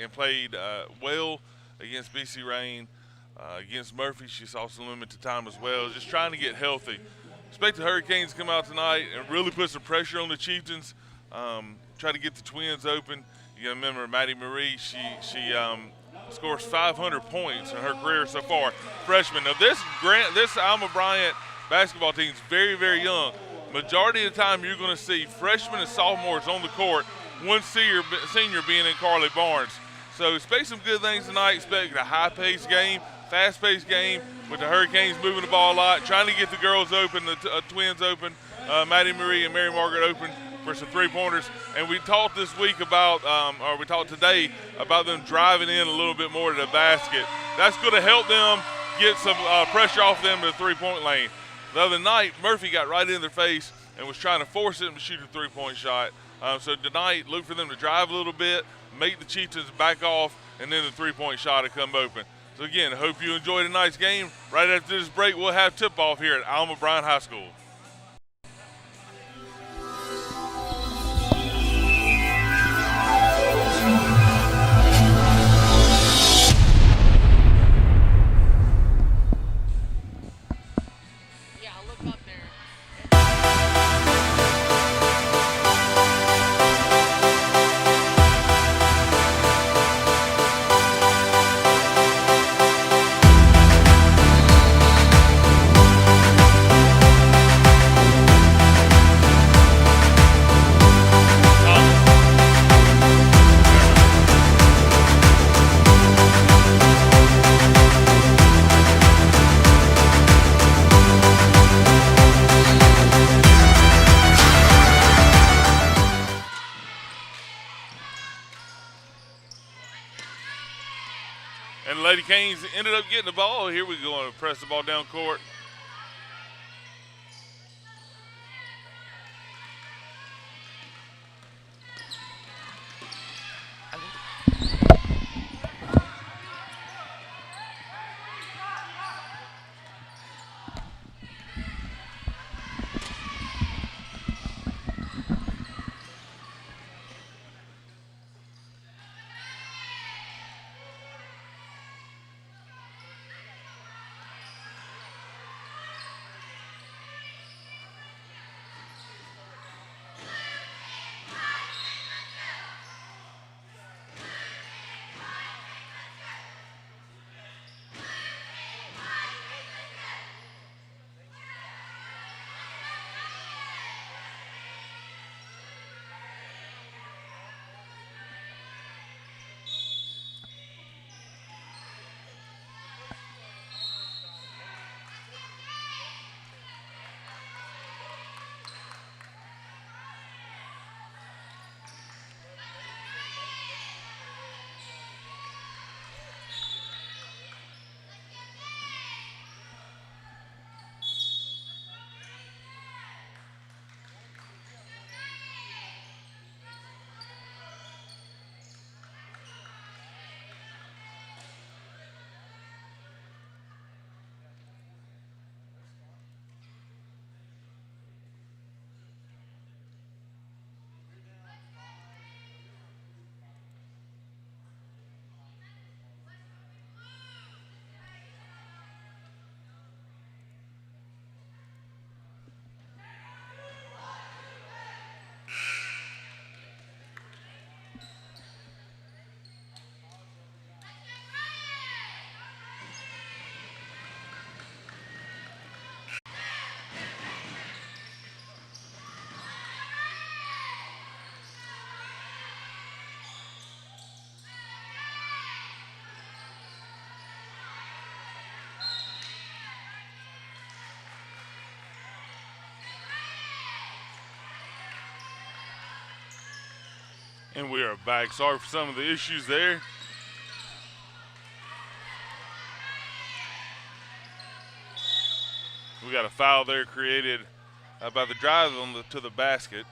and played well against BC Rain. Against Murphy, she saw some limited time as well. Just trying to get healthy. Expect the Hurricanes to come out tonight and really put some pressure on the Chieftains. Try to get the Twins open. You got to remember Maddie Marie. She scores 500 points in her career so far. Freshman. Now this Alma Bryant basketball team is very, very young. Majority of the time you're going to see freshmen and sophomores on the court. One senior being in Carly Barnes. So expect some good things tonight. Expect a high-paced game, fast-paced game with the Hurricanes moving the ball a lot, trying to get the girls open, the Twins open, Maddie Marie and Mary Margaret open for some three-pointers. And we talked this week about, or we talked today about them driving in a little bit more to the basket. That's going to help them get some pressure off them to the three-point lane. The other night, Murphy got right in their face and was trying to force them to shoot a three-point shot. So tonight, look for them to drive a little bit, make the Chieftains back off, and then the three-point shot will come open. So again, I hope you enjoy tonight's game. Right after this break, we'll have tip-off here at Alma Bryant High School. And the Lady Canes ended up getting the ball. Here we go, press the ball down court. And we are back. Sorry for some of the issues there. We got a foul there created by the drive to the basket.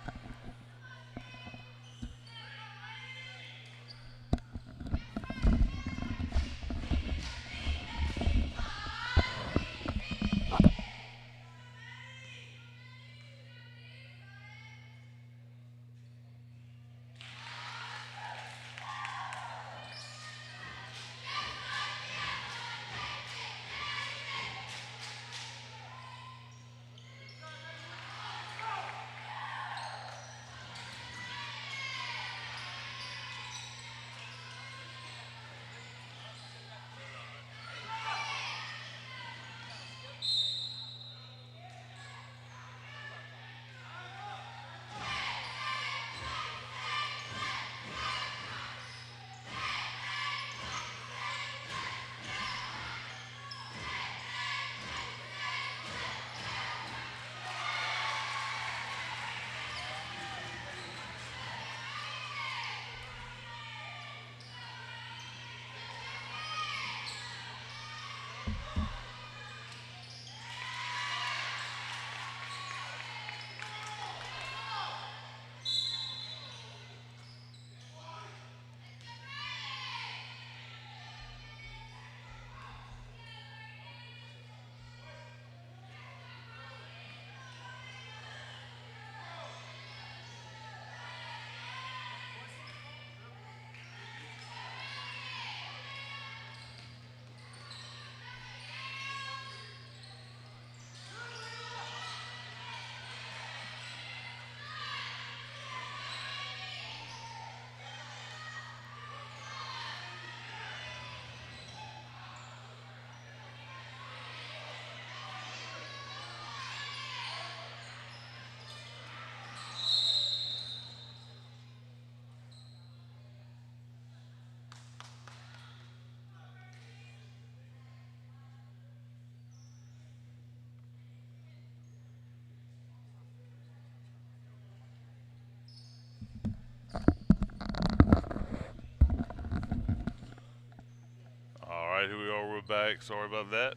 All right, here we are. We're back. Sorry about that.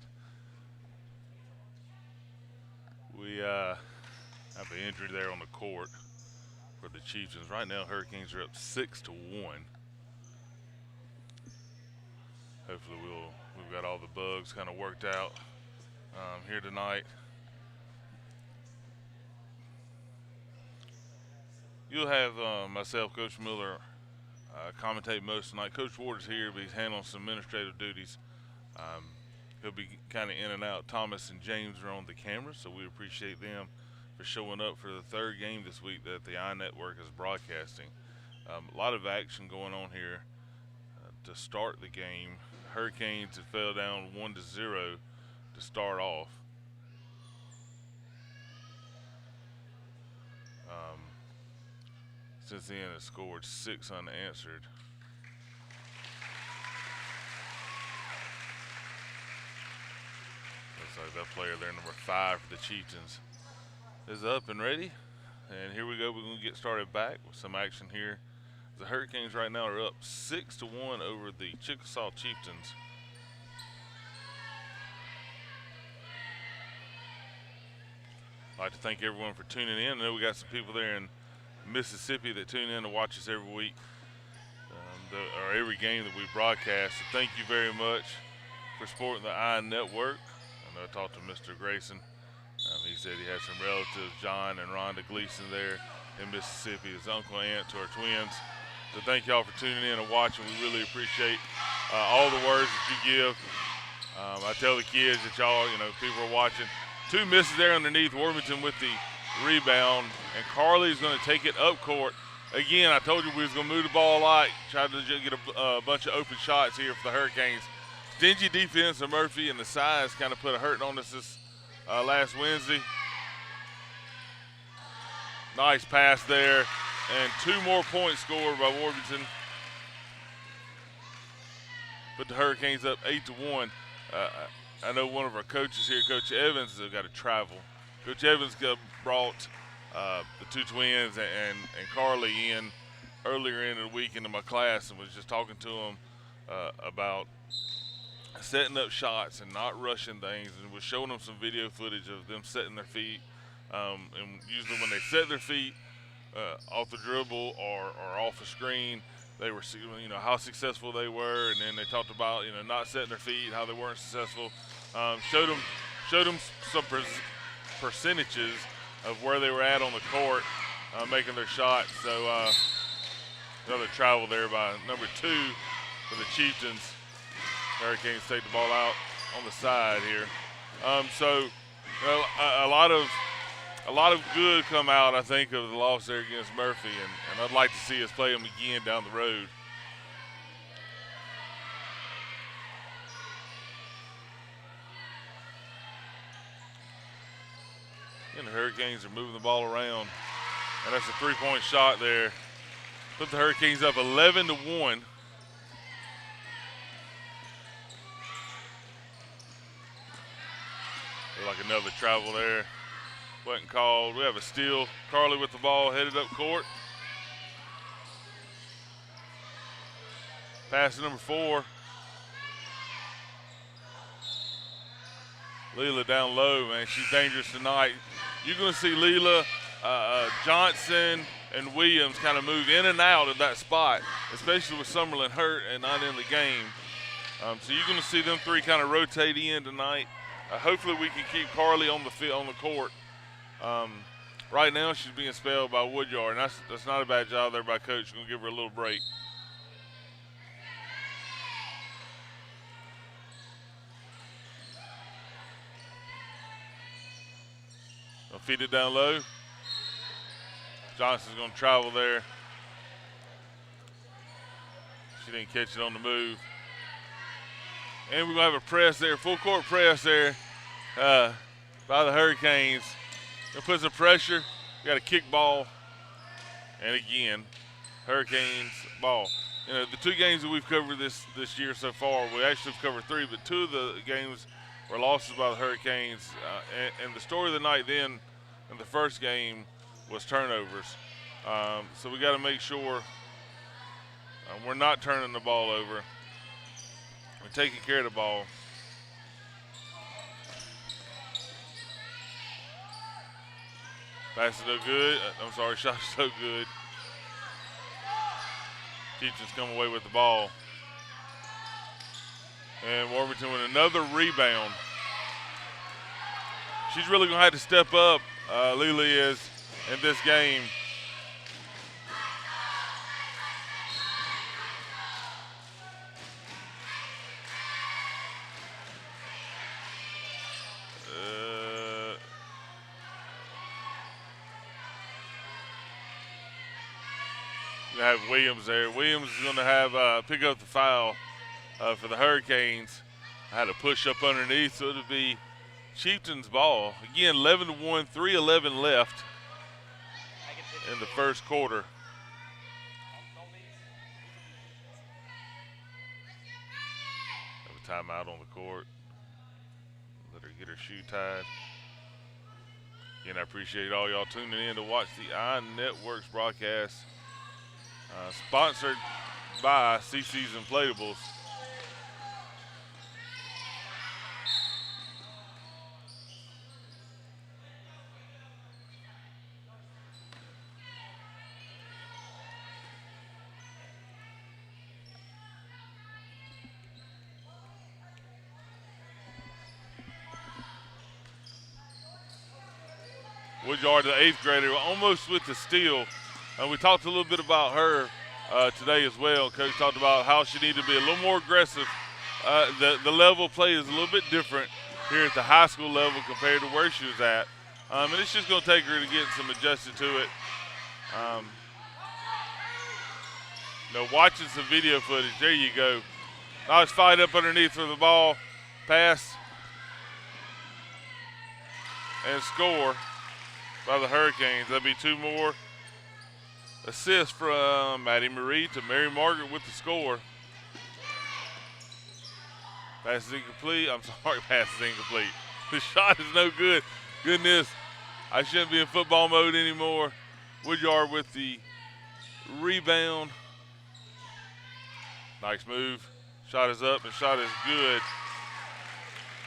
We have an injury there on the court for the Chieftains. Right now, Hurricanes are up 6-1. Hopefully, we've got all the bugs kind of worked out here tonight. You'll have myself, Coach Miller, commentate most tonight. Coach Ward is here, but he's handling some administrative duties. He'll be kind of in and out. Thomas and James are on the camera, so we appreciate them for showing up for the third game this week that the iNetwork is broadcasting. A lot of action going on here to start the game. Hurricanes had fell down 1-0 to start off. Since then, it scored 6 unanswered. Looks like that player there, number 5 for the Chieftains, is up and ready. And here we go. We're going to get started back with some action here. The Hurricanes right now are up 6-1 over the Chickasaw Chieftains. I'd like to thank everyone for tuning in. I know we got some people there in Mississippi that tune in to watch us every week, or every game that we broadcast. So thank you very much for supporting the iNetwork. I know I talked to Mr. Grayson. He said he had some relatives, John and Rhonda Gleason, there in Mississippi, his uncle and aunt to our twins. So thank y'all for tuning in and watching. We really appreciate all the words that you give. I tell the kids that y'all, people are watching. 2 misses there underneath. Worthington with the rebound, and Carly's going to take it up court. Again, I told you we was going to move the ball a lot, try to get a bunch of open shots here for the Hurricanes. Stingy defense of Murphy, and the size kind of put a hurting on us this last Wednesday. Nice pass there, and 2 more points scored by Worthington. Put the Hurricanes up 8-1. I know one of our coaches here, Coach Evans, has got to travel. Coach Evans brought the 2 twins and Carly in earlier in the week into my class and was just talking to them about setting up shots and not rushing things, and was showing them some video footage of them setting their feet. And usually when they set their feet off the dribble or off a screen, they were, how successful they were, and then they talked about, not setting their feet, how they weren't successful. Showed them some percentages of where they were at on the court, making their shots. So another travel there by number 2 for the Chieftains. Hurricanes take the ball out on the side here. So a lot of good come out, I think, of the loss there against Murphy, and I'd like to see us play them again down the road. And the Hurricanes are moving the ball around, and that's a 3-point shot there. Put the Hurricanes up 11-1. Like another travel there. Wasn't called. We have a steal. Carly with the ball, headed up court. Pass to number 4. Leela down low, man. She's dangerous tonight. You're going to see Leela, Johnson, and Williams kind of move in and out of that spot, especially with Summerlin hurt and not in the game. So you're going to see them three kind of rotate in tonight. Hopefully we can keep Carly on the field, on the court. Right now she's being spelled by Woodyard, and that's not a bad job there by Coach. We're going to give her a little break. Gonna feed it down low. Johnson's going to travel there. She didn't catch it on the move. And we're going to have a press there, full court press there by the Hurricanes. Going to put some pressure. We got a kick ball. And again, Hurricanes ball. You know, the two games that we've covered this year so far, we actually have covered three, but two of the games were losses by the Hurricanes. And the story of the night then in the first game was turnovers. So we got to make sure we're not turning the ball over. We're taking care of the ball. Pass is no good. I'm sorry, shot is so good. Chieftains come away with the ball. And Warburton with another rebound. She's really going to have to step up, Lily is, in this game. Have Williams there. Williams is going to have pick up the foul for the Hurricanes. I had to push up underneath, so it'll be Chieftains ball. Again, 11-1, 3:11 left in the first quarter. Have a timeout on the court. Let her get her shoe tied. Again, I appreciate all y'all tuning in to watch the iNetworks broadcast. Sponsored by CC's Inflatables. Woodyard, the 8th grader, almost with the steal. We talked a little bit about her today as well. Coach talked about how she needed to be a little more aggressive. The level of play is a little bit different here at the high school level compared to where she was at. And it's just going to take her to get some adjusted to it. Watching some video footage, there you go. Nice fight up underneath for the ball. Pass. And score by the Hurricanes. That'll be two more assists from Maddie Marie to Mary Margaret with the score. Pass is incomplete. I'm sorry, pass is incomplete. The shot is no good. Goodness, I shouldn't be in football mode anymore. Woodyard with the rebound. Nice move. Shot is up and shot is good.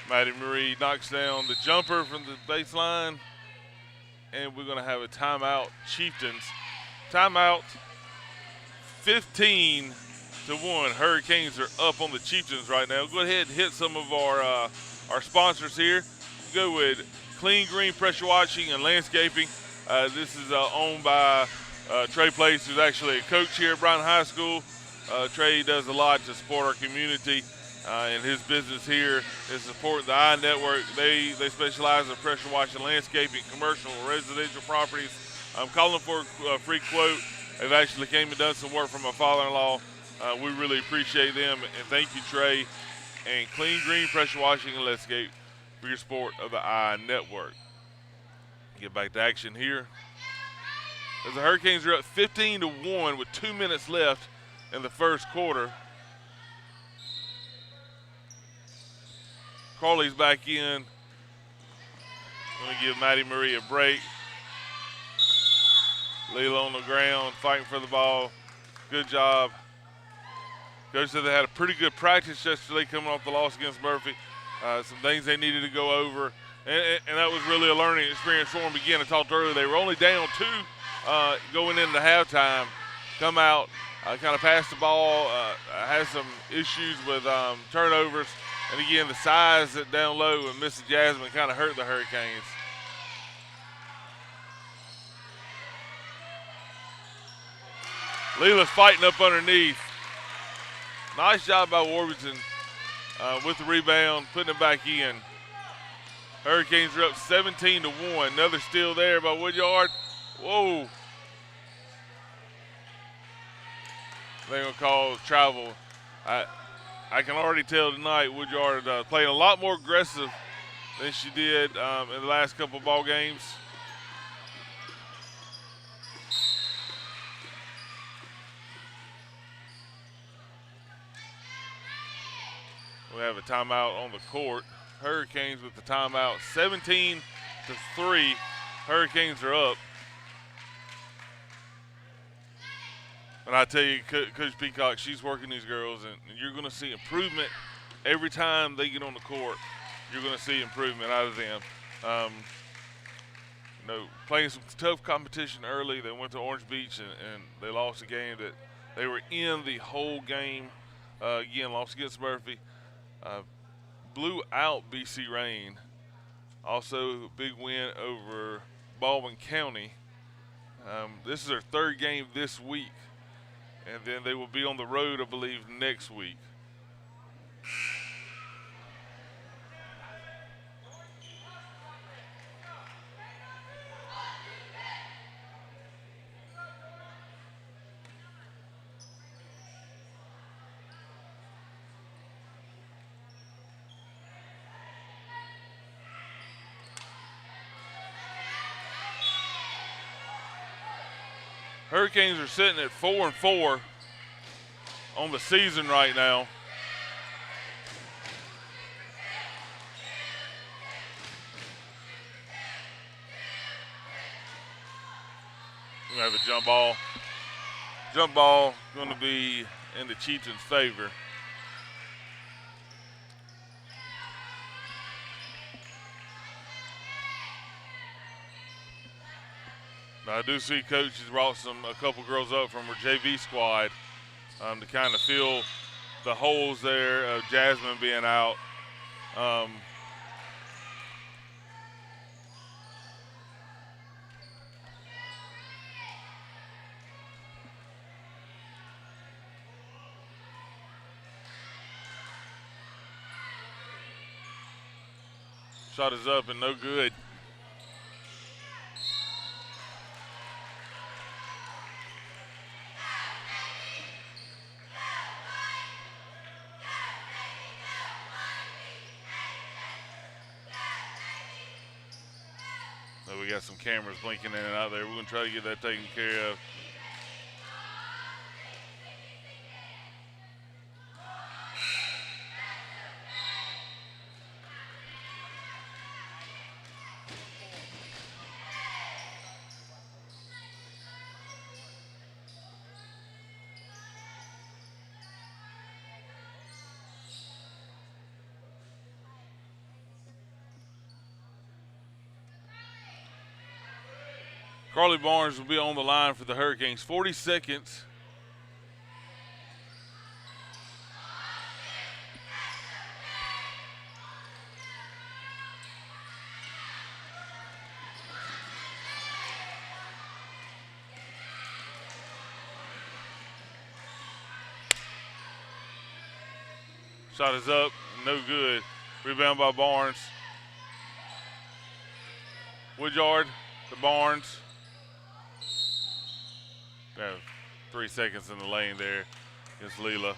Maddie Marie knocks down the jumper from the baseline. And we're going to have a timeout. Chieftains. Timeout. 15-1. Hurricanes are up on the Chieftains right now. Go ahead and hit some of our sponsors here. Go with Clean Green Pressure Washing and Landscaping. This is owned by Trey Place, who's actually a coach here at Bryant High School. Trey does a lot to support our community, and his business here is supporting the iNetwork. They specialize in pressure washing, landscaping, commercial, residential properties. I'm calling for a free quote. They've actually came and done some work for my father-in-law. We really appreciate them, and thank you, Trey. And Clean Green Pressure Washing and Landscape for your support of the iNetwork. Get back to action here. As the Hurricanes are up 15-1 with 2 minutes left in the first quarter. Carly's back in. Going to give Maddie Marie a break. Leela on the ground, fighting for the ball. Good job. Coach said they had a pretty good practice yesterday coming off the loss against Murphy. some things they needed to go over, and that was really a learning experience for them. Again, I talked earlier, they were only down 2 going into halftime, come out, kind of pass the ball, has some issues with turnovers, and again, the size that down low and Mrs. Jasmine kind of hurt the Hurricanes. Leela's fighting up underneath. Nice job by Warburton with the rebound, putting it back in. Hurricanes are up 17-1. Another steal there by Woodyard. Whoa. They're going to call travel. I can already tell tonight Woodyard playing a lot more aggressive than she did in the last couple of ball games. We have a timeout on the court. Hurricanes with the timeout. 17-3. Hurricanes are up. And I tell you, Coach Peacock, she's working these girls, and you're going to see improvement every time they get on the court. You're going to see improvement out of them. Playing some tough competition early. They went to Orange Beach, and they lost a game that they were in the whole game. Again, lost against Murphy. Blew out BC Rain. Also, a big win over Baldwin County. This is their 3rd game this week, and then they will be on the road, I believe, next week. Hurricanes are sitting at 4-4 on the season right now. We have a jump ball. Jump ball going to be in the Chieftains' favor. Now, I do see Coach has brought a couple girls up from her JV squad to kind of fill the holes there of Jasmine being out. Shot is up and no good. So we got some cameras blinking in and out there. We're going to try to get that taken care of. Carly Barnes will be on the line for the Hurricanes. 40 seconds. Shot is up, no good. Rebound by Barnes. Woodyard to Barnes. Got 3 seconds in the lane there against Leela.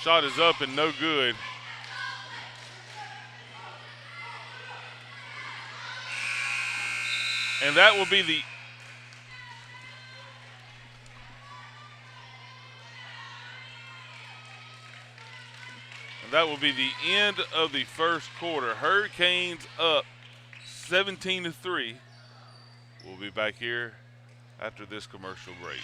Shot is up and no good. And that will be the And that will be the end of the first quarter. Hurricanes up 17-3. We'll be back here after this commercial break.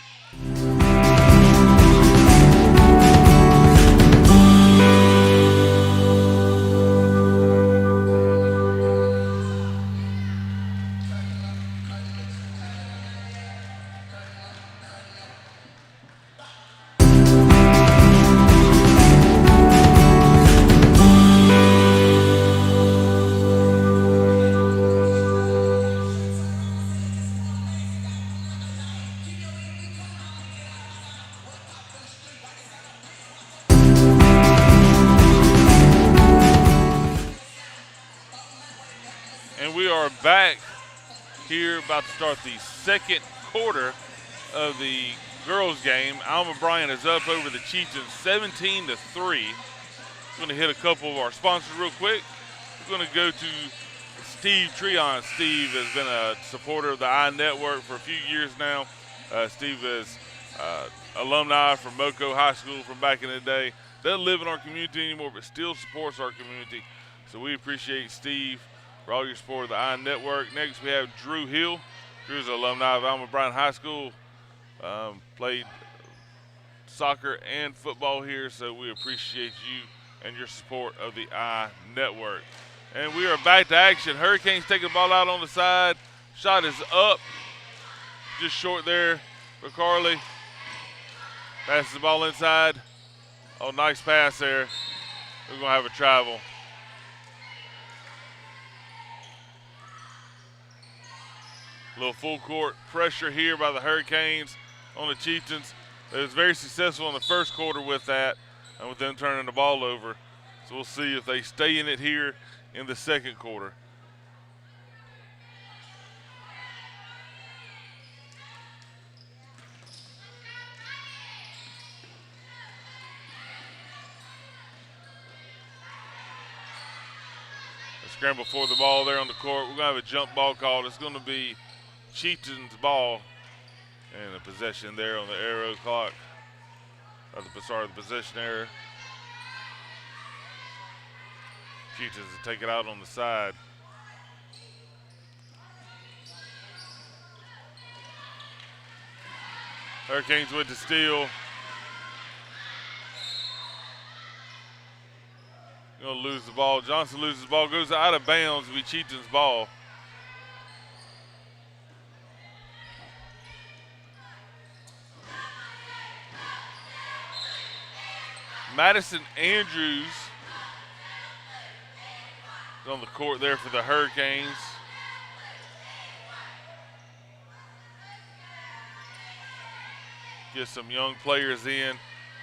And we are back here, about to start the second quarter of the girls' game. Alma Bryant is up over the Chieftains 17-3. Going to hit a couple of our sponsors real quick. We're going to go to Steve Treon. Steve has been a supporter of the iNetwork for a few years now. Steve is alumni from Moco High School from back in the day. Doesn't live in our community anymore, but still supports our community. So we appreciate Steve for all your support of the iNetwork. Next, we have Drew Hill. Drew's an alumni of Alma Bryant High School. Played soccer and football here, so we appreciate you and your support of the iNetwork. And we are back to action. Hurricanes taking the ball out on the side. Shot is up. Just short there for Carly. Passes the ball inside. Oh, nice pass there. We're going to have a travel. A little full court pressure here by the Hurricanes on the Chieftains. They was very successful in the first quarter with that and with them turning the ball over. So we'll see if they stay in it here in the second quarter. A scramble for the ball there on the court. We're going to have a jump ball called. It's going to be Chieftains ball, and a possession there on the arrow clock. The possession error. Chieftains to take it out on the side. Hurricanes with the steal. Going to lose the ball. Johnson loses the ball, goes out of bounds. It'll be Chieftains ball. Madison Andrews is on the court there for the Hurricanes. Get some young players in.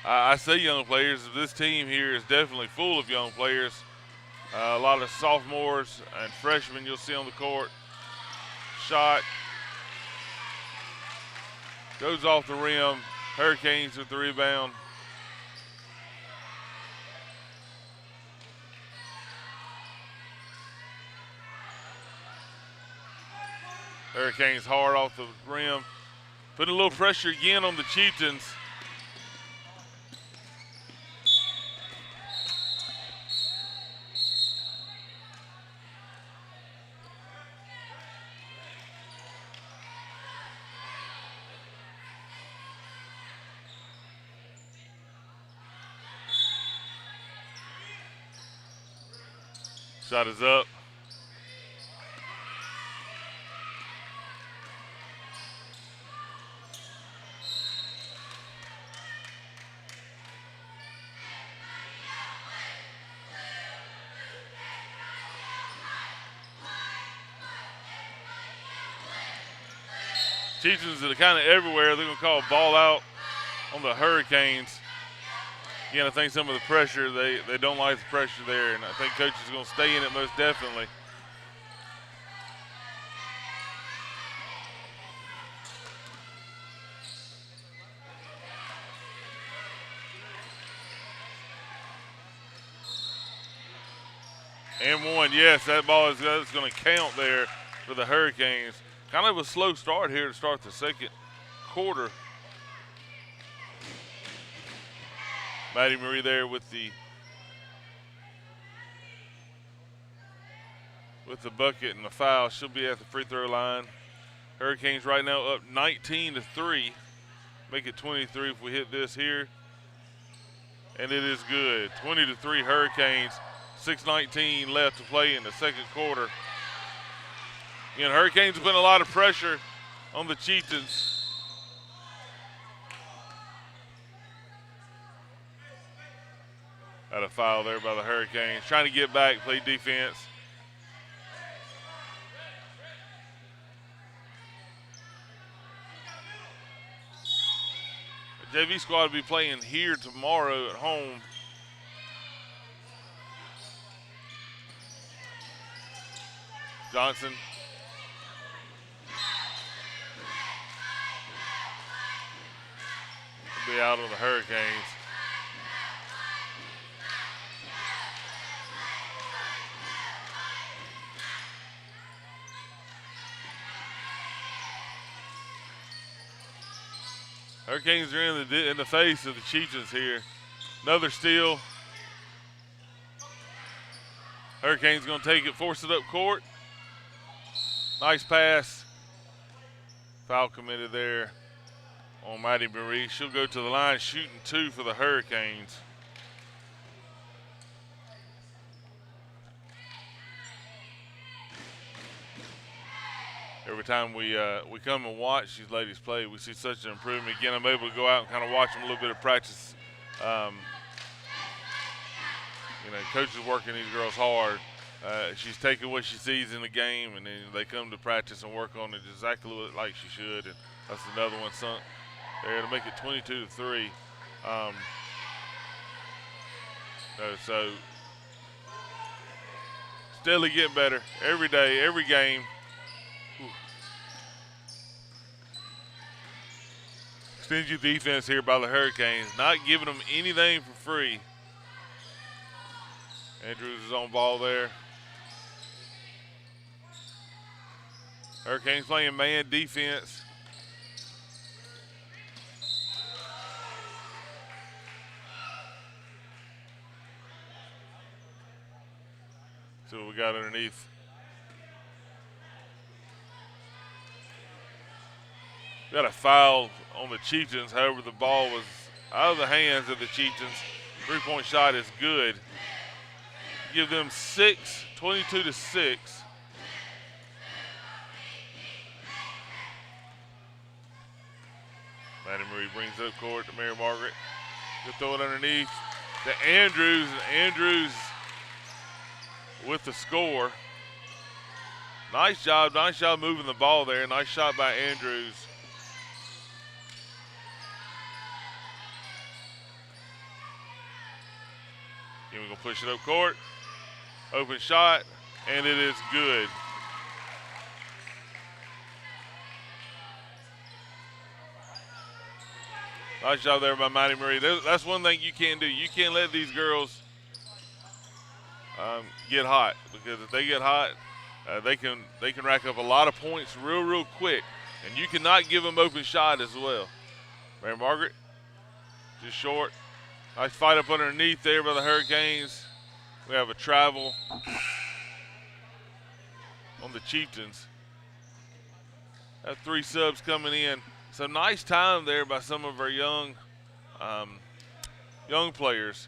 I say young players. This team here is definitely full of young players. A lot of sophomores and freshmen you'll see on the court. Shot. Goes off the rim. Hurricanes with the rebound. Hurricanes hard off the rim. Putting a little pressure again on the Chieftains. Shot is up. Chieftains are kind of everywhere. They're going to call a ball out on the Hurricanes. Again, I think some of the pressure, they don't like the pressure there, and I think Coach is going to stay in it most definitely. And one, yes, that ball is going to count there for the Hurricanes. Kind of a slow start here to start the second quarter. Maddie Marie there with the with the bucket and the foul. She'll be at the free throw line. Hurricanes right now up 19-3. Make it 23 if we hit this here. And it is good. 20-3 Hurricanes. 6:19 left to play in the second quarter. Again, Hurricanes have been a lot of pressure on the Chieftains. Got a foul there by the Hurricanes. Trying to get back, play defense. The JV squad will be playing here tomorrow at home. Johnson. Will be out on the Hurricanes. Hurricanes are in the face of the Chieftains here. Another steal. Hurricanes going to take it, force it up court. Nice pass. Foul committed there on Maddie Marie. She'll go to the line shooting 2 for the Hurricanes. Every time we come and watch these ladies play, we see such an improvement. Again, I'm able to go out and kind of watch them a little bit of practice. Coach is working these girls hard. She's taking what she sees in the game, and then they come to practice and work on it exactly like she should. And that's another one sunk there to make it 22-3. So steadily getting better every day, every game. Stingy defense here by the Hurricanes, not giving them anything for free. Andrews is on ball there. Hurricanes playing man defense. See what we got underneath. Got a foul on the Chieftains. However, the ball was out of the hands of the Chieftains. 3-point shot is good. Give them 6, 22-6. Maddie Marie brings it up court to Mary Margaret. She'll throw it underneath to Andrews. Andrews with the score. Nice job moving the ball there. Nice shot by Andrews. We're going to push it up court. Open shot, and it is good. Nice job there by Maddie Marie. That's one thing you can't do. You can't let these girls get hot, because if they get hot, they can rack up a lot of points real quick, and you cannot give them open shot as well. Mary Margaret, just short. Nice fight up underneath there by the Hurricanes. We have a travel on the Chieftains. Have 3 subs coming in. So nice time there by some of our young players.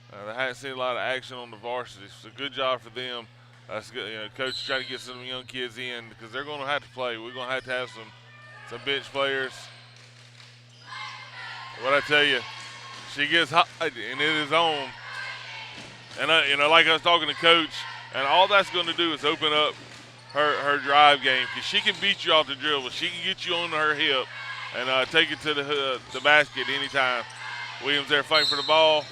They haven't seen a lot of action on the varsity. So good job for them. That's good. Coach is trying to get some young kids in because they're going to have to play. We're going to have some bench players. What I tell you, she gets hot, and it is on. And like I was talking to Coach, and all that's going to do is open up her drive game, because she can beat you off the dribble. She can get you on her hip and take it to the basket anytime. Williams there fighting for the ball.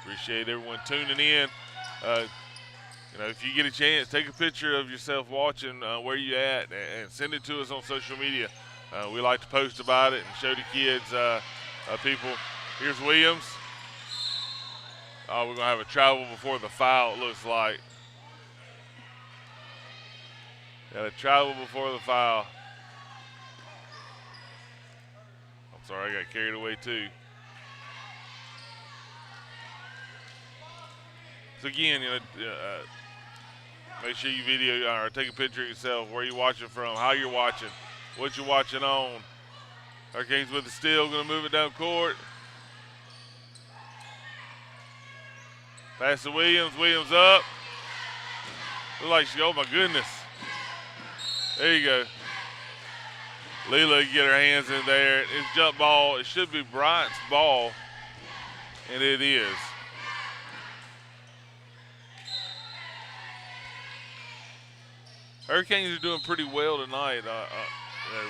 Appreciate everyone tuning in. If you get a chance, take a picture of yourself watching where you at and send it to us on social media. We like to post about it and show the kids, people. Here's Williams. We're going to have a travel before the foul, it looks like. Got a travel before the foul. Sorry, I got carried away too. So again, make sure you video or take a picture of yourself, where you're watching from, how you're watching, what you're watching on. Hurricanes with the steal, going to move it down court. Pass to Williams. Williams up. Looks like oh my goodness. There you go. Leela can get her hands in there. It's jump ball. It should be Bryant's ball, and it is. Hurricanes are doing pretty well tonight.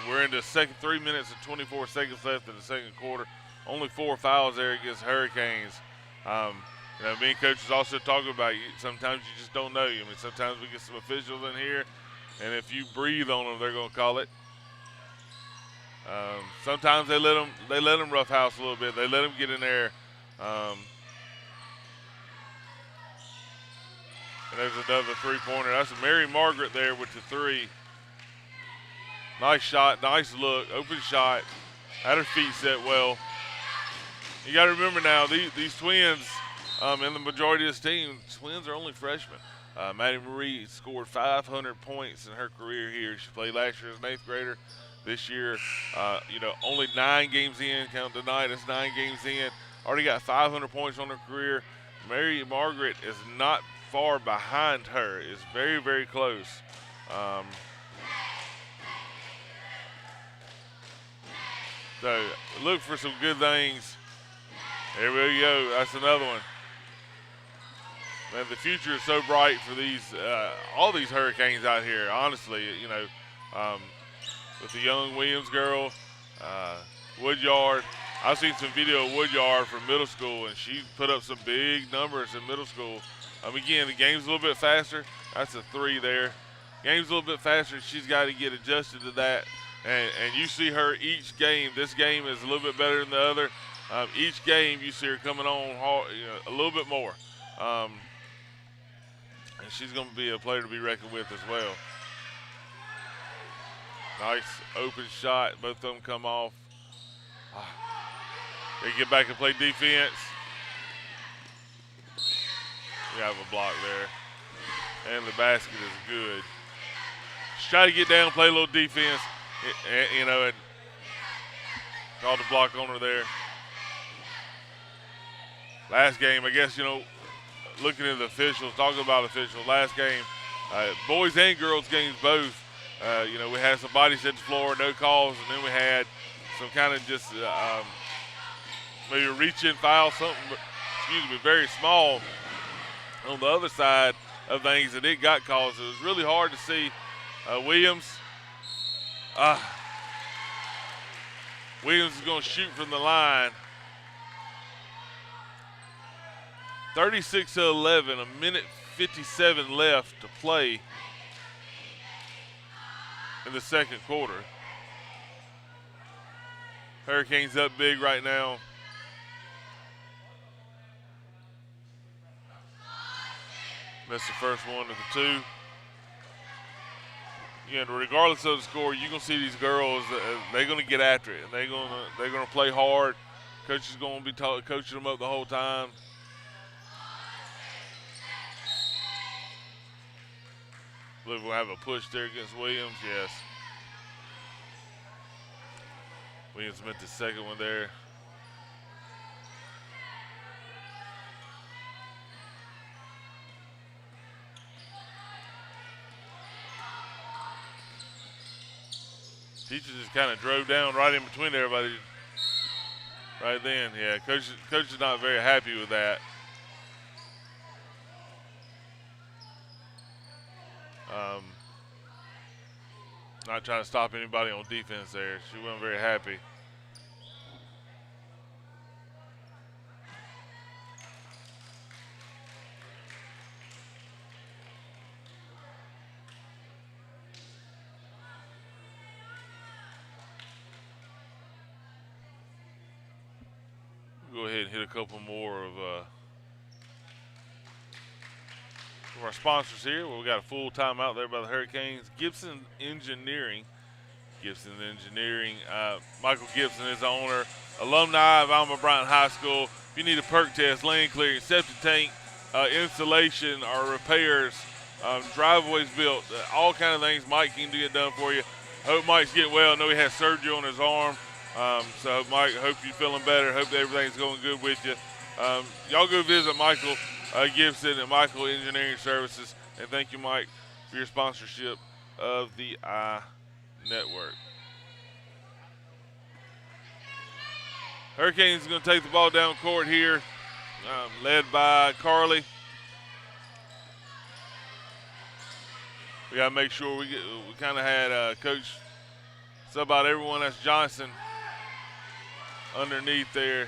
We're into second 3 minutes and 24 seconds left in the second quarter. Only 4 fouls there against Hurricanes. Me and coaches also talking about sometimes you just don't know. I mean, sometimes we get some officials in here, and if you breathe on them, they're going to call it. Sometimes they let them roughhouse a little bit. They let them get in there. And there's another three-pointer. That's Mary Margaret there with the three. Nice shot, nice look, open shot. Had her feet set well. You got to remember now, these twins, in the majority of this team, twins are only freshmen. Maddie Marie scored 500 points in her career here. She played last year as an 8th grader. This year, only 9 games in. Count tonight, it's 9 games in. Already got 500 points on her career. Mary Margaret is not far behind her. It's very, very close. So look for some good things. There we go. That's another one. Man, the future is so bright for these, all these Hurricanes out here. Honestly, with the young Williams girl, Woodyard. I've seen some video of Woodyard from middle school, and she put up some big numbers in middle school. Again, the game's a little bit faster. That's a 3 there. Game's a little bit faster. She's got to get adjusted to that. And you see her each game. This game is a little bit better than the other. Each game you see her coming on hard, a little bit more. And she's going to be a player to be reckoned with as well. Nice open shot. Both of them come off. They get back and play defense. We have a block there. And the basket is good. Just try to get down, play a little defense, and call the block on her there. Last game, I guess, looking at the officials, talking about officials, last game, boys and girls games both, we had some bodies hit the floor, no calls, and then we had some kind of just maybe a reach-in foul, something, very small on the other side of things, and it got calls. It was really hard to see. Williams is going to shoot from the line. 36-11, a minute 57 left to play in the second quarter. Hurricanes up big right now. Missed the first one of the two. Again, regardless of the score, you're gonna see these girls. They're gonna get after it. They're gonna play hard. Coach is gonna be coaching them up the whole time. I believe we'll have a push there against Williams. Yes. Williams meant the second one there. Teacher just kind of drove down right in between everybody right then. Yeah, coach is not very happy with that. Not trying to stop anybody on defense there. She wasn't very happy. Go ahead and hit a couple more of our sponsors here. Well, we got a full timeout there by the Hurricanes. Gibson Engineering Gibson Engineering. Michael Gibson is the owner, alumni of Alma Bryant High School. If you need a perk test, lane clearing, septic tank, installation or repairs, driveways built, all kind of things, Mike can get done for you. Hope Mike's getting well. I know he had surgery on his arm. So, Mike, hope you're feeling better. Hope everything's going good with you. Y'all go visit Michael Gibson at Michael Engineering Services. And thank you, Mike, for your sponsorship of the Network. Hurricanes going to take the ball down court here, led by Carly. We got to make sure we kind of had Coach sub out everyone. That's Johnson underneath there.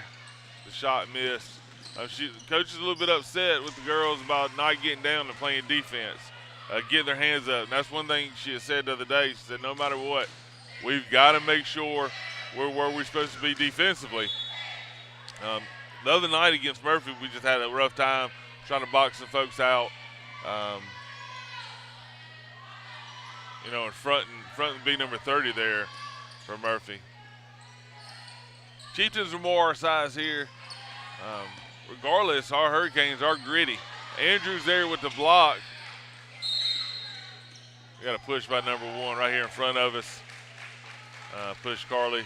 The shot missed. Coach is a little bit upset with the girls about not getting down and playing defense, getting their hands up. And that's one thing she had said the other day. She said, no matter what, we've got to make sure we're where we're supposed to be defensively. The other night against Murphy, we just had a rough time trying to box some folks out. In front and big number 30 there for Murphy. Chieftains are more our size here. Regardless, our Hurricanes are gritty. Andrews there with the block. We got a push by number 1 right here in front of us. Push Carly.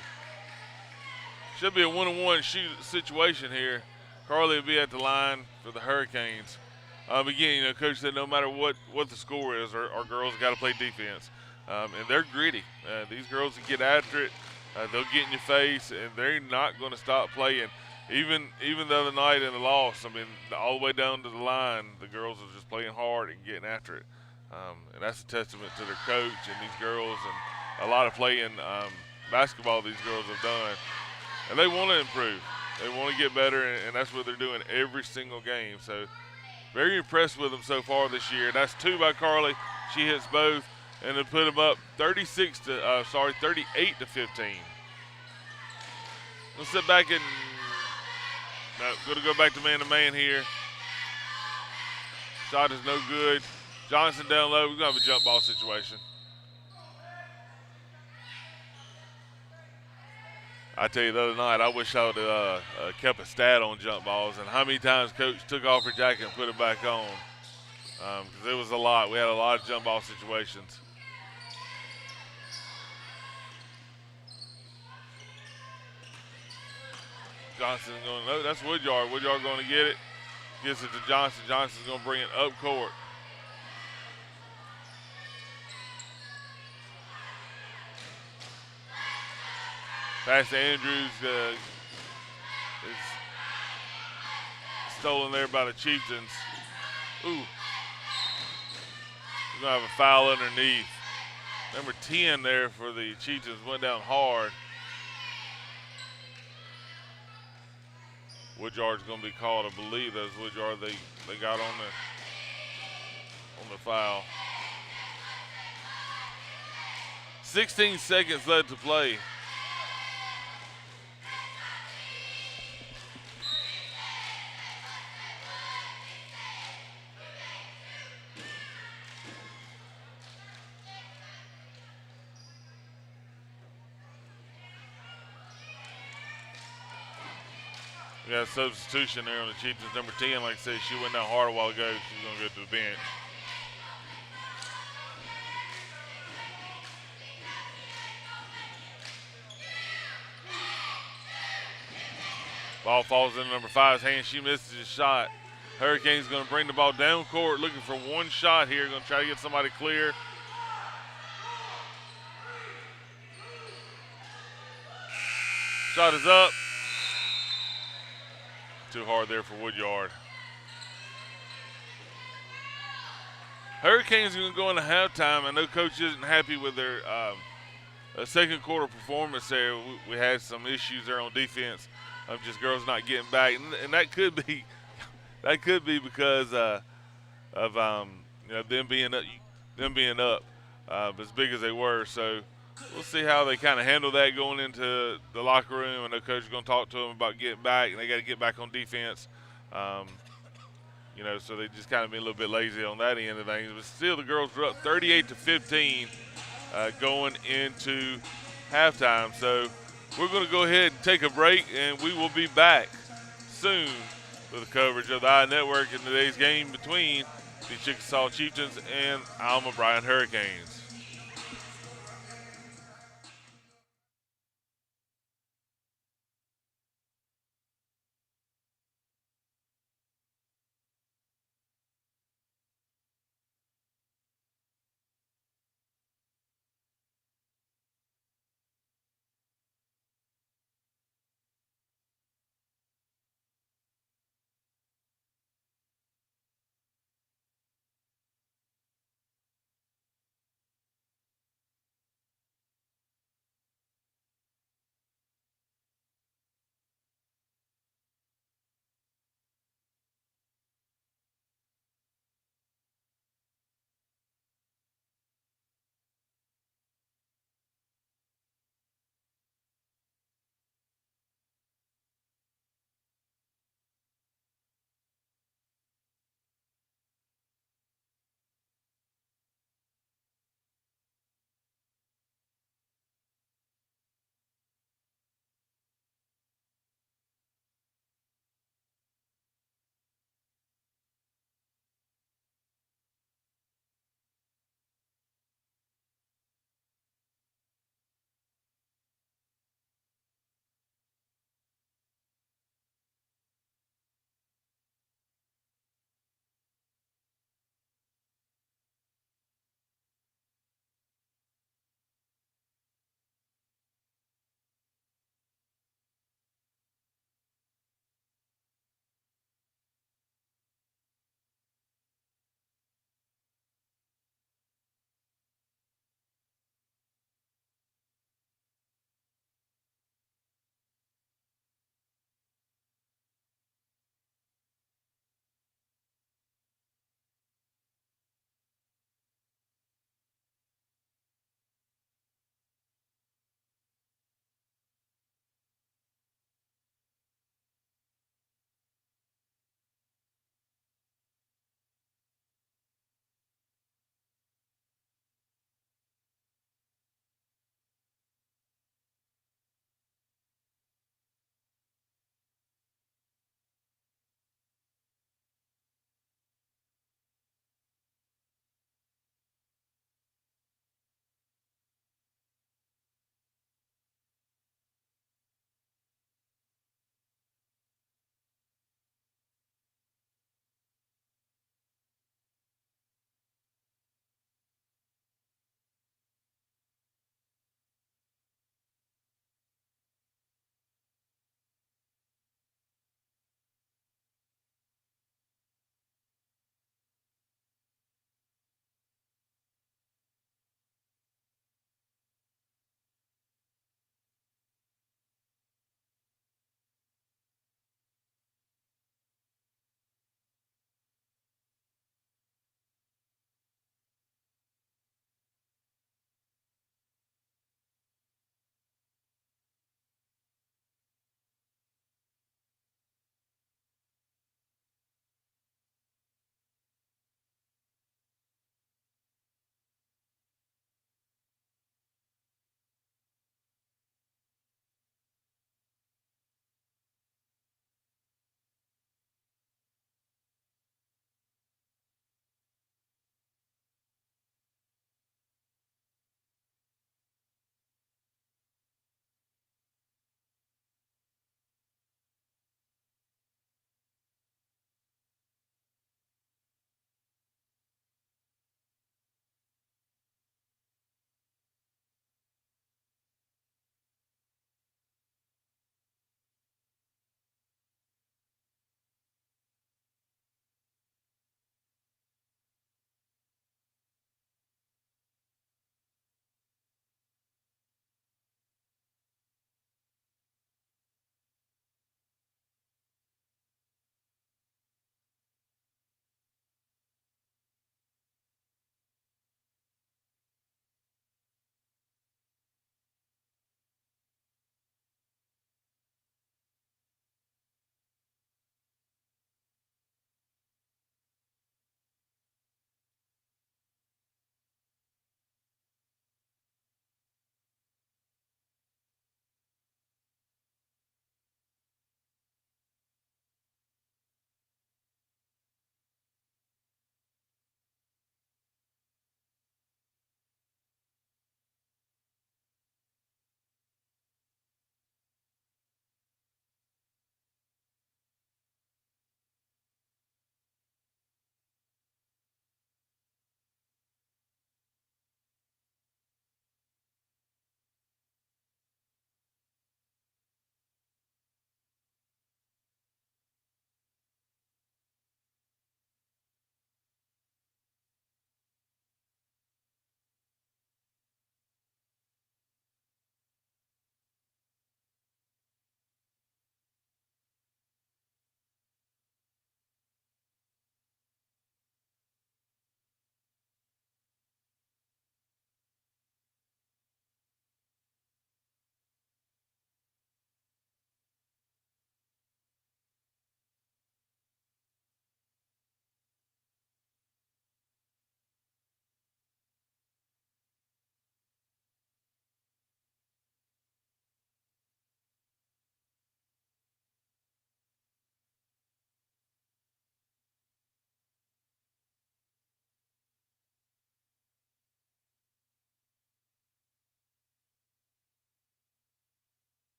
Should be a 1-on-1 shoot situation here. Carly will be at the line for the Hurricanes. Again, Coach said no matter what the score is, our girls got to play defense. And they're gritty. These girls can get after it. They'll get in your face, and they're not going to stop playing. Even the other night in the loss, all the way down to the line, the girls are just playing hard and getting after it. And that's a testament to their coach and these girls and a lot of playing basketball these girls have done. And they want to improve. They want to get better, and that's what they're doing every single game. So very impressed with them so far this year. That's 2 by Carly. She hits both, and they put them up 38 to 15. We'll sit back and going to go back to man here. Shot is no good. Johnson down low. We're going to have a jump ball situation. I tell you, the other night, I wish I would have kept a stat on jump balls and how many times Coach took off her jacket and put it back on. Because it was a lot. We had a lot of jump ball situations. Johnson going, no, that's Woodyard. Woodyard going to get it. Gets it to Johnson. Johnson's going to bring it up court. Pass to Andrews is stolen there by the Chieftains. Ooh. We're going to have a foul underneath. Number 10 there for the Chieftains went down hard. Woodyard's going to be called. I believe that was Woodyard they got on the foul. 16 seconds left to play. We got a substitution there on the Chieftains. Number 10, like I said, she went down hard a while ago. She's going to go to the bench. Ball falls into number 5's hand. She misses his shot. Hurricanes going to bring the ball down court, looking for one shot here. Going to try to get somebody clear. Shot is up. Too hard there for Woodyard. Hurricanes are going to go into halftime. I know Coach isn't happy with their second quarter performance there. We had some issues there on defense of just girls not getting back, and that could be because of them being up as big as they were. So we'll see how they kind of handle that going into the locker room. I know Coach is going to talk to them about getting back, and they got to get back on defense. So they just kind of been a little bit lazy on that end of things. But still, the girls are up 38 to 15. going into halftime. So we're going to go ahead and take a break, and we will be back soon with the coverage of the I Network in today's game between the Chickasaw Chieftains and Alma Bryant Hurricanes.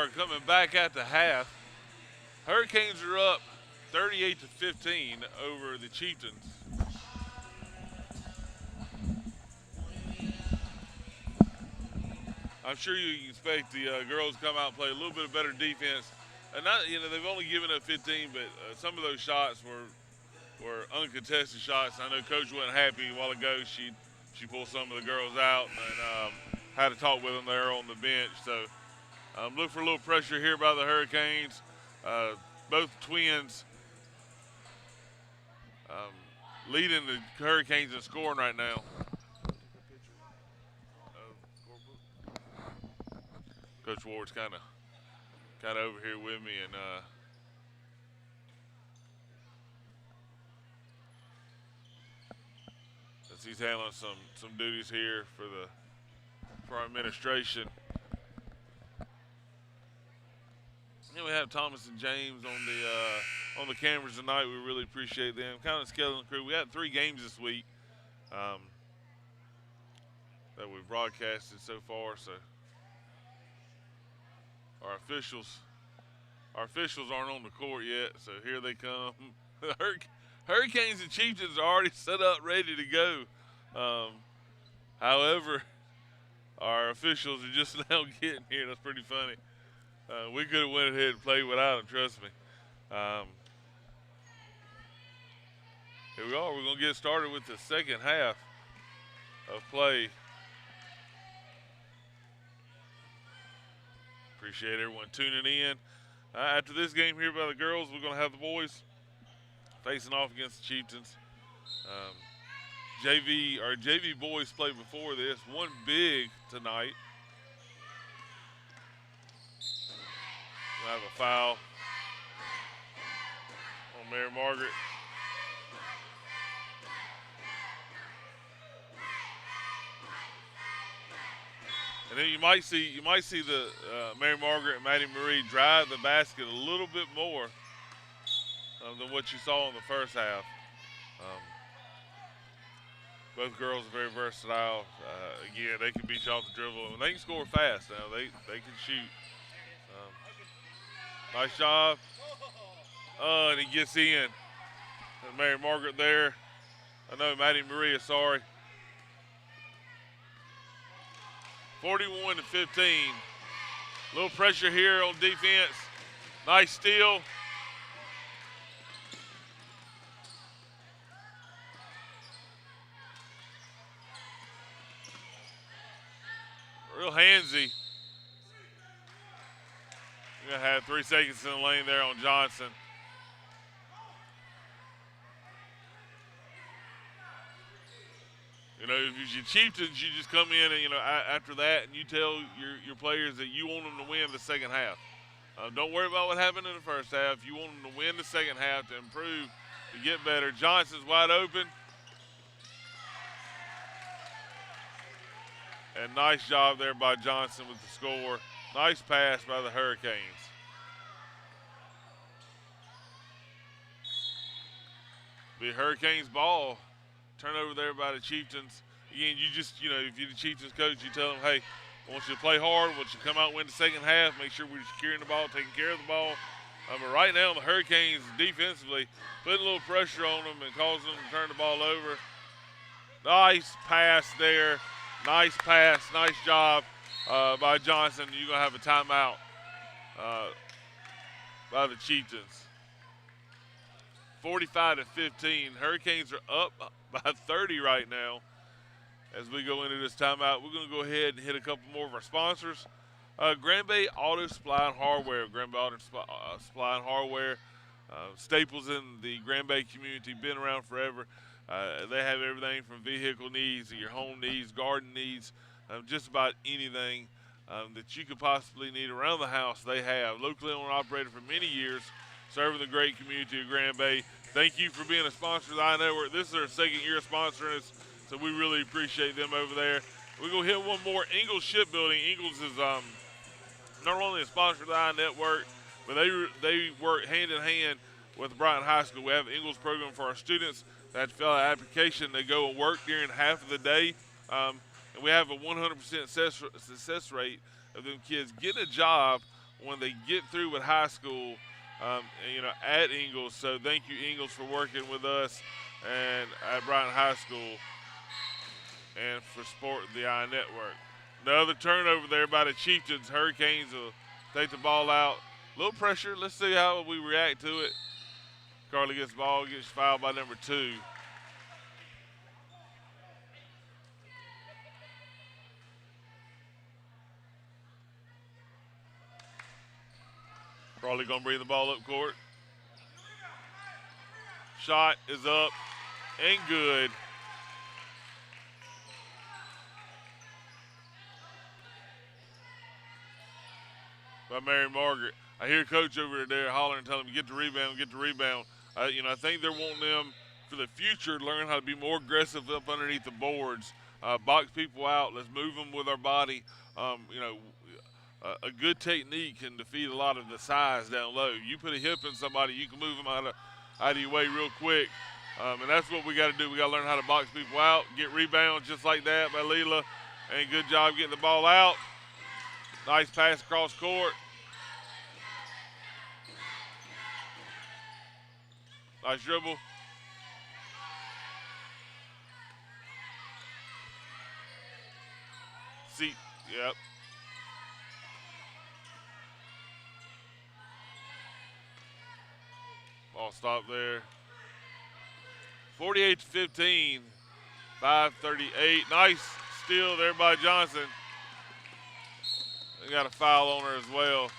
are coming back at the half. Hurricanes are up 38-15 over the Chieftains. I'm sure you expect the girls to come out and play a little bit of better defense. And not, they've only given up 15, but some of those shots were uncontested shots. I know Coach wasn't happy a while ago. She pulled some of the girls out and had to talk with them there on the bench. So look for a little pressure here by the Hurricanes. Both twins leading the Hurricanes in scoring right now. Coach Ward's kind of over here with me, and as he's handling some duties here for our administration. And we have Thomas and James on the cameras tonight. We really appreciate them. Kind of skeleton crew. We had 3 games this week that we've broadcasted so far. So our officials aren't on the court yet. So here they come. Hurricanes and Chieftains are already set up, ready to go. However, our officials are just now getting here. That's pretty funny. We could have went ahead and played without them, trust me. Here we are. We're going to get started with the second half of play. Appreciate everyone tuning in. After this game here by the girls, we're going to have the boys facing off against the Chieftains. JV boys played before this. One big tonight. We'll have a foul on Mary Margaret. And then you might see the Mary Margaret and Maddie Marie drive the basket a little bit more than what you saw in the first half. Both girls are very versatile. Again, they can beat you off the dribble, and they can score fast now. They can shoot. Nice job. And he gets in. And Mary Margaret there. I know Maddie Maria, sorry. 41-15. A little pressure here on defense. Nice steal. Real handsy. We're going to have 3 seconds in the lane there on Johnson. If you're Chieftains, you just come in and, after that, and you tell your players that you want them to win the second half. Don't worry about what happened in the first half. You want them to win the second half to improve, to get better. Johnson's wide open. And nice job there by Johnson with the score. Nice pass by the Hurricanes. The Hurricanes ball. Turnover there by the Chieftains. Again, you just, if you're the Chieftains coach, you tell them, hey, I want you to play hard. I want you to come out and win the second half. Make sure we're securing the ball, taking care of the ball. But right now, the Hurricanes defensively putting a little pressure on them and causing them to turn the ball over. Nice pass there. Nice pass. Nice job by Johnson. You're going to have a timeout by the Chieftains. 45-15. Hurricanes are up by 30 right now. As we go into this timeout, we're going to go ahead and hit a couple more of our sponsors. Grand Bay Auto Supply and Hardware. Grand Bay Auto Supply and Hardware. Staples in the Grand Bay community, been around forever. They have everything from vehicle needs, your home needs, garden needs, just about anything that you could possibly need around the house. They have. Locally owned and operated for many years, serving the great community of Grand Bay. Thank you for being a sponsor of the iNetwork. This is our second year sponsoring us, so we really appreciate them over there. We're going to hit one more. Ingalls Shipbuilding. Ingalls is not only a sponsor of the iNetwork, but they work hand in hand with Bryant High School. We have an Ingalls program for our students that fill out an application. They go and work during half of the day, and we have a 100% success rate of them kids getting a job when they get through with high school, at Ingles. So thank you, Ingles, for working with us and at Bryant High School and for supporting the I Network. Another turnover there by the Chieftains. Hurricanes will take the ball out. A little pressure. Let's see how we react to it. Carly gets the ball, gets fouled by number 2. Carly going to bring the ball up court. Shot is up and good. By Mary Margaret. I hear Coach over there hollering, telling them, get the rebound, get the rebound. I think they're wanting them for the future to learn how to be more aggressive up underneath the boards, box people out. Let's move them with our body. A good technique can defeat a lot of the size down low. You put a hip in somebody, you can move them out of your way real quick. And that's what we got to do. We got to learn how to box people out, get rebounds just like that by Leela. And good job getting the ball out. Nice pass across court. Nice dribble. Yep. Ball stop there. 48-15. 5:38. Nice steal there by Johnson. They got a foul on her as well.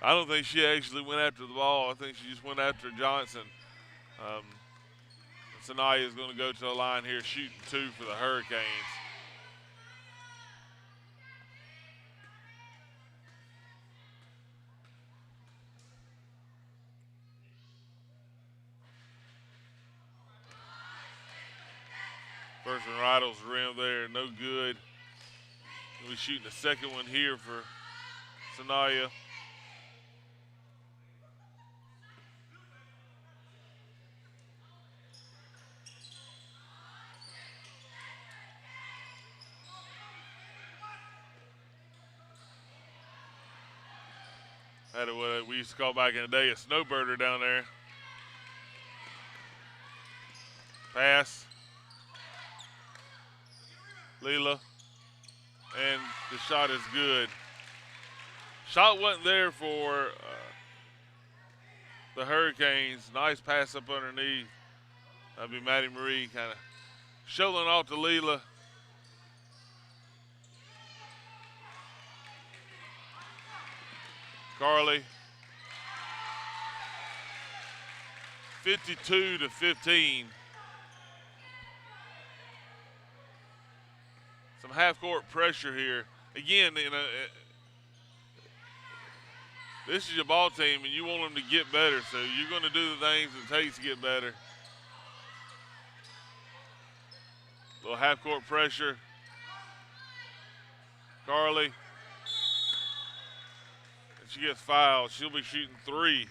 I don't think she actually went after the ball. I think she just went after Johnson. Sanaya is going to go to the line here, shooting 2 for the Hurricanes. First one rattles the rim there, no good. We'll be shooting the second one here for Sanaya. Had what we used to call back in the day a snowbirder down there. Pass. Leela. And the shot is good. Shot wasn't there for the Hurricanes. Nice pass up underneath. That'd be Maddie Marie kind of shoveling off to Leela. Carly. 52-15. Some half-court pressure here. Again, this is your ball team, and you want them to get better, so you're going to do the things it takes to get better. A little half-court pressure. Carly. And she gets fouled. She'll be shooting 3.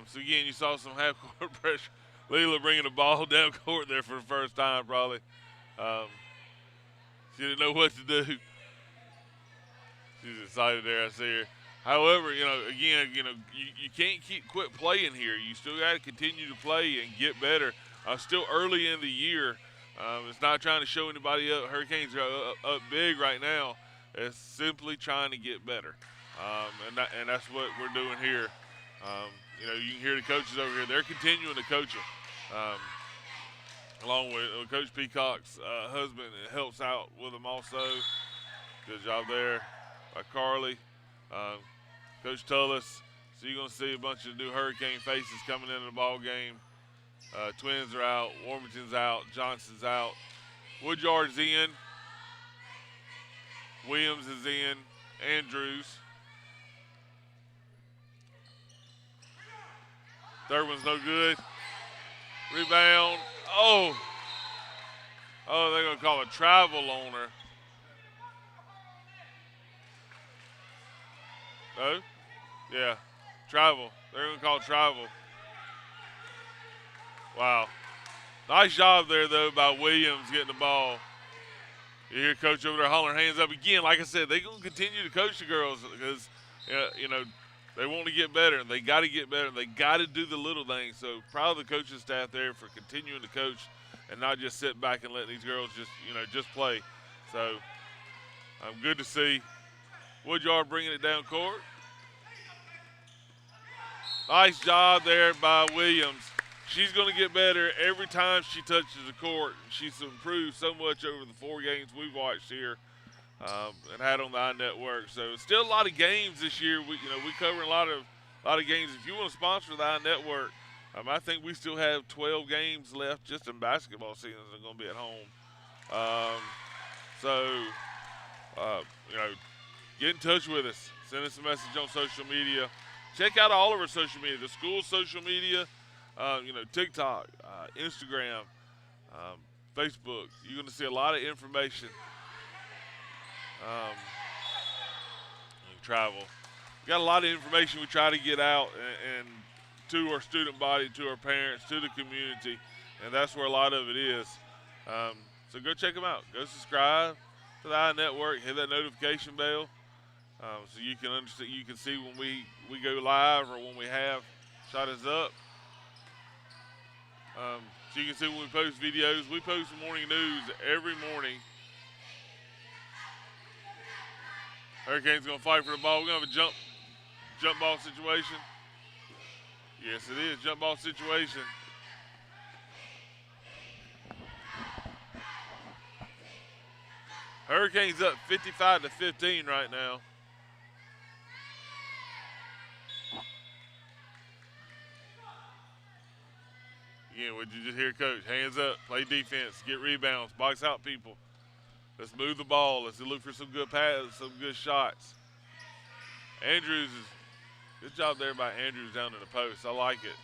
So, again, you saw some half-court pressure. Leela bringing the ball down court there for the first time, probably. She didn't know what to do. She's excited there, I see her. However, again, you can't quit playing here. You still got to continue to play and get better. Still early in the year. It's not trying to show anybody up. Hurricanes are up big right now. It's simply trying to get better. And that's what we're doing here. You can hear the coaches over here. They're continuing to coach them. Along with Coach Peacock's husband, it helps out with them also. Good job there by Carly. Coach Tullis. So you're going to see a bunch of new Hurricane faces coming into the ball game. Twins are out. Warmington's out. Johnson's out. Woodyard's in. Williams is in. Andrews. Third one's no good. Rebound. Oh, they're going to call a travel on her. No? Yeah, travel. They're going to call travel. Wow. Nice job there, though, by Williams getting the ball. You hear Coach over there hollering hands up again. Like I said, they're going to continue to coach the girls because, they want to get better, and they got to get better. They got to do the little things. So proud of the coaching staff there for continuing to coach and not just sit back and let these girls just play. So good to see Woodyard bringing it down court. Nice job there by Williams. She's going to get better every time she touches the court. She's improved so much over the 4 games we've watched here and had on the iNetwork. So still a lot of games this year. We cover a lot of games. If you want to sponsor the iNetwork, I think we still have 12 games left just in basketball seasons that are going to be at home. Get in touch with us. Send us a message on social media. Check out all of our social media, the school's social media, TikTok, Instagram, Facebook. You're going to see a lot of information. Travel. We got a lot of information we try to get out and to our student body, to our parents, to the community, and that's where a lot of it is. So go check them out. Go subscribe to the iNetwork. Hit that notification bell so you can understand. You can see when we go live or when we have shot us up. So you can see when we post videos. We post morning news every morning. Hurricanes going to fight for the ball. We're going to have a jump ball situation. Yes, it is. Jump ball situation. Hurricanes up 55-15 right now. Again, what you just hear, Coach? Hands up, play defense, get rebounds, box out people. Let's move the ball. Let's look for some good passes, some good shots. Good job there by Andrews down in the post. I like it.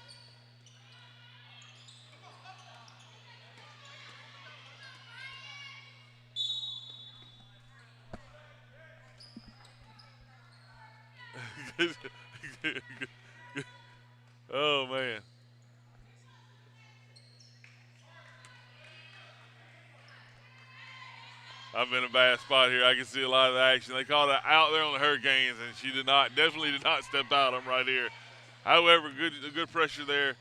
Oh, man. I'm in a bad spot here. I can see a lot of the action. They called it out there on the Hurricanes, and she definitely did not step out. I'm right here. However, good pressure there.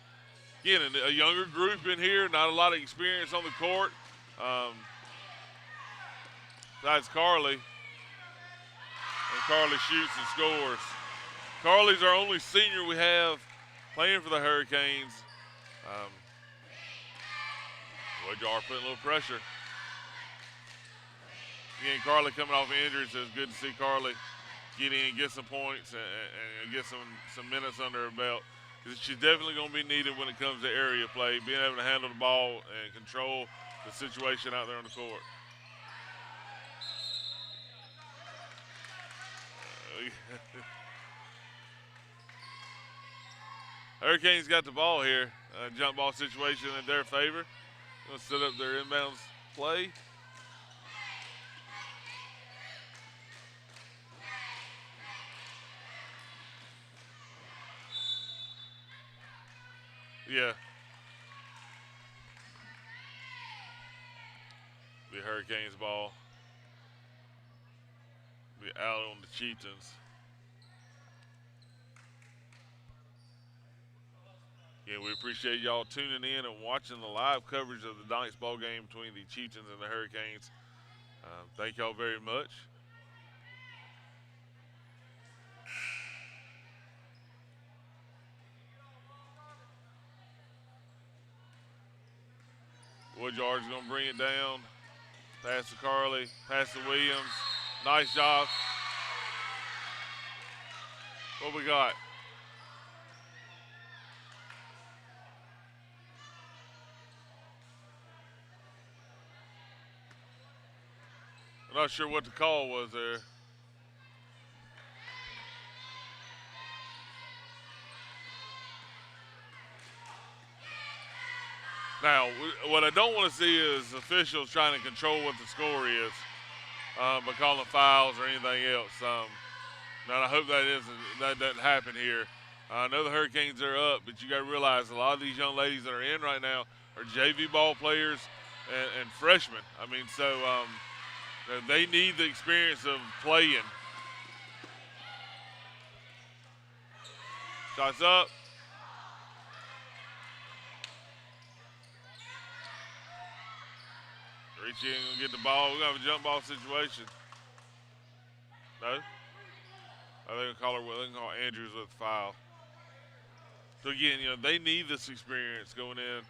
Again, a younger group in here, not a lot of experience on the court. Besides Carly. And Carly shoots and scores. Carly's our only senior we have playing for the Hurricanes. Woodyard putting a little pressure. Again, Carly coming off injury, so it's good to see Carly get in, get some points, and get some minutes under her belt. She's definitely going to be needed when it comes to area play, being able to handle the ball and control the situation out there on the court. Hurricanes got the ball here. Jump ball situation in their favor. Going to set up their inbounds play. Yeah. The Hurricanes ball. Be out on the Chieftains. Yeah, we appreciate y'all tuning in and watching the live coverage of the tonight's ball game between the Chieftains and the Hurricanes. Thank y'all very much. Woodyard's going to bring it down. Pass to Carly. Pass to Williams. Nice job. What we got? I'm not sure what the call was there. Now, what I don't want to see is officials trying to control what the score is by calling fouls or anything else. Now, I hope that doesn't happen here. I know the Hurricanes are up, but you got to realize a lot of these young ladies that are in right now are JV ball players and freshmen. I mean, so They need the experience of playing. Shots up. Reach in and get the ball. We're going to have a jump ball situation. No? Oh, they're going to call her. Well, they're going to call Andrews with the foul. So again, they need this experience going in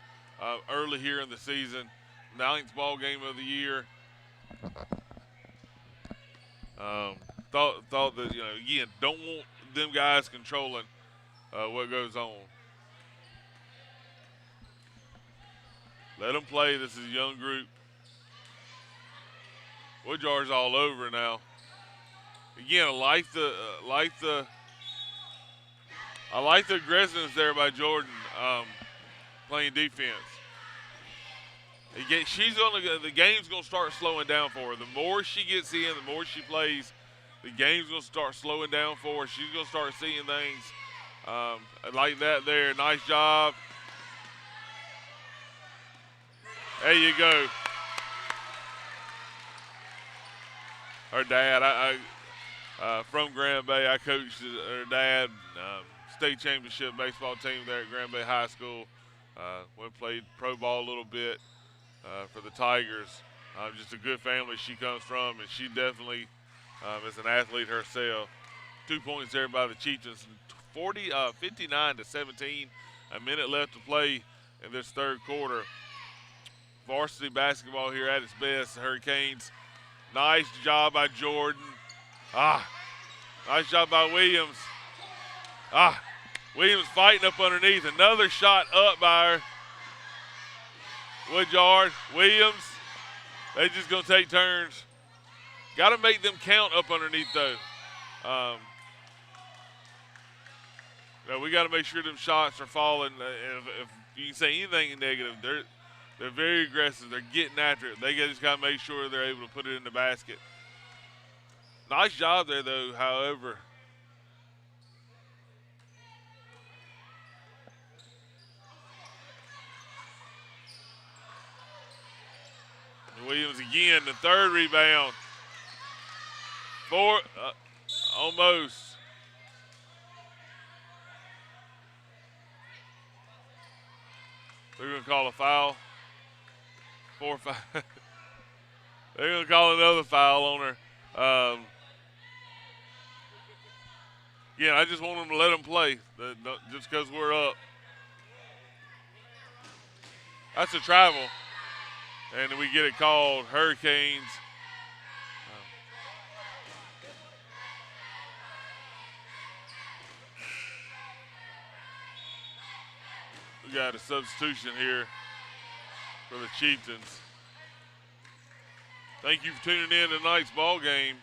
early here in the season. 9th ball game of the year. Thought that again, don't want them guys controlling what goes on. Let them play. This is a young group. Woodjar's all over now. Again, I like the aggressiveness there by Jordan playing defense. The game's gonna start slowing down for her. The more she gets in, the more she plays, the game's gonna start slowing down for her. She's gonna start seeing things like that there. Nice job. There you go. Her dad, from Grand Bay, I coached her dad, state championship baseball team there at Grand Bay High School. Went played pro ball a little bit for the Tigers. Just a good family she comes from, and she definitely is an athlete herself. 2 points there by the Chieftains, 59-17. A minute left to play in this third quarter. Varsity basketball here at its best. The Hurricanes. Nice job by Jordan. Nice job by Williams. Williams fighting up underneath. Another shot up by her. Woodyard, Williams. They just going to take turns. Got to make them count up underneath, though. We got to make sure them shots are falling. If you can say anything negative, they're very aggressive. They're getting after it. They just got to make sure they're able to put it in the basket. Nice job there, though, however. Williams again, the third rebound. Almost. They're going to call a foul. 4-5. They're going to call another foul on her. I just want them to let them play just because we're up. That's a travel. And we get it called Hurricanes. We got a substitution here for the Chieftains. Thank you for tuning in to tonight's ball game.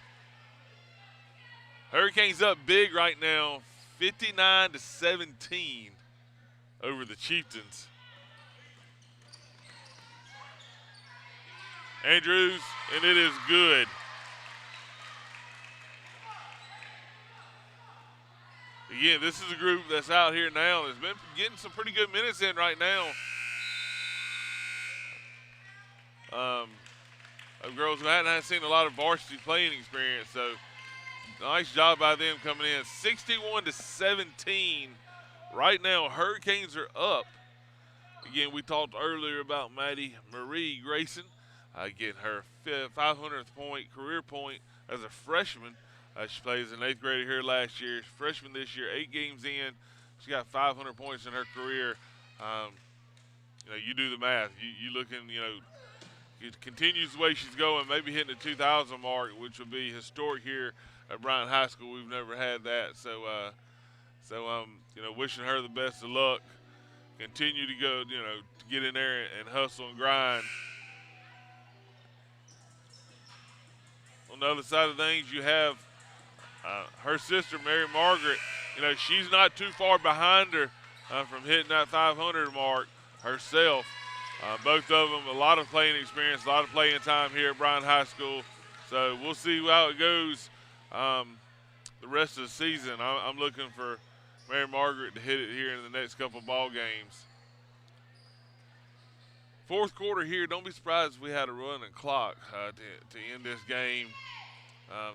Hurricanes up big right now, 59-17 over the Chieftains. Andrews, and it is good. Again, this is a group that's out here now that's been getting some pretty good minutes in right now. Girls who hadn't seen a lot of varsity playing experience, so nice job by them coming in. 61-17. Right now, Hurricanes are up. Again, we talked earlier about Maddie Marie Grayson getting her 500th career point as a freshman. She plays an 8th grader here last year. Freshman this year, 8 games in. She got 500 points in her career. You do the math. You looking, it continues the way she's going, maybe hitting the 2,000 mark, which would be historic here at Bryant High School. We've never had that. So wishing her the best of luck. Continue to go, to get in there and hustle and grind. On the other side of things, you have her sister, Mary Margaret. She's not too far behind her from hitting that 500 mark herself. Both of them, a lot of playing experience, a lot of playing time here at Bryant High School. So we'll see how it goes the rest of the season. I'm looking for Mary Margaret to hit it here in the next couple ball games. Fourth quarter here. Don't be surprised if we had a running clock to end this game.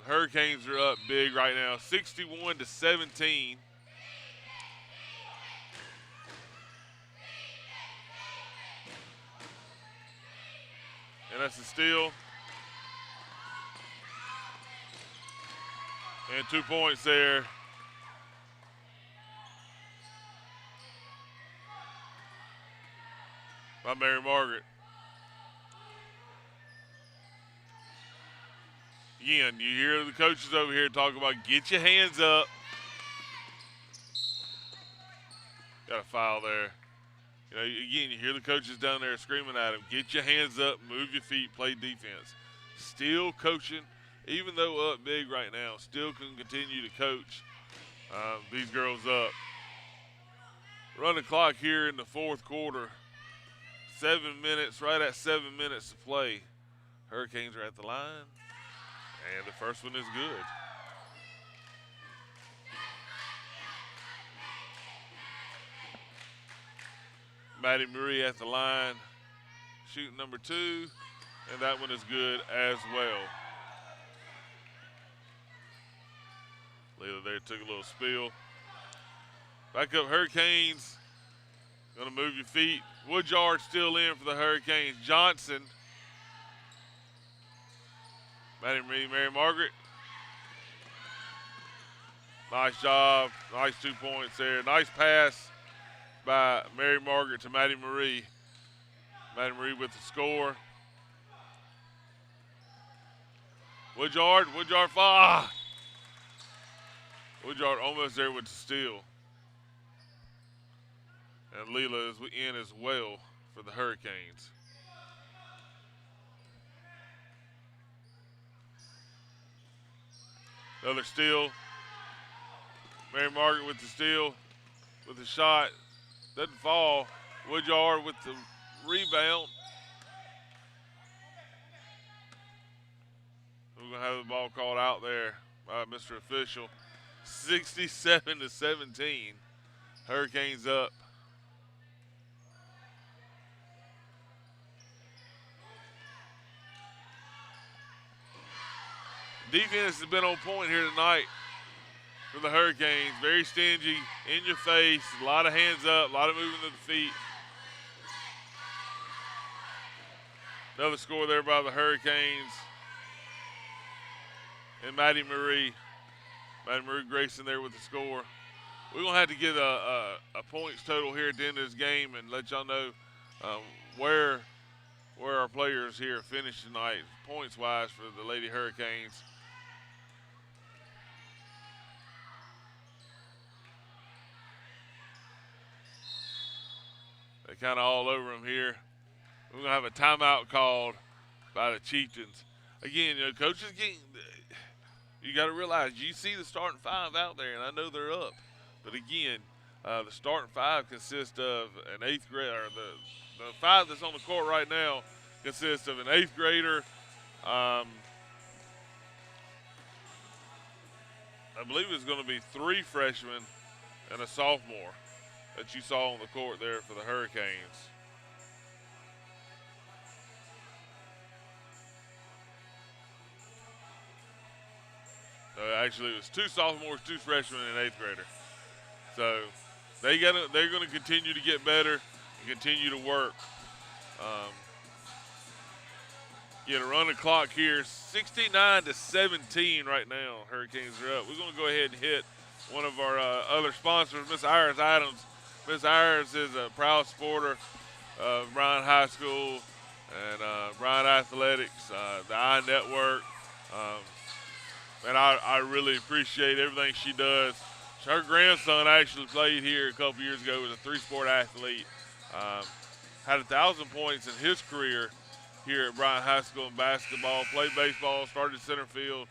Hurricanes are up big right now, 61-17. And that's a steal. And 2 points there. By Mary Margaret. Again, you hear the coaches over here talking about get your hands up. Got a foul there. You know, again, you hear the coaches down there screaming at him, get your hands up, move your feet, play defense. Still coaching, even though up big right now, still can continue to coach these girls up. Running clock here in the fourth quarter. 7 minutes, right at 7 minutes to play. Hurricanes are at the line, and the first one is good. Maddie Marie at the line, shooting number 2, and that one is good as well. Leela there took a little spill. Back up Hurricanes. Gonna move your feet. Woodyard still in for the Hurricanes. Johnson. Maddie Marie, Mary Margaret. Nice job. Nice 2 points there. Nice pass by Mary Margaret to Maddie Marie. Maddie Marie with the score. Woodyard fall. Woodyard almost there with the steal. And Leela is in as well for the Hurricanes. Another steal. Mary Margaret with the steal, with the shot. Doesn't fall. Woodyard with the rebound. We're going to have the ball called out there by Mr. Official. 67-17. Hurricanes up. Defense has been on point here tonight for the Hurricanes. Very stingy, in your face, a lot of hands up, a lot of moving of the feet. Another score there by the Hurricanes. And Maddie Marie Grayson there with the score. We're going to have to get a points total here at the end of this game and let y'all know where our players here finished tonight, points-wise, for the Lady Hurricanes. They're kind of all over them here. We're going to have a timeout called by the Chieftains. Again, you know, coaches you got to realize you see the starting 5 out there, and I know they're up. But again, the starting 5 consists of an 8th grader. Or the 5 that's on the court right now consists of an 8th grader. I believe it's going to be 3 freshmen and a sophomore that you saw on the court there for the Hurricanes. So actually, it was 2 sophomores, 2 freshmen, and an 8th grader. So they're going to continue to get better and continue to work. Get a run the clock here, 69-17 right now. Hurricanes are up. We're going to go ahead and hit one of our other sponsors, Miss Iris Adams. Miss Iris is a proud supporter of Bryant High School and Bryant Athletics, the I Network. And I really appreciate everything she does. Her grandson actually played here a couple years ago, was a 3-sport athlete. Had 1,000 points in his career here at Bryant High School in basketball, played baseball, started center field,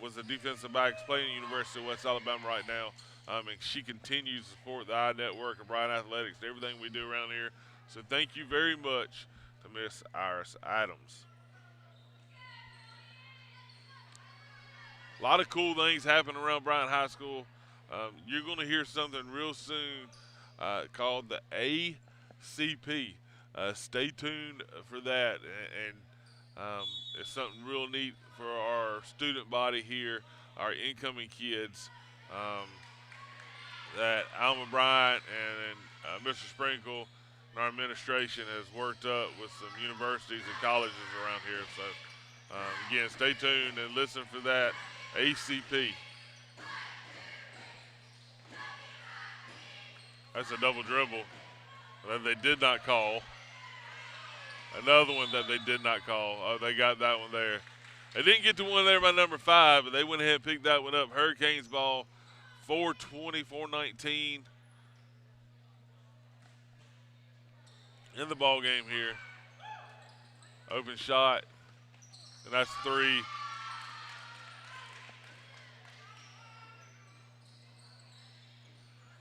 was a defensive back, playing at the University of West Alabama right now. And she continues to support the I Network and Bryant Athletics and everything we do around here. So thank you very much to Miss Iris Adams. A lot of cool things happen around Bryant High School. You're going to hear something real soon called the ACP, Stay tuned for that, and it's something real neat for our student body here, our incoming kids. Um, that Alma Bryant and Mr. Sprinkle and our administration has worked up with some universities and colleges around here. So, again, stay tuned and listen for that ACP. That's a double dribble that they did not call. Another one that they did not call. Oh, they got that one there. They didn't get the one there by number 5, but they went ahead and picked that one up. Hurricanes ball, 4:20, 4:19 in the ball game here. Open shot, and that's 3.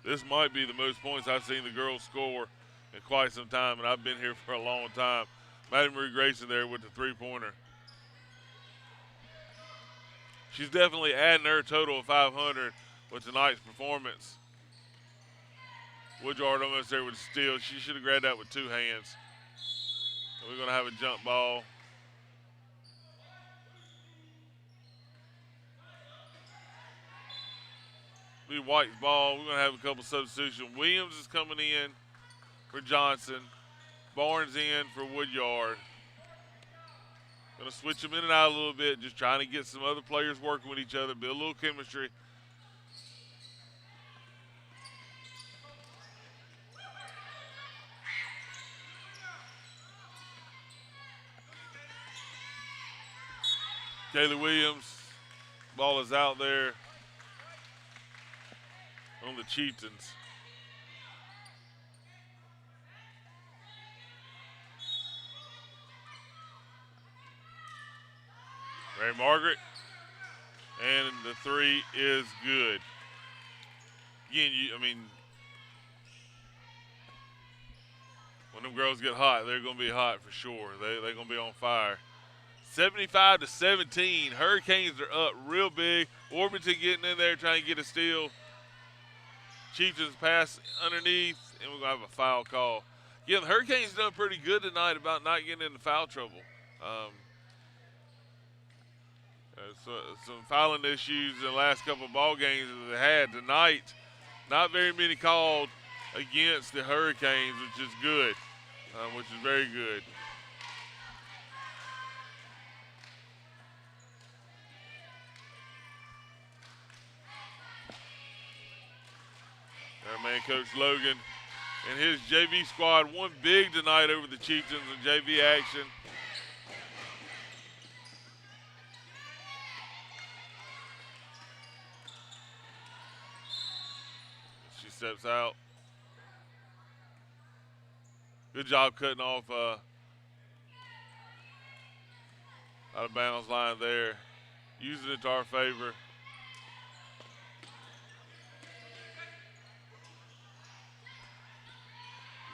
This might be the most points I've seen the girls score in quite some time, and I've been here for a long time. Maddie Marie Grayson there with the three-pointer. She's definitely adding her total of 500 with tonight's performance. Woodyard almost there with a steal. She should have grabbed that with 2 hands. And we're going to have a jump ball. Be White's ball. We're going to have a couple substitutions. Williams is coming in for Johnson. Barnes in for Woodyard. Going to switch them in and out a little bit, just trying to get some other players working with each other, build a little chemistry. Kaylee Williams, ball is out there on the Chieftains. Ray Margaret, and the 3 is good. Again, when them girls get hot, they're going to be hot for sure. They're going to be on fire. 75-17. Hurricanes are up real big. Orpington getting in there trying to get a steal. Chieftains pass underneath, and we're going to have a foul call. Yeah, the Hurricanes done pretty good tonight about not getting into foul trouble. Some fouling issues in the last couple of ball games that they had tonight. Not very many called against the Hurricanes, which is good, which is very good. Our man, Coach Logan, and his JV squad won big tonight over the Chieftains in JV action. She steps out. Good job cutting off out of bounds line there. Using it to our favor.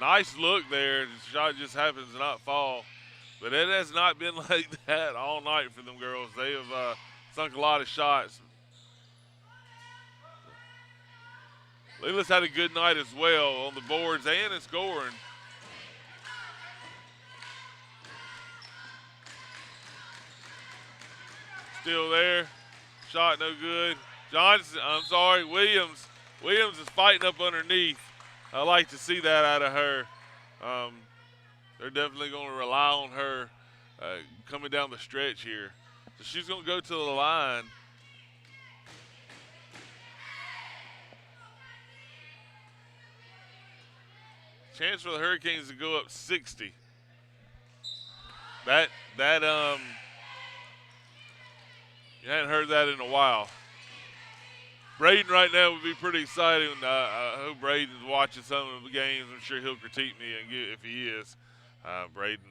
Nice look there. The shot just happens to not fall. But it has not been like that all night for them girls. They have sunk a lot of shots. Leela's had a good night as well on the boards and in scoring. Still there. Shot no good. Williams. Williams is fighting up underneath. I like to see that out of her. They're definitely going to rely on her coming down the stretch here. So she's going to go to the line. Chance for the Hurricanes to go up 60. You hadn't heard that in a while. Braden right now would be pretty excited. I hope Braden's watching some of the games. I'm sure he'll critique me if he is. Braden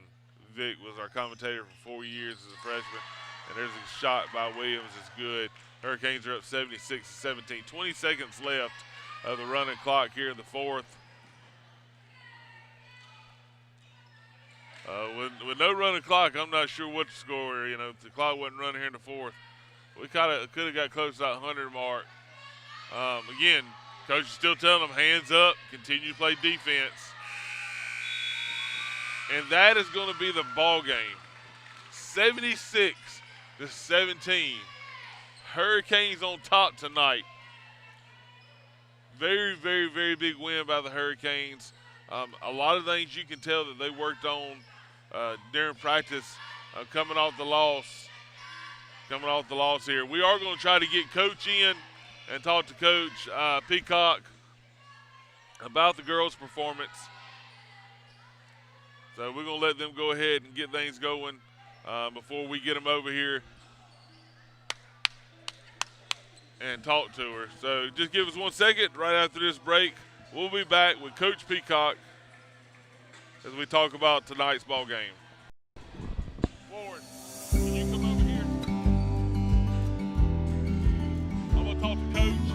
Vick was our commentator for 4 years as a freshman. And there's a shot by Williams. It's good. Hurricanes are up 76-17. 20 seconds left of the running clock here in the fourth. With no running clock, I'm not sure what to score. If the clock wasn't running here in the fourth. We could have got close to that 100 mark. Again, coach is still telling them hands up, continue to play defense. And that is going to be the ball game. 76-17. Hurricanes on top tonight. Very, very, very big win by the Hurricanes. A lot of things you can tell that they worked on during practice, coming off the loss. Coming off the loss here. We are going to try to get Coach in and talk to Coach Peacock about the girls' performance. So we're going to let them go ahead and get things going before we get them over here and talk to her. So just give us 1 second. Right after this break, we'll be back with Coach Peacock as we talk about tonight's ball game. Forward. Can you come over here? I'm going to talk to Coach.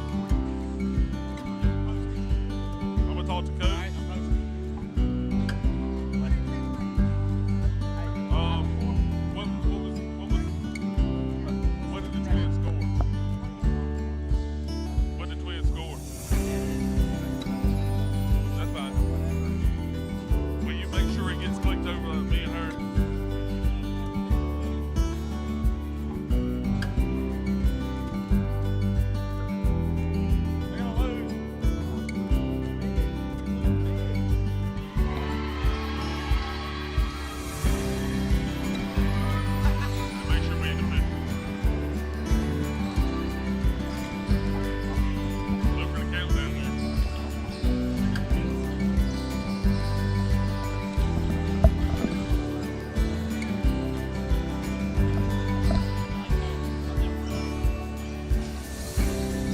I'm going to talk to Coach. What did the Twins score? What did the Twins score? That's fine. Will you make sure it gets clicked over to me and her? Make sure we in the middle. Look for the countdown there.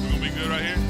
We're gonna be good right here.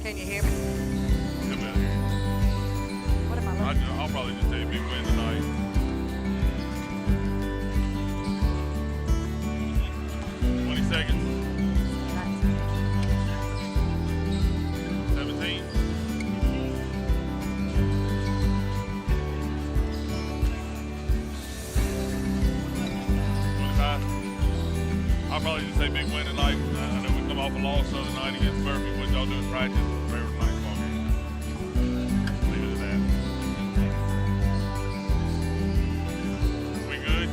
Can you hear me? What am I looking at? I'll probably just say big win tonight. 20 seconds. 17. 25. I'll probably just say big win tonight. I know we come off a loss the other night against Murphy. What y'all do in practice is favorite tonight's ball game. Leave it at that. We good?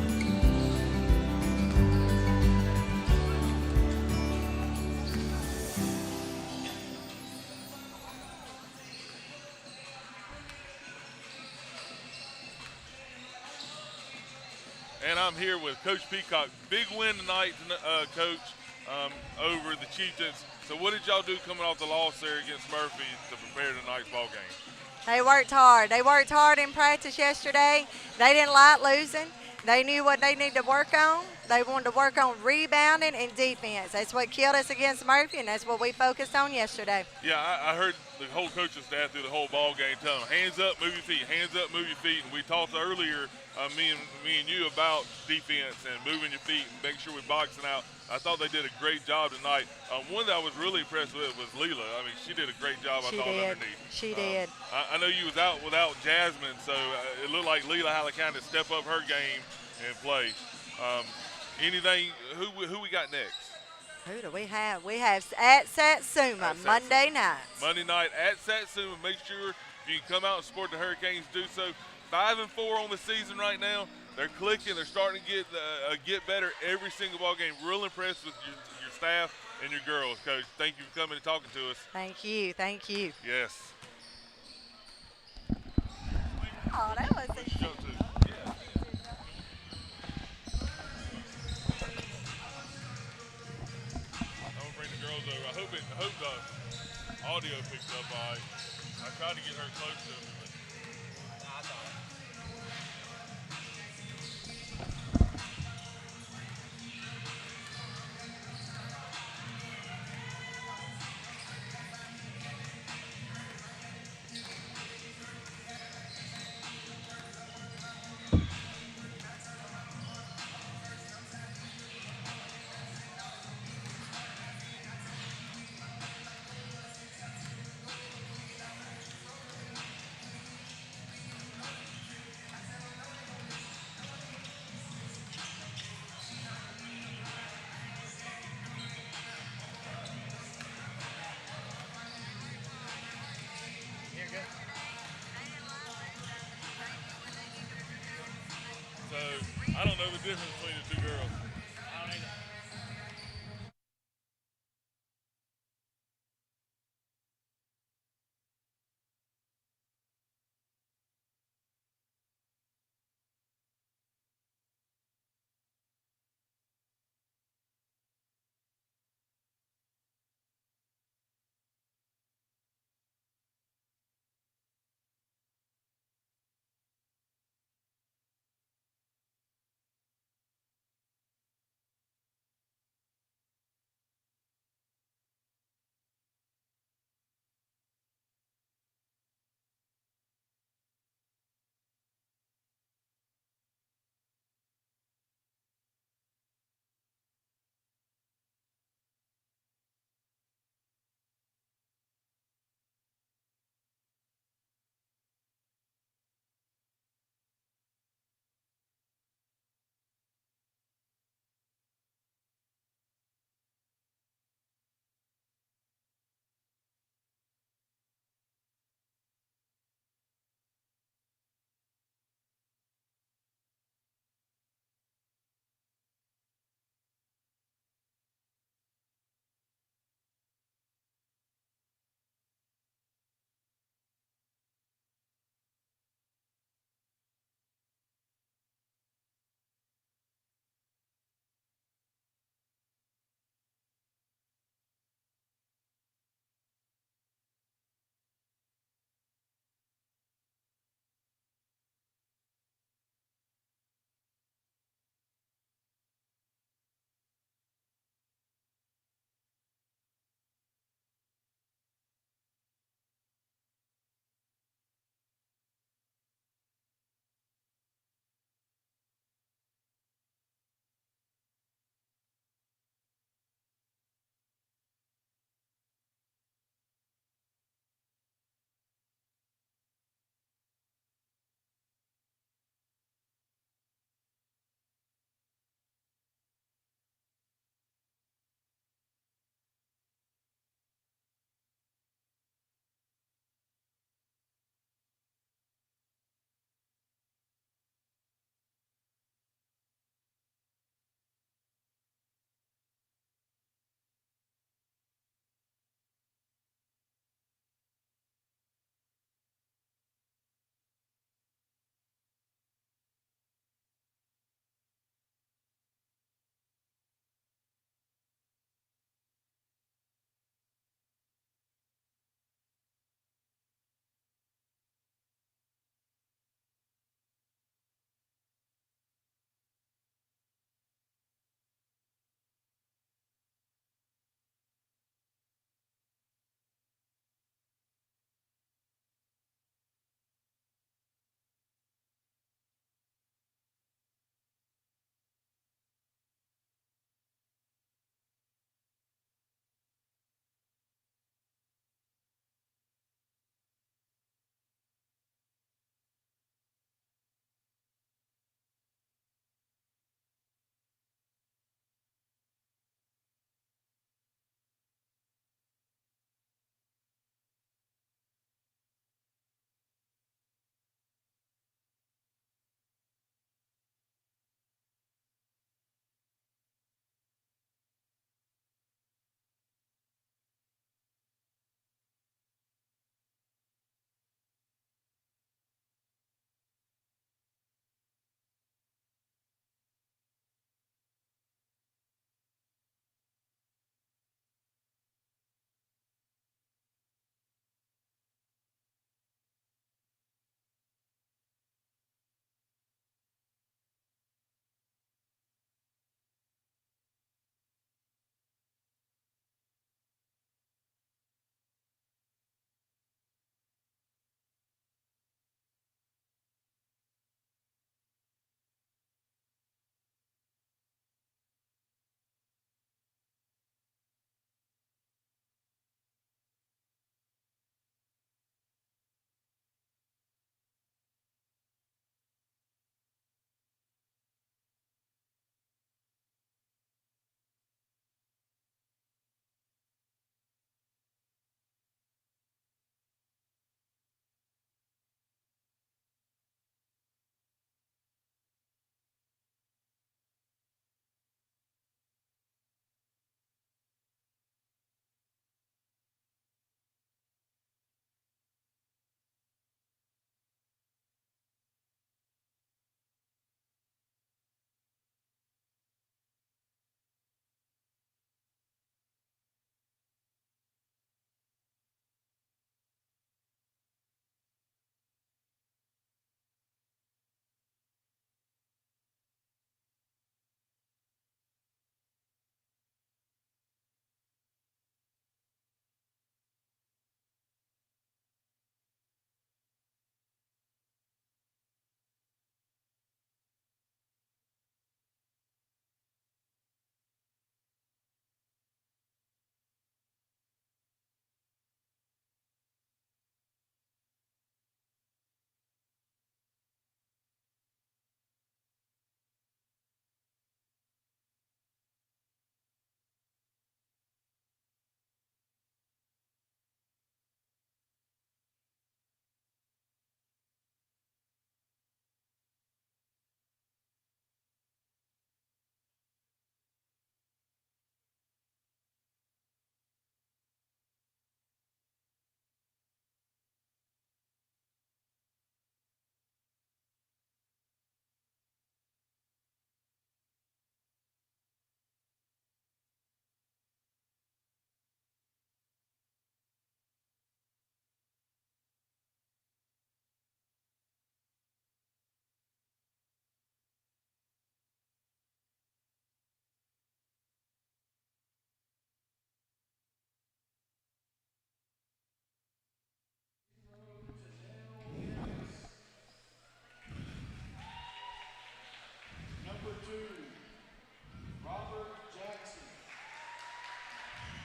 And I'm here with Coach Peacock. Big win tonight, Coach, over the Chieftains. So what did y'all do coming off the loss there against Murphy to prepare tonight's ball game? They worked hard. They worked hard in practice yesterday. They didn't like losing. They knew what they needed to work on. They wanted to work on rebounding and defense. That's what killed us against Murphy, and that's what we focused on yesterday. Yeah, I heard the whole coaching staff through the whole ball game tell them, hands up, move your feet, hands up, move your feet. And we talked earlier, me and you, about defense and moving your feet and making sure we're boxing out. I thought they did a great job tonight. One that I was really impressed with was Leela. I mean, she did a great job, I thought, underneath. She did. I know you was out without Jasmine, so it looked like Leela had to kind of step up her game and play. Anything, who we got next? Who do we have? We have at Satsuma, Monday night. Monday night at Satsuma. Make sure if you can come out and support the Hurricanes, do so. 5-4 on the season right now. They're clicking. They're starting to get better every single ball game. Real impressed with your staff and your girls, Coach. Thank you for coming and talking to us. Thank you. Thank you. Yes. Oh, that was Where'd you jump to? Yeah. I'm gonna bring the girls over. I hope the audio picks up all right. I tried to get her close to me, but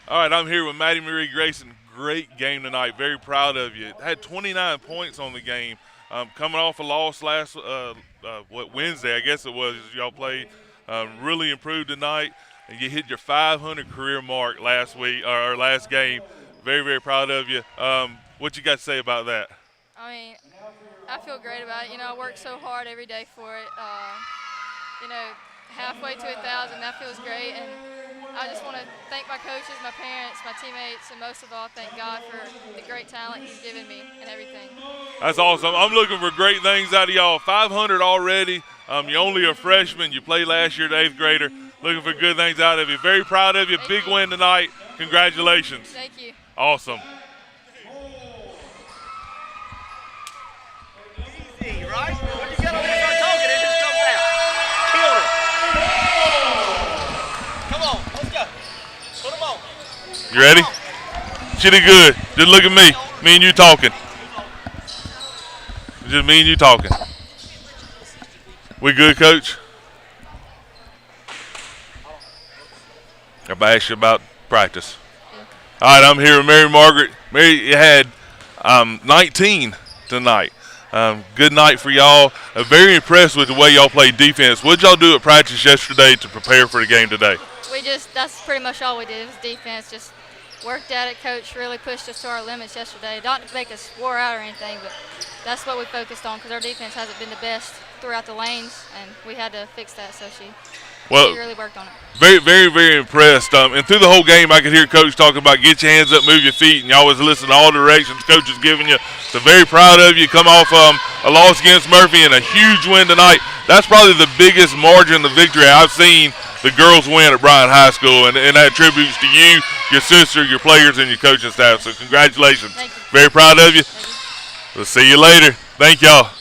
All right, I'm here with Maddie Marie Grayson. Great game tonight. Very proud of you. Had 29 points on the game. Coming off a loss last Wednesday, I guess it was, y'all played. Really improved tonight, and you hit your 500 career mark last week or last game. Very, very proud of you. What you got to say about that? I mean, I feel great about it. You know, I work so hard every day for it. You know, halfway to 1,000, that feels great. And I just want to thank my coaches, my parents, my teammates, and most of all, thank God for the great talent He's given me and everything. That's awesome. I'm looking for great things out of y'all. 500 already. You're only a freshman. You played last year, the 8th grader. Looking for good things out of you. Very proud of you. Big win tonight. Congratulations. Thank you. Awesome. Easy, right? When you get on there, start talking, it just comes out. Killed it. Come on, let's go. Put them on. You ready? She did good. Just look at me. Me and you talking. Just me and you talking. We good, Coach? I asked you about practice. All right, I'm here with Mary Margaret. Mary, you had 19 tonight. Good night for y'all. Very impressed with the way y'all played defense. What did y'all do at practice yesterday to prepare for the game today? That's pretty much all we did. It was defense. Just worked at it. Coach really pushed us to our limits yesterday. Not to make us wore out or anything, but that's what we focused on because our defense hasn't been the best throughout the lanes, and we had to fix that. So she really worked on it. Very, very, very impressed. And through the whole game, I could hear Coach talking about get your hands up, move your feet, and y'all was listening to all directions Coach is giving you. So very proud of you. Come off a loss against Murphy and a huge win tonight. That's probably the biggest margin of victory I've seen the girls win at Bryant High School, and that attributes to you, your sister, your players, and your coaching staff. So congratulations. Thank you. Very proud of you. We'll see you later. Thank y'all.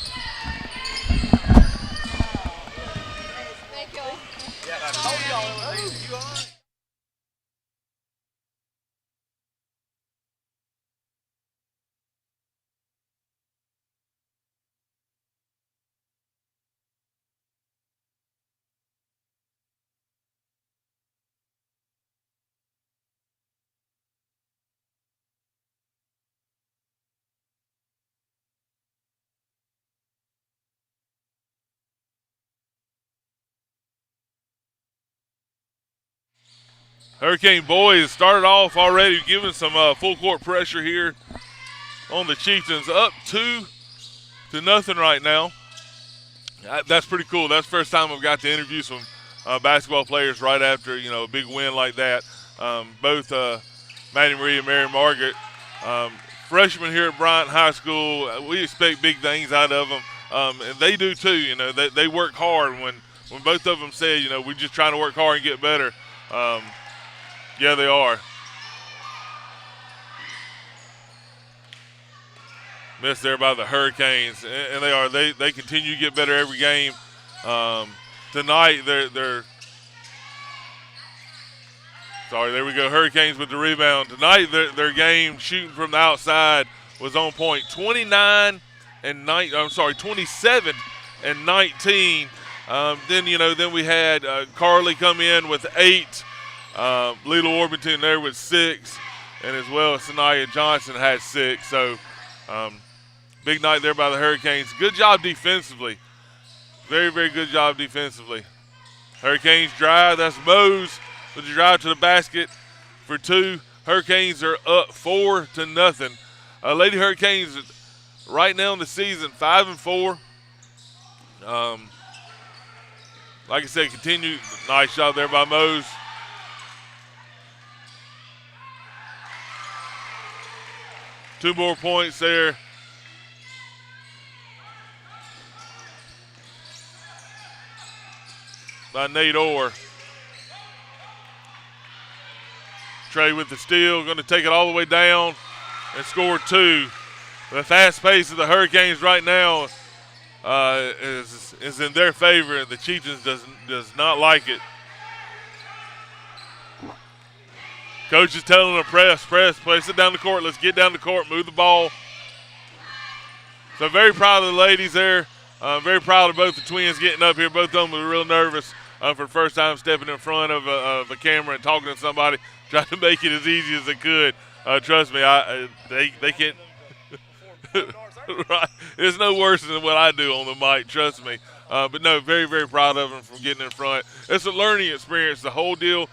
Hurricane boys started off already giving some full court pressure here on the Chieftains. Up 2-0 right now. That's pretty cool. That's the first time I've got to interview some basketball players right after, a big win like that. Both Maddie Marie and Mary Margaret, freshmen here at Bryant High School. We expect big things out of them, and they do too. They work hard. When both of them say, we're just trying to work hard and get better. Yeah, they are. Missed there by the Hurricanes, and they are. They continue to get better every game. Tonight, they're sorry. There we go. Hurricanes with the rebound. Tonight, their game shooting from the outside was on point. 27 and 19. Then we had Carly come in with 8. Lila Orpington there with 6, and as well as Sanaya Johnson had 6. So big night there by the Hurricanes. Good job defensively. Very, very good job defensively. Hurricanes drive. That's Mose with the drive to the basket for 2. Hurricanes are up 4-0. Lady Hurricanes right now in the season 5-4. Like I said, continue. Nice job there by Mose. Two more points there. By Nate Orr. Trey with the steal, going to take it all the way down and score 2. The fast pace of the Hurricanes right now is in their favor, and the Chieftains does not like it. Coach is telling them to press it down the court. Let's get down the court, move the ball. So very proud of the ladies there. Very proud of both the twins getting up here. Both of them were real nervous for the first time stepping in front of a camera and talking to somebody. tried to make it as easy as they could. Trust me, they can't. Right. It's no worse than what I do on the mic, trust me. But no, very, very proud of them from getting in front. It's a learning experience, the whole deal.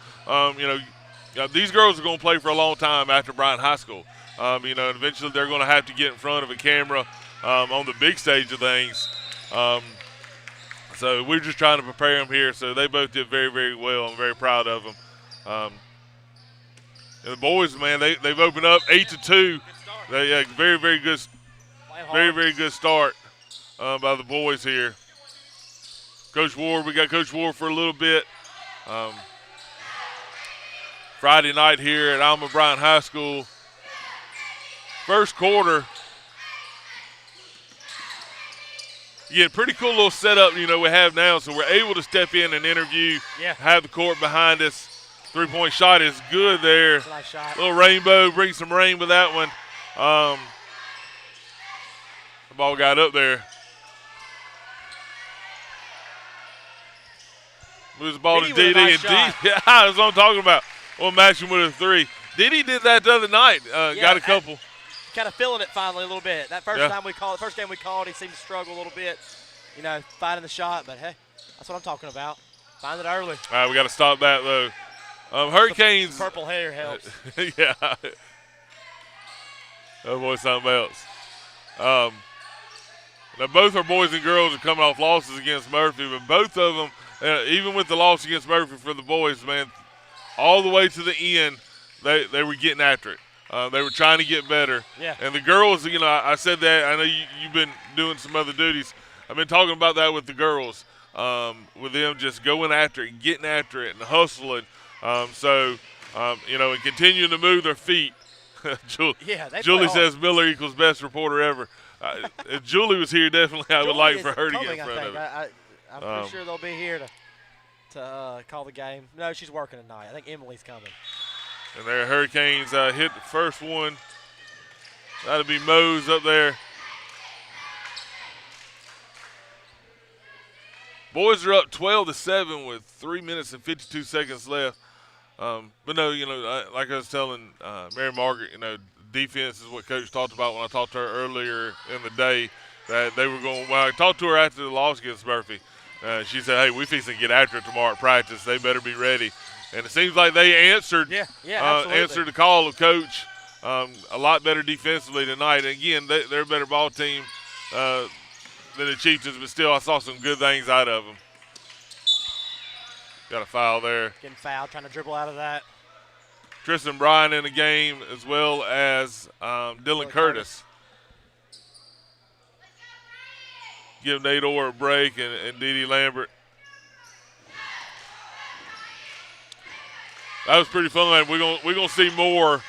These girls are going to play for a long time after Bryant High School. And eventually they're going to have to get in front of a camera on the big stage of things. So we're just trying to prepare them here. So they both did very, very well. I'm very proud of them. And the boys, man, they've opened up 8-2. Very, very good. Very, very good start by the boys here. Coach Ward, we got Coach Ward for a little bit. Friday night here at Alma Bryant High School. First quarter. Yeah, pretty cool little setup, we have now. So we're able to step in and interview, have the court behind us. Three-point shot is good there. That's a nice shot. Little rainbow, bring some rain with that one. The ball got up there. Moves the ball to Didi. Nice and Didi, that's what I'm talking about. We'll match him with a three. Didi did that the other night. Got a couple. Kind of feeling it finally a little bit. That first game we called, he seemed to struggle a little bit, finding the shot. But, hey, that's what I'm talking about. Find it early. All right, we got to stop that, though. Hurricanes. The purple hair helps. Yeah. Oh, boy, something else. Now, both our boys and girls are coming off losses against Murphy, but both of them, even with the loss against Murphy for the boys, man, all the way to the end, they were getting after it. They were trying to get better. Yeah. And the girls, I said that. I know you've been doing some other duties. I've been talking about that with the girls, with them just going after it, getting after it, and hustling. And continuing to move their feet. Julie says Miller equals best reporter ever. If Julie was here, definitely I would like for her to get in front of it. I'm pretty sure they'll be here to call the game. No, she's working tonight. I think Emily's coming. And their Hurricanes hit the first one. That'll be Mose up there. Boys are up 12-7 with 3 minutes and 52 seconds left. But no, like I was telling Mary Margaret, defense is what Coach talked about when I talked to her earlier in the day. That they were going. When I talked to her after the loss against Murphy, she said, "Hey, we fixing to get after it tomorrow at practice. They better be ready." And it seems like they answered. Answered the call of Coach. A lot better defensively tonight. And again, they're a better ball team than the Chieftains, but still, I saw some good things out of them. Got a foul there. Getting fouled, trying to dribble out of that. Tristan Bryant in the game, as well as Dylan Curtis. Give Nate Orr a break and Dee Lambert. That was pretty fun, man. We're gonna see more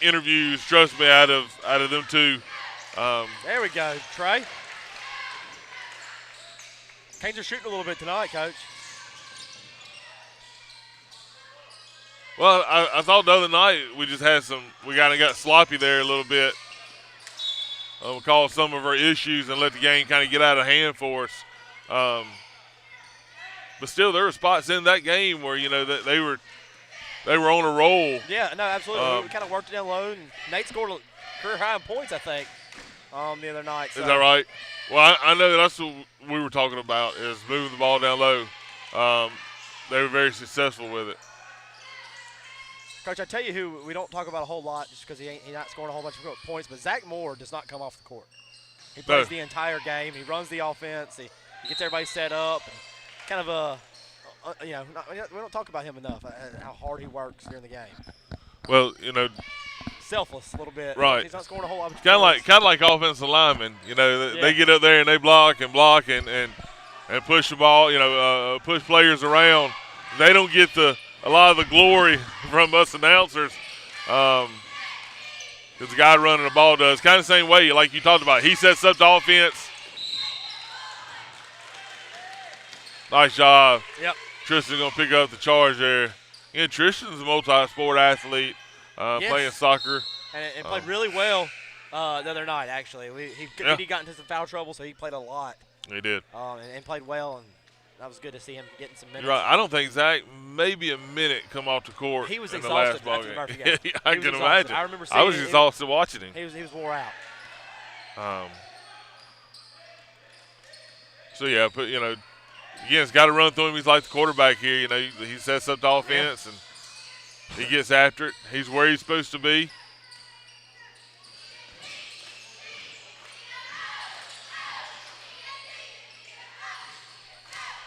interviews. Trust me, out of them two. There we go, Trey. Canes are shooting a little bit tonight, Coach. Well, I thought the other night we just had we kind of got sloppy there a little bit. We caused some of our issues and let the game kind of get out of hand for us. But still, there were spots in that game where, that they were on a roll. Yeah, no, absolutely. We kind of worked it down low, and Nate scored a career high in points, I think, the other night. So. Is that right? Well, I know that's what we were talking about, is moving the ball down low. They were very successful with it. Coach, I tell you who we don't talk about a whole lot just because he's not scoring a whole bunch of points, but Zach Moore does not come off the court. He plays the entire game. He runs the offense. He gets everybody set up. Kind of we don't talk about him enough, how hard he works during the game. Well, selfless a little bit. Right. He's not scoring a whole lot of points. Kind of like offensive linemen. They get up there and they block and push the ball, push players around. They don't get a lot of the glory from us announcers, because the guy running the ball does. Kind of the same way, like you talked about. He sets up the offense. Nice job. Yep. Tristan's going to pick up the charge there. Tristan's a multi-sport athlete, playing soccer. And played really well the other night, actually. He got into some foul trouble, so he played a lot. He did. And played well. And That was good to see him getting some minutes. You're right. I don't think Zach maybe a minute come off the court. He was in exhausted the last ball after the game. Murphy game. I He was can exhausted. imagine. I remember I was seeing exhausted watching him. He was wore out. So yeah, but again, it's got to run through him. He's like the quarterback here. He sets up the offense and he gets after it. He's where he's supposed to be.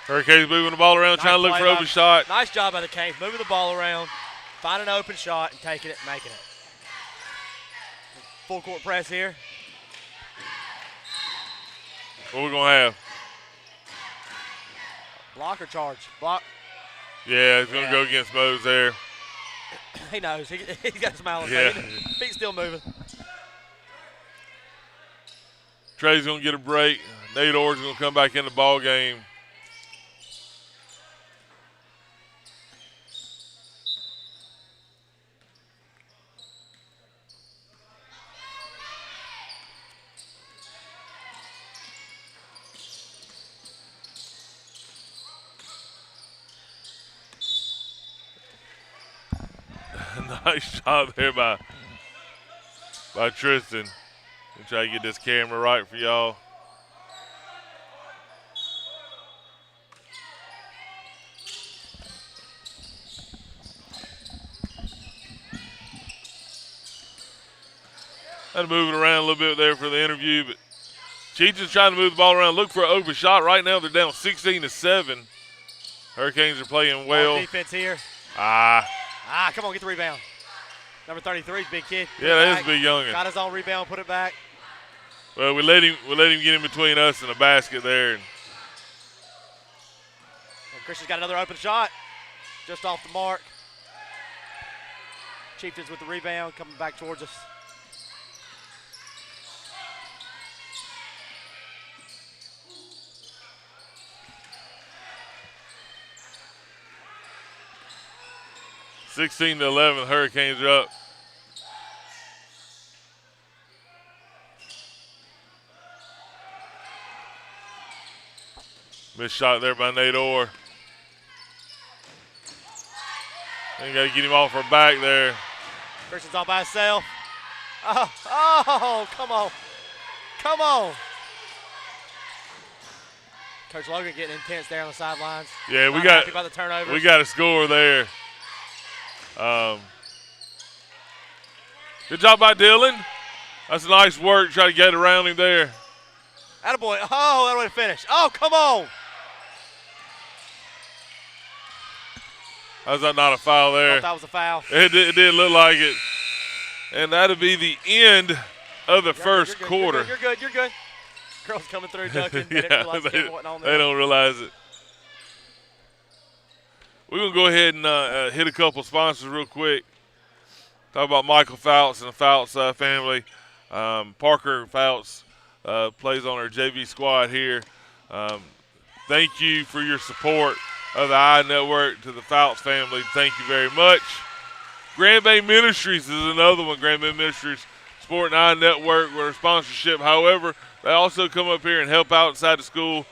Hurricanes moving the ball around, trying to look for open shot. Nice job by the Canes, moving the ball around, finding an open shot and taking it, making it. Full court press here. What we gonna have? Block or charge? Block. Yeah, he's gonna go against Mose there. He knows. He's got a smile on his Yeah. face. Feet still moving. Trey's gonna get a break. Nate Orr's gonna come back in the ball game. Nice job there by Tristan. We'll try to get this camera right for y'all. Had to move it around a little bit there for the interview, but Chieftains trying to move the ball around, look for an open shot. Right now they're down 16-7. Hurricanes are playing well. Defense here. Come on, get the rebound. Number 33 is big kid. Yeah, that is a big youngin. Got his own rebound, put it back. Well, we let him get in between us and the basket there. And Christian's got another open shot. Just off the mark. Chieftains with the rebound, coming back towards us. $16-11, the Hurricanes are up. Missed shot there by Nate Orr. And you got to get him off our back there. Christian's all by himself. Oh, come on. Come on. Coach Logan getting intense there on the sidelines. Yeah, Not happy about the turnovers. we got a score there. Good job by Dylan. That's nice work. Try to get around him there. Attaboy. Oh, that would finish. Oh, come on. How's that not a foul I there? thought that was a foul. It did look like it. And that'll be the end of the first quarter. You're good. Girls coming through, ducking. Yeah, they don't realize it. We're going to go ahead and hit a couple sponsors real quick. Talk about Michael Fouts and the Fouts family. Parker Fouts plays on our JV squad here. Thank you for your support of the I Network to the Fouts family. Thank you very much. Grand Bay Ministries is another one. Grand Bay Ministries Sport and I Network with our sponsorship. However, they also come up here and help out inside the school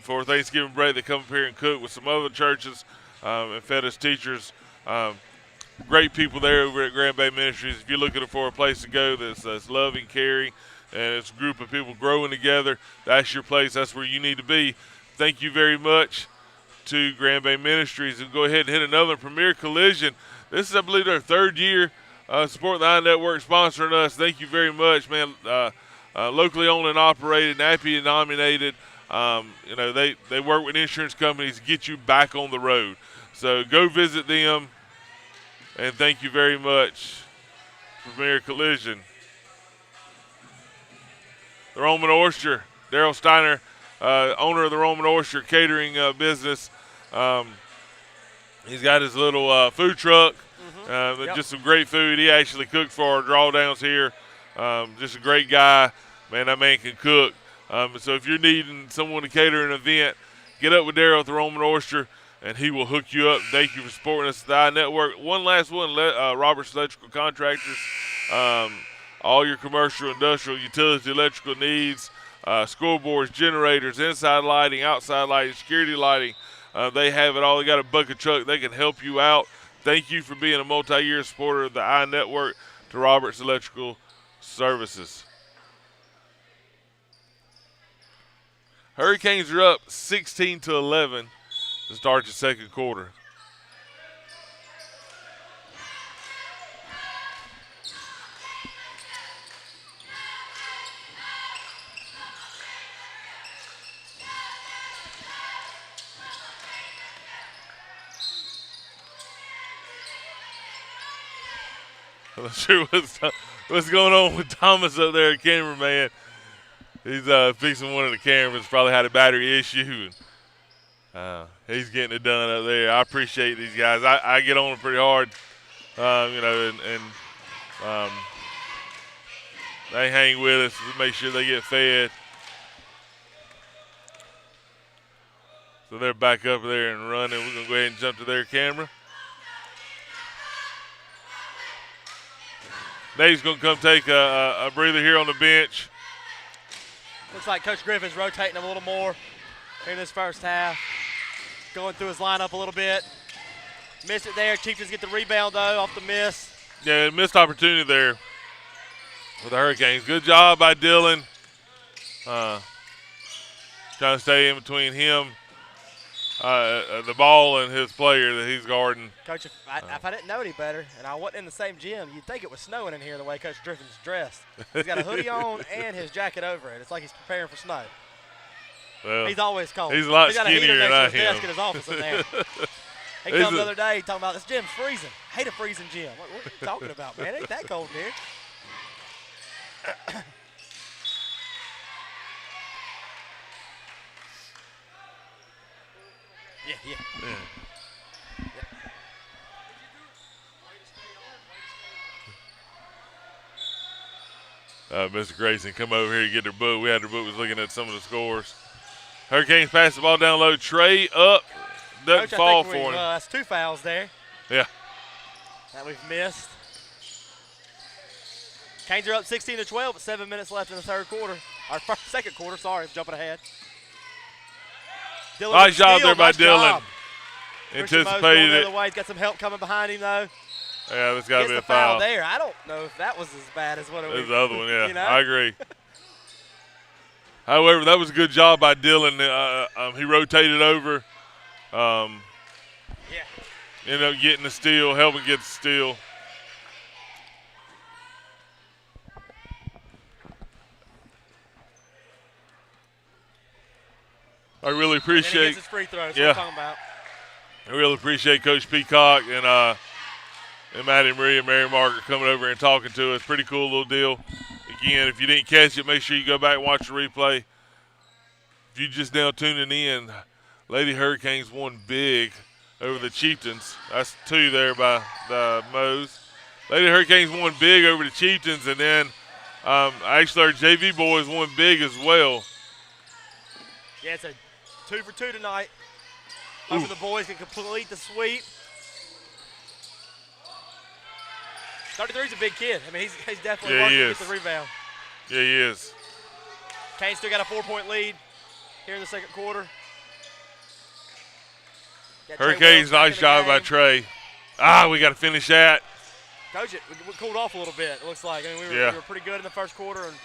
for Thanksgiving break. They come up here and cook with some other churches and fed us teachers. Great people there over at Grand Bay Ministries. If you're looking for a place to go that's loving, caring, and it's a group of people growing together, that's your place. That's where you need to be. Thank you very much to Grand Bay Ministries. And go ahead and hit another Premier Collision. This is, I believe, their third year supporting the I Network, sponsoring us. Thank you very much, man. Locally owned and operated, NAPI nominated. They work with insurance companies to get you back on the road. So go visit them. And thank you very much, Premier Collision. The Roman Oyster, Daryl Steiner, owner of the Roman Oyster catering business. He's got his little food truck, just some great food. He actually cooked for our drawdowns here. Just a great guy. Man, that man can cook. So if you're needing someone to cater an event, get up with Daryl at the Roman Oyster, and he will hook you up. Thank you for supporting us at the I Network. One last one, Roberts Electrical Contractors. All your commercial, industrial, utility, electrical needs, scoreboards, generators, inside lighting, outside lighting, security lighting, They have it all. They got a bucket truck. They can help you out. Thank you for being a multi-year supporter of the I Network to Roberts Electrical Services. Hurricanes are up 16-11 to start the second quarter. I'm not sure what's going on with Thomas up there, cameraman. He's fixing one of the cameras, probably had a battery issue. He's getting it done up there. I appreciate these guys. I get on them pretty hard, and they hang with us to make sure they get fed. So they're back up there and running. We're going to go ahead and jump to their camera. Nate's going to come take a breather here on the bench. Looks like Coach Griffin's rotating him a little more here in this first half. Going through his lineup a little bit. Missed it there. Chieftains get the rebound, though, off the miss. Yeah, missed opportunity there for the Hurricanes. Good job by Dylan. Trying to stay in between him, the ball, and his player that he's guarding. Coach, if I didn't know any better and I wasn't in the same gym, you'd think it was snowing in here the way Coach Griffin's dressed. He's got a hoodie on and his jacket over it. It's like he's preparing for snow. Well, he's always cold. He's a lot He's got skinnier a heater than next to I his am. desk in his office in there. He comes the other day talking about this gym's freezing. Hate a freezing gym. What are you talking about, man? It ain't that cold in here. Yeah. Mr. Grayson come over here to get their book. We had their book, was looking at some of the scores. Hurricanes pass the ball down low. Trey up. Doesn't Coach, fall I think for him. that's 2 fouls there Yeah. that we've missed. Canes are up 16-12 with 7 minutes left in the third quarter. Second quarter, sorry, jumping ahead. Dylan Nice with job steal, there by nice Dylan. job. Christian Moe's going Anticipated the it. other way. He's got some help coming behind him, though. Yeah, that's got to Gets be a the foul foul. there. I don't know if that was as bad as what it There's was. the other one, yeah. You know? I agree. However, that was a good job by Dylan. He rotated over. Ended up getting the steal, helping get the steal. I really And he appreciate. gets his free throws. Yeah. What I'm talking about. I really appreciate Coach Peacock and Maddie Marie and Mary Margaret coming over and talking to us. Pretty cool little deal. Again, if you didn't catch it, make sure you go back and watch the replay. If you just now tuning in, Lady Hurricanes won big over the Chieftains. That's 2 there by the Moes. Lady Hurricanes won big over the Chieftains, and then actually our JV boys won big as well. Yeah, it's a 2 for 2 tonight. Hoping the boys can complete the sweep. 33's a big kid. I mean, he's definitely working to get the rebound. Yeah, he is. Canes still got a 4-point lead here in the second quarter. Got Trey Hurricanes, Wells back nice in the job by game. Trey. We got to finish that. Coach, we cooled off a little bit, it looks like. I mean, we were pretty good in the first quarter, and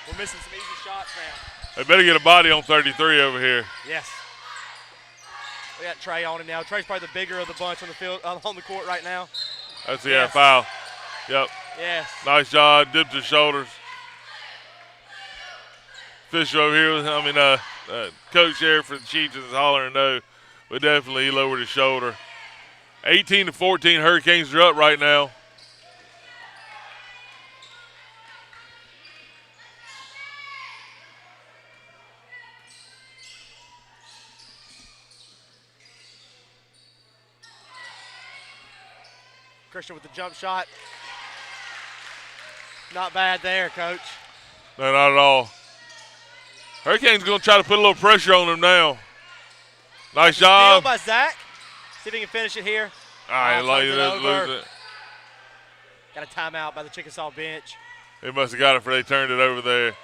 we're missing some easy shots now. They better get a body on 33 over here. Yes. We got Trey on him now. Trey's probably the bigger of the bunch on the field, on the court right now. That's Yes. foul. Yep. Yes. Nice job. Dipped his shoulders. Fisher over here, Coach there for the Chieftains is hollering no, but definitely he lowered his shoulder. 18-14, Hurricanes are up right now. Christian with the jump shot. Not bad there, Coach. No, not at all. Hurricanes going to try to put a little pressure on them now. Nice Steal job. by Zach. See if he can finish it here. All right, Turns it over. lose it. Got a timeout by the Chickasaw bench. They must have got it before they turned it over there.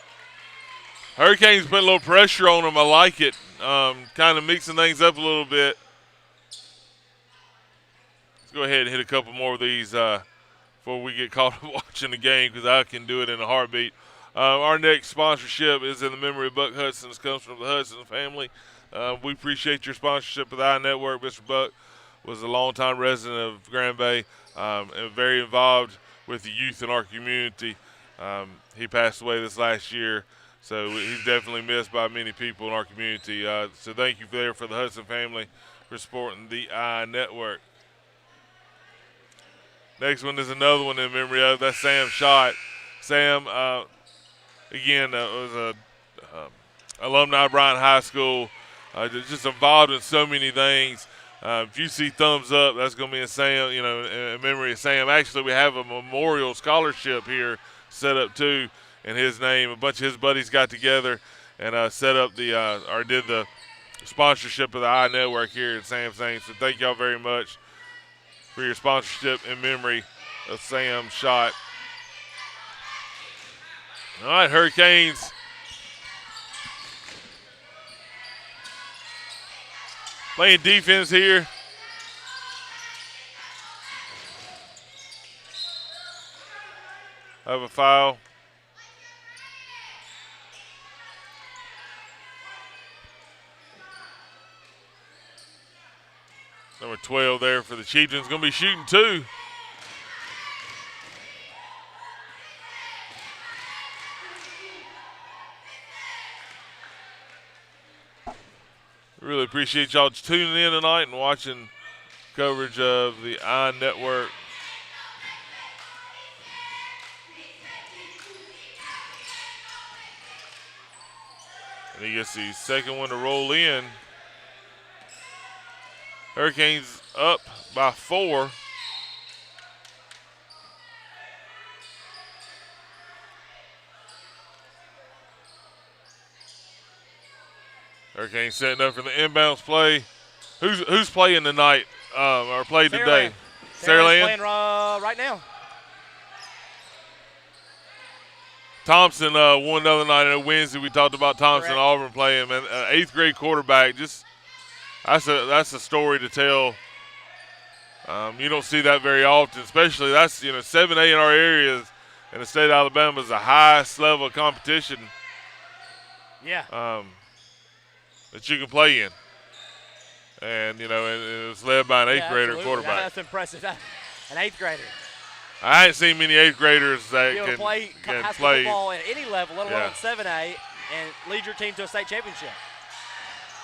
Hurricanes put a little pressure on them. I like it. kind of mixing things up a little bit. Let's go ahead and hit a couple more of these before we get caught up watching the game, because I can do it in a heartbeat. Our next sponsorship is in the memory of Buck Hudson. It comes from the Hudson family. We appreciate your sponsorship of the iNetwork. Mr. Buck was a longtime resident of Grand Bay and very involved with the youth in our community. He passed away this last year, so he's definitely missed by many people in our community. So thank you there for the Hudson family for supporting the iNetwork. Next one is another one in memory of. That's Sam's shot. Sam, again, was a alumni of Bryant High School, just involved in so many things. If you see thumbs up, that's going to be in Sam, in memory of Sam. Actually, we have a memorial scholarship here set up too in his name. A bunch of his buddies got together and set up did the sponsorship of the iNetwork here in Sam's name. So thank y'all very much for your sponsorship in memory of Sam's shot. All right, Hurricanes playing defense here. Have a foul. Number 12 there for the Chieftains. Going to be shooting two. Really appreciate y'all tuning in tonight and watching coverage of the iNetwork. And he gets the second one to roll in. Hurricanes up by 4. Hurricanes setting up for the inbounds play. Who's playing tonight or played today? Sarah Land playing right now. Thompson won the other night on Wednesday. We talked about Thompson. Correct. Auburn playing, man. 8th grade quarterback. Just that's a story to tell. You don't see that very often, especially that's 7A in our areas in the state of Alabama is the highest level of competition. Yeah. That you can play in. And, and it was led by an 8th grader absolutely. quarterback. That's impressive. An 8th grader. I ain't seen many 8th graders that Be able to play can high school play football at any level, let alone 7A, and lead your team to a state championship.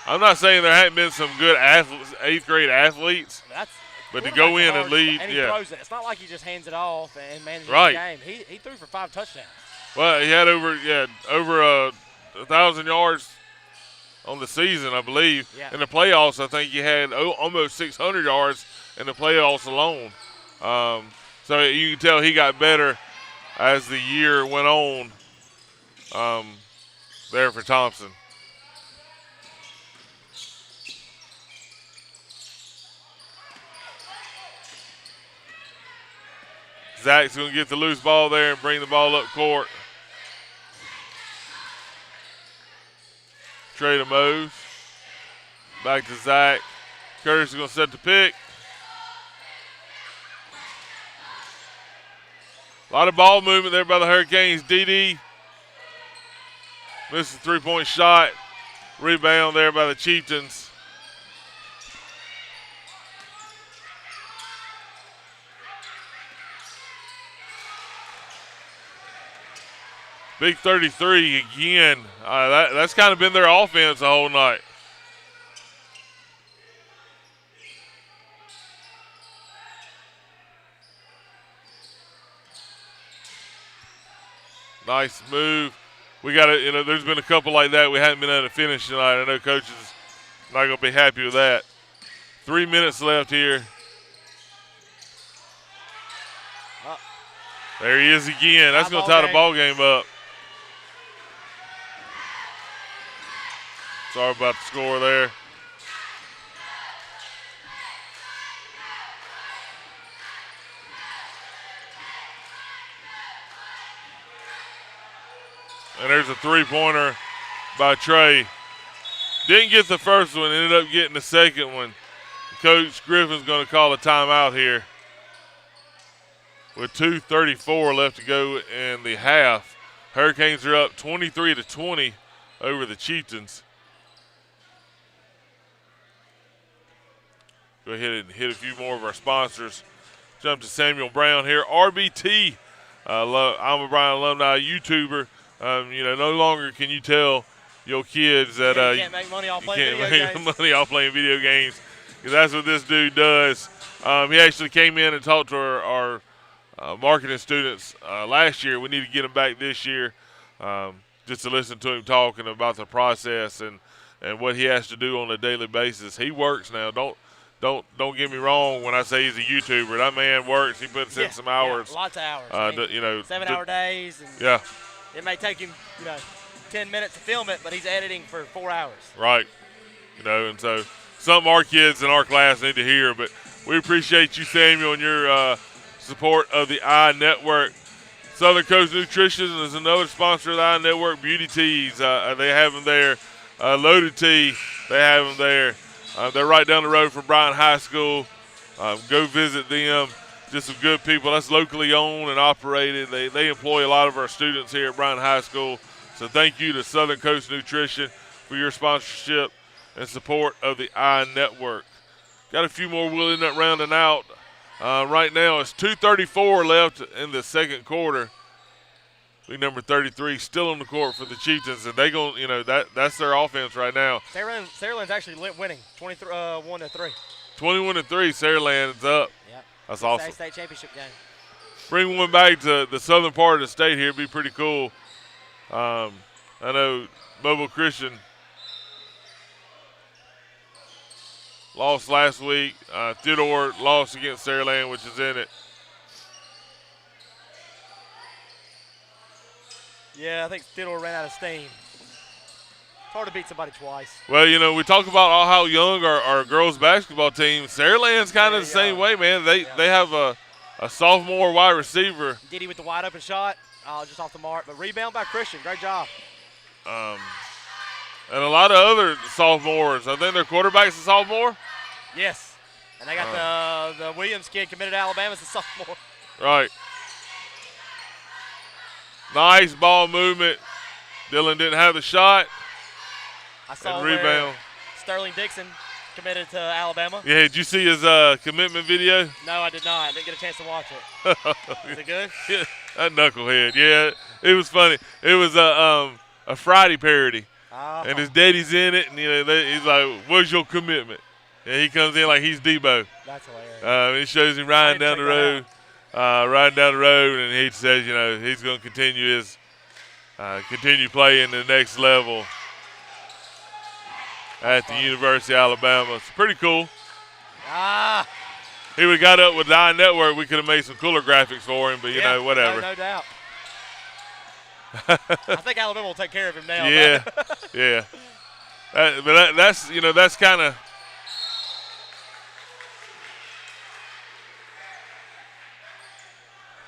I'm not saying there hadn't been some good 8th grade athletes, but to go in and lead, and he throws it. It's not like he just hands it off and manages right. the game. He threw for 5 touchdowns. Well, he had over 1,000 yards on the season, I believe. Yeah. In the playoffs, I think he had almost 600 yards in the playoffs alone. So you can tell he got better as the year went on there for Thompson. Zach's going to get the loose ball there and bring the ball up court. Trey to Mose. Back to Zach. Curtis is going to set the pick. A lot of ball movement there by the Hurricanes. DD misses a 3-point shot. Rebound there by the Chieftains. Big 33 again. That's kind of been their offense the whole night. Nice move. We got to, there's been a couple like that we haven't been able to finish tonight. I know Coach is not going to be happy with that. 3 minutes left here. There he is again. That's going to tie the ball game up. Sorry about the score there. And there's a 3-pointer by Trey. Didn't get the first one, ended up getting the second one. Coach Griffin's going to call a timeout here with 2:34 left to go in the half. Hurricanes are up 23-20 over the Chieftains. Go ahead and hit a few more of our sponsors. Jump to Samuel Brown here. RBT, Alma Bryant alumni YouTuber. No longer can you tell your kids that you can't make money off playing video games. Because that's what this dude does. He actually came in and talked to our marketing students last year. We need to get him back this year just to listen to him talking about the process and what he has to do on a daily basis. He works now. Don't get me wrong when I say he's a YouTuber. That man works. He puts in some hours. Yeah, lots of hours. 7-hour days. And yeah. It may take him, 10 minutes to film it, but he's editing for 4 hours. Right. And so something our kids in our class need to hear. But we appreciate you, Samuel, and your support of the I Network. Southern Coast Nutrition is another sponsor of the I Network. Beauty Teas, they have them there. Loaded Tea, they have them there. They're right down the road from Bryant High School. Go visit them. Just some good people. That's locally owned and operated. They employ a lot of our students here at Bryant High School. So thank you to Southern Coast Nutrition for your sponsorship and support of the I Network. Got a few more Willie Nut rounding out. Right now it's 2:34 left in the second quarter. Big number 33 still on the court for the Chieftains, and they that's their offense right now. Saraland's actually winning 21-3. 21-3, Saraland's up. Yeah. That's awesome. State championship game. Bring one back to the southern part of the state here. It'd be pretty cool. I know Mobile Christian lost last week. Theodore lost against Saraland, which is in it. Yeah, I think Theodore ran out of steam. It's hard to beat somebody twice. Well, we talk about how young our girls basketball team. Saraland's kind of the same way, man. They have a sophomore wide receiver. Diddy with the wide open shot, just off the mark. But rebound by Christian, great job. And a lot of other sophomores. I think their quarterback's a sophomore. Yes, and they got the Williams kid committed to Alabama as a sophomore. Right. Nice ball movement. Dylan didn't have the shot. I saw rebound. Sterling Dixon committed to Alabama. Yeah, did you see his commitment video? No, I did not. I didn't get a chance to watch it. Is it good? Yeah, that knucklehead. Yeah, it was funny. It was a Friday parody, and his daddy's in it, and he's like, "What's your commitment?" And he comes in like he's Debo. That's hilarious. He shows him riding down the road. And he says, he's going to continue playing the next level at the University of Alabama. It's pretty cool. He would have got up with the I Network. We could have made some cooler graphics for him, but whatever. No doubt. I think Alabama will take care of him now. Yeah, yeah. But that's kind of.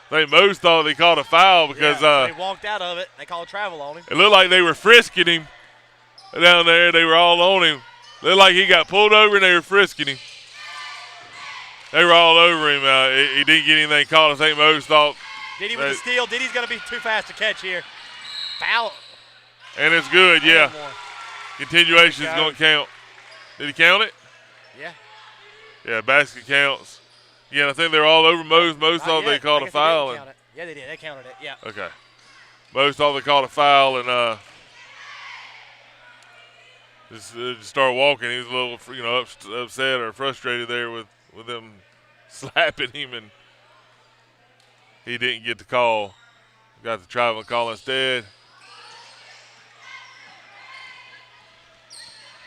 I think most thought they called a foul because he walked out of it. They called travel on him. It looked like they were frisking him down there. They were all on him. It looked like he got pulled over and they were frisking him. They were all over him. He didn't get anything called. I think most thought. Diddy with the steal. Diddy's going to be too fast to catch here. Foul. And it's good, yeah. Continuation is going to count. Did he count it? Yeah. Yeah, basket counts. Yeah, I think they were all over Most. Most thought they called a foul. Yeah, they did. They counted it, yeah. Okay. Most thought they called a foul and just started walking. He was a little, upset or frustrated there with them slapping him, and he didn't get the call. Got the traveling call instead.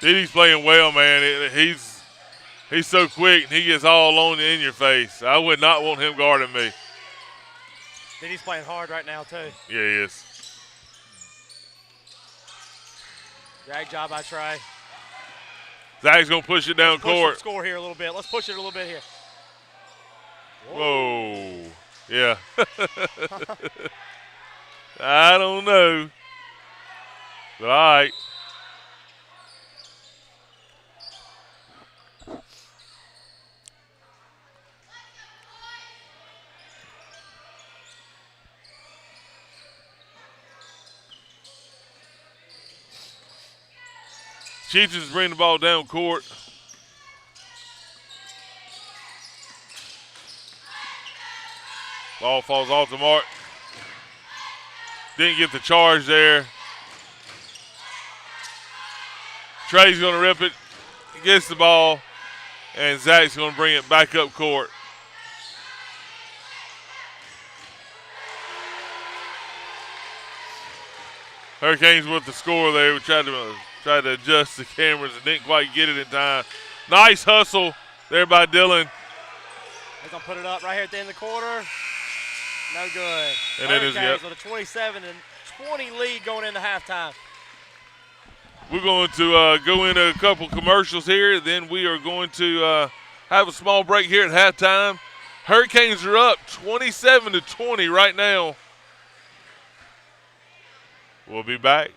Diddy's playing well, man. He's so quick, and he gets all on in your face. I would not want him guarding me. Diddy's playing hard right now, too. Yeah, he is. Great job by Trey. Zach's going to push it down court. Let's score here a little bit. Let's push it a little bit here. Whoa. Yeah. I don't know. But all right. Chieftains bring the ball down court. Ball falls off the mark. Didn't get the charge there. Trey's going to rip it. He gets the ball. And Zach's going to bring it back up court. Hurricanes with the score there. We tried to adjust the cameras and didn't quite get it in time. Nice hustle there by Dylan. He's going to put it up right here at the end of the quarter. No good. And it is, yep. With a 27-20 lead going into halftime. We're going to go into a couple commercials here. Then we are going to have a small break here at halftime. Hurricanes are up 27-20 right now. We'll be back.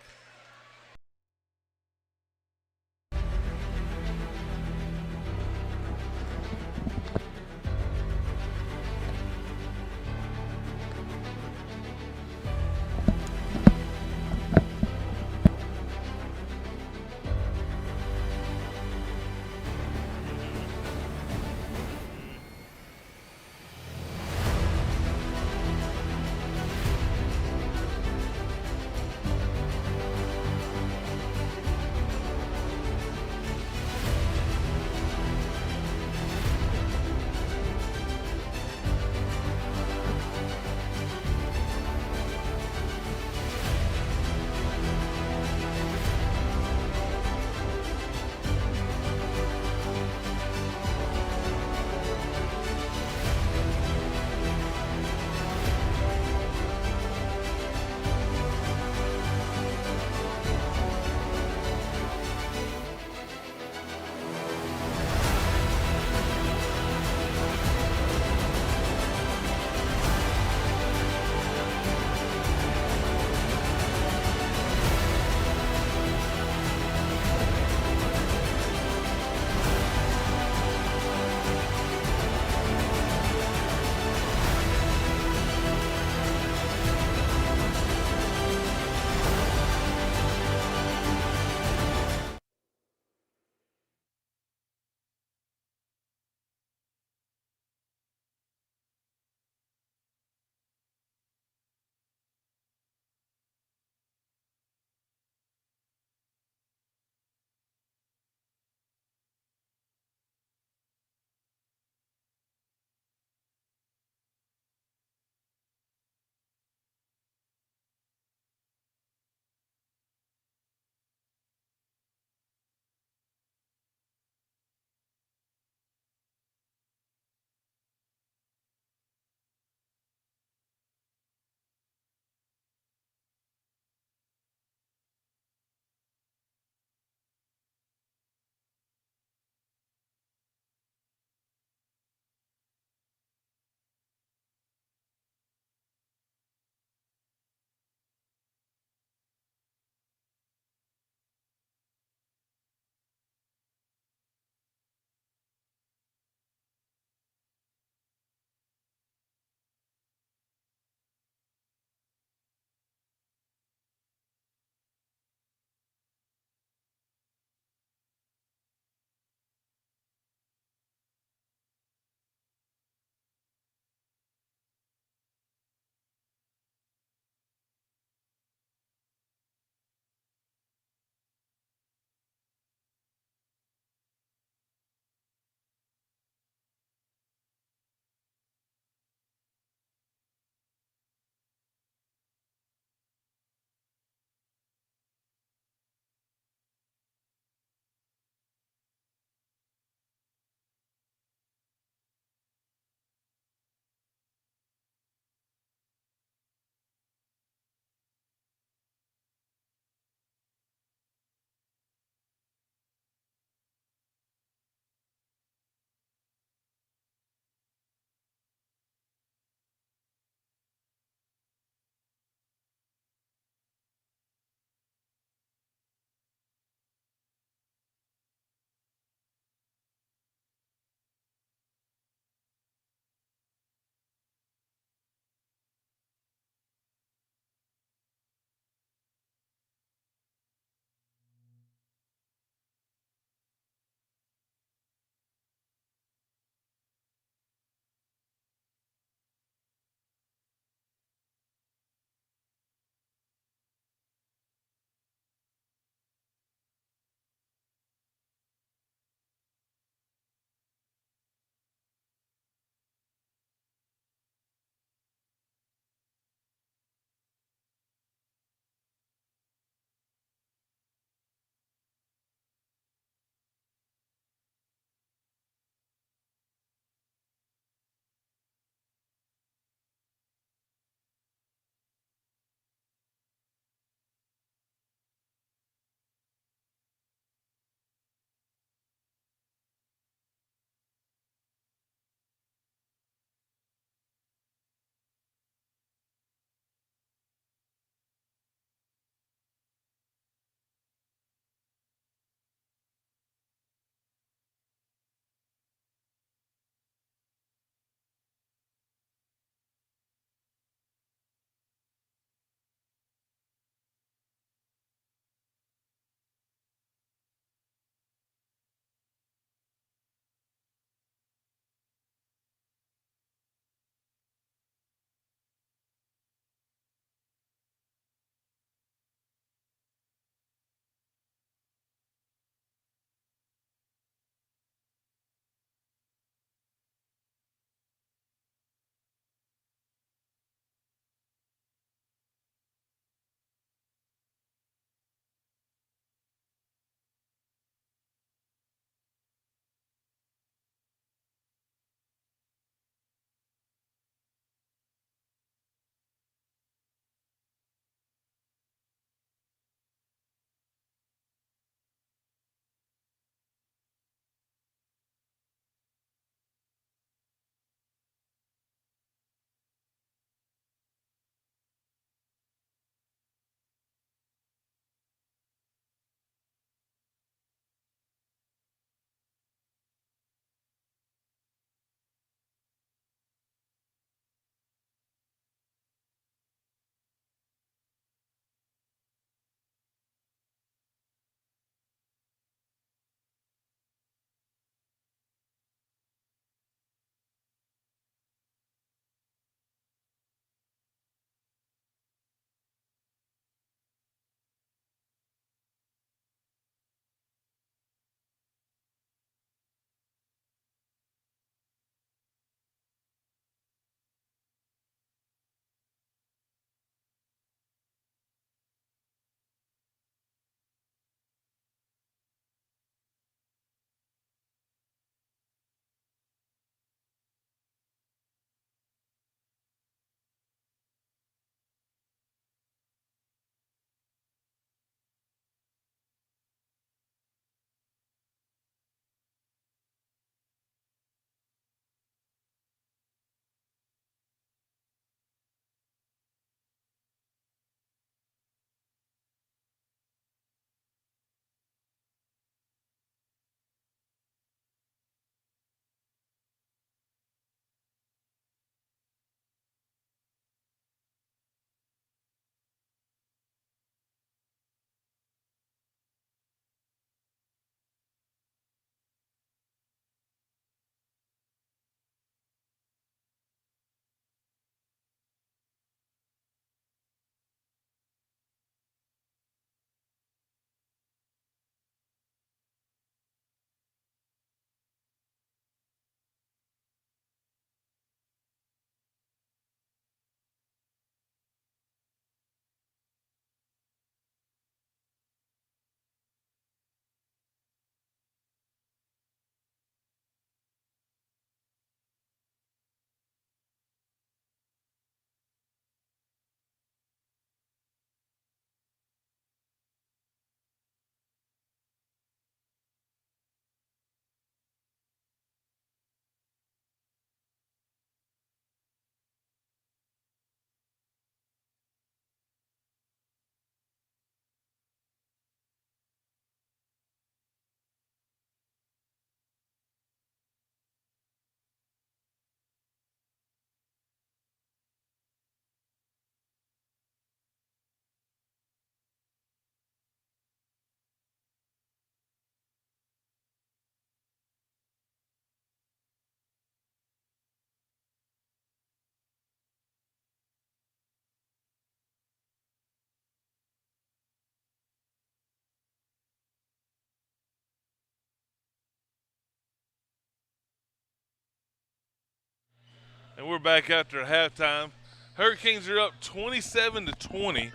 And we're back after halftime. Hurricanes are up 27-20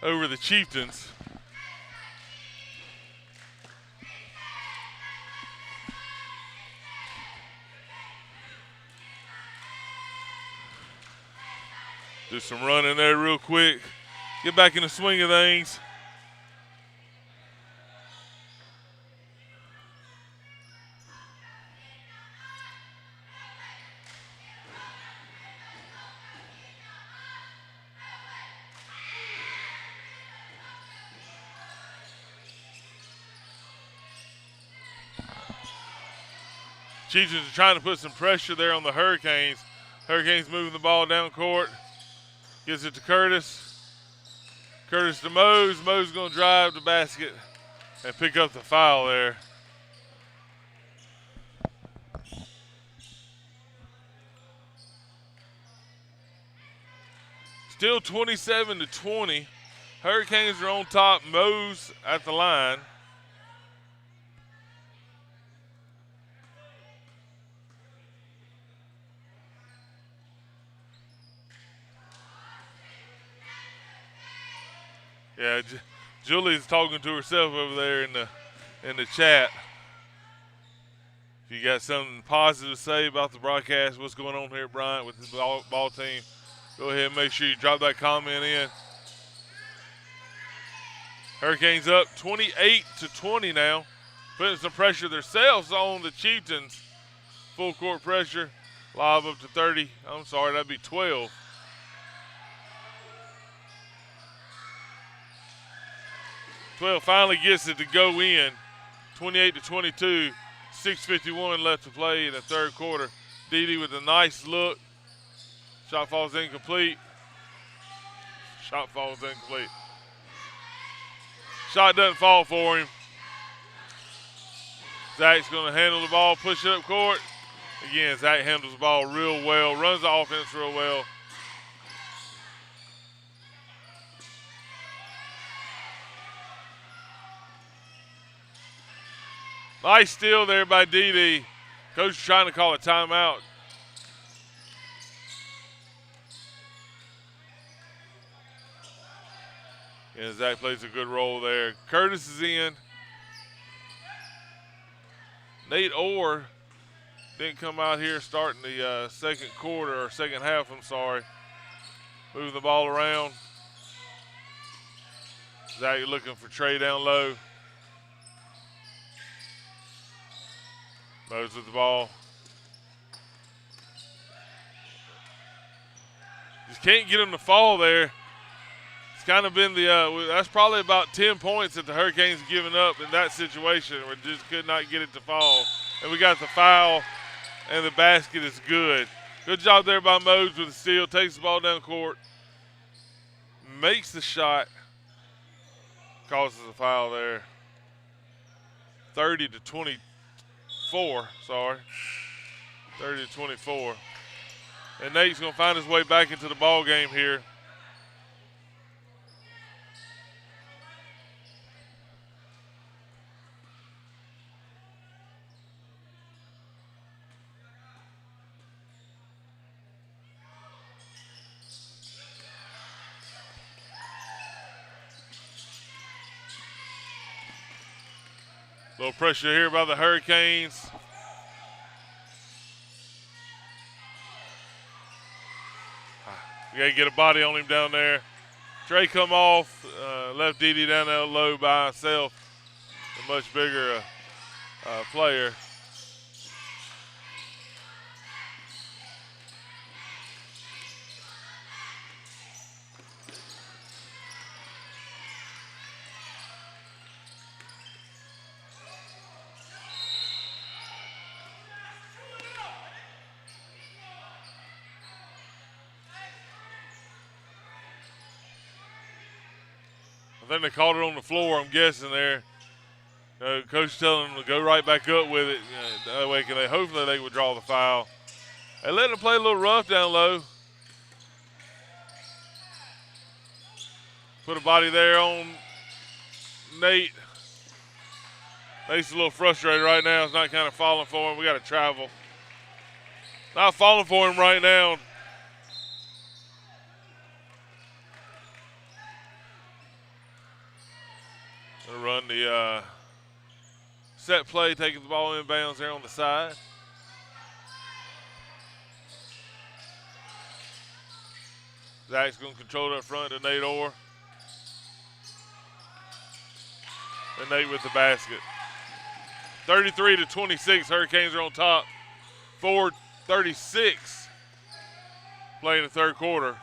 over the Chieftains. Do some running there real quick. Get back in the swing of things. Chieftains are trying to put some pressure there on the Hurricanes. Hurricanes moving the ball down court. Gives it to Curtis. Curtis to Mose. Mose going to drive the basket and pick up the foul there. Still 27-20. Hurricanes are on top. Mose at the line. Yeah, Julie's talking to herself over there in the chat. If you got something positive to say about the broadcast, what's going on here at Bryant with this ball team, go ahead and make sure you drop that comment in. Hurricanes up 28-20 now, putting some pressure themselves on the Chieftains. Full court pressure, live up to 30. I'm sorry, that'd be 12. Finally gets it to go in, 28-22, 6:51 left to play in the third quarter. Dede with a nice look. Shot falls incomplete. Shot doesn't fall for him. Zach's going to handle the ball, push it up court. Again, Zach handles the ball real well, runs the offense real well. Nice steal there by Dede. Coach is trying to call a timeout. And Zach plays a good role there. Curtis is in. Nate Orr didn't come out here starting the second quarter, or second half, I'm sorry. Moving the ball around. Zach looking for Trey down low. Mose with the ball. Just can't get him to fall there. It's kind of been that's probably about 10 points that the Hurricanes given up in that situation where just could not get it to fall. And we got the foul, and the basket is good. Good job there by Mose with the steal. Takes the ball down court. Makes the shot. Causes a foul there. 30-24. 30-24. And Nate's going to find his way back into the ball game here. Little pressure here by the Hurricanes. We got to get a body on him down there. Trey come off, left Dede down there low by himself. A much bigger player. I think they called it on the floor, I'm guessing there. Coach telling them to go right back up with it. That way hopefully they would draw the foul. They let them play a little rough down low. Put a body there on Nate. Nate's a little frustrated right now. It's not kind of falling for him. We got to travel. Not falling for him right now. Gonna run the set play, taking the ball inbounds there on the side. Zach's gonna control it up front to Nate Orr. And Nate with the basket. 33-26, Hurricanes are on top. 4:36 playing the third quarter.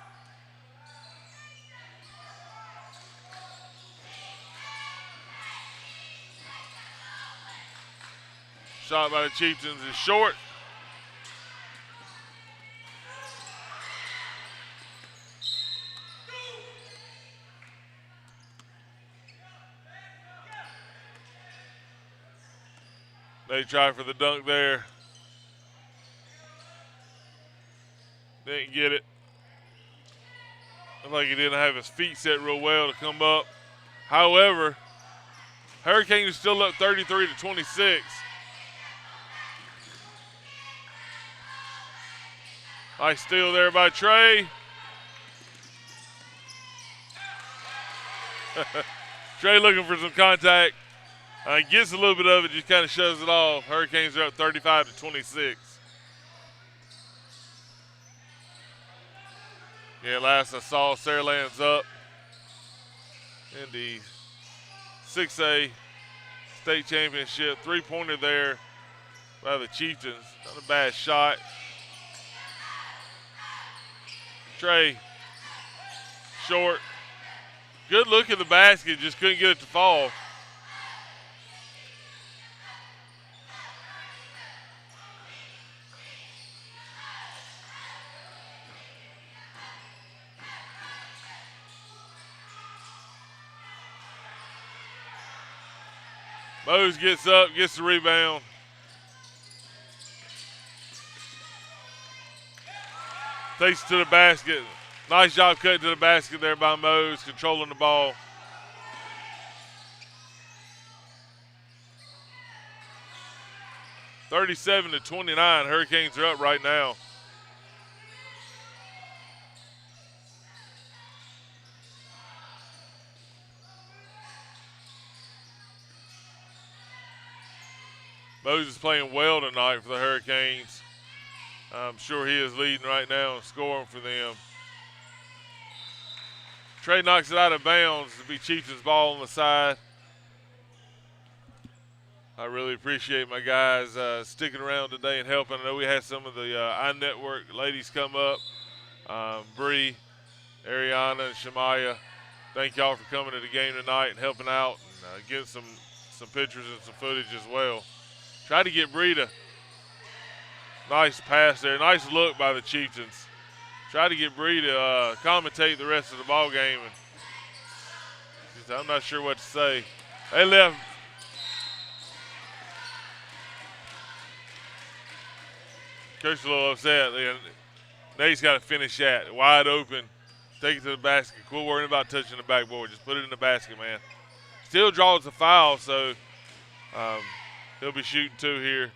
Shot by the Chieftains is short. They try for the dunk there. Didn't get it. Looked like he didn't have his feet set real well to come up. However, Hurricanes are still up 33-26. Nice steal there by Trey. Trey looking for some contact. Gets a little bit of it, just kind of shoves it off. Hurricanes are up 35-26. Yeah, last I saw, Saraland's up in the 6A state championship. Three-pointer there by the Chieftains. Not a bad shot. Trey, short. Good look at the basket, just couldn't get it to fall. Mose gets up, gets the rebound. Takes it to the basket. Nice job cutting to the basket there by Mose, controlling the ball. (37-29). Hurricanes are up right now. Mose is playing well tonight for the Hurricanes. I'm sure he is leading right now and scoring for them. Trey knocks it out of bounds to be Chieftains' ball on the side. I really appreciate my guys sticking around today and helping. I know we had some of the iNetwork ladies come up. Bree, Ariana, and Shemaya. Thank y'all for coming to the game tonight and helping out and getting some pictures and some footage as well. Try to get Bree to nice pass there. Nice look by the Chieftains. Try to get Bree to commentate the rest of the ball game. And I'm not sure what to say. They left. Coach is a little upset. Nate's got to finish that. Wide open. Take it to the basket. Quit worrying about touching the backboard. Just put it in the basket, man. Still draws a foul, so he'll be shooting two here.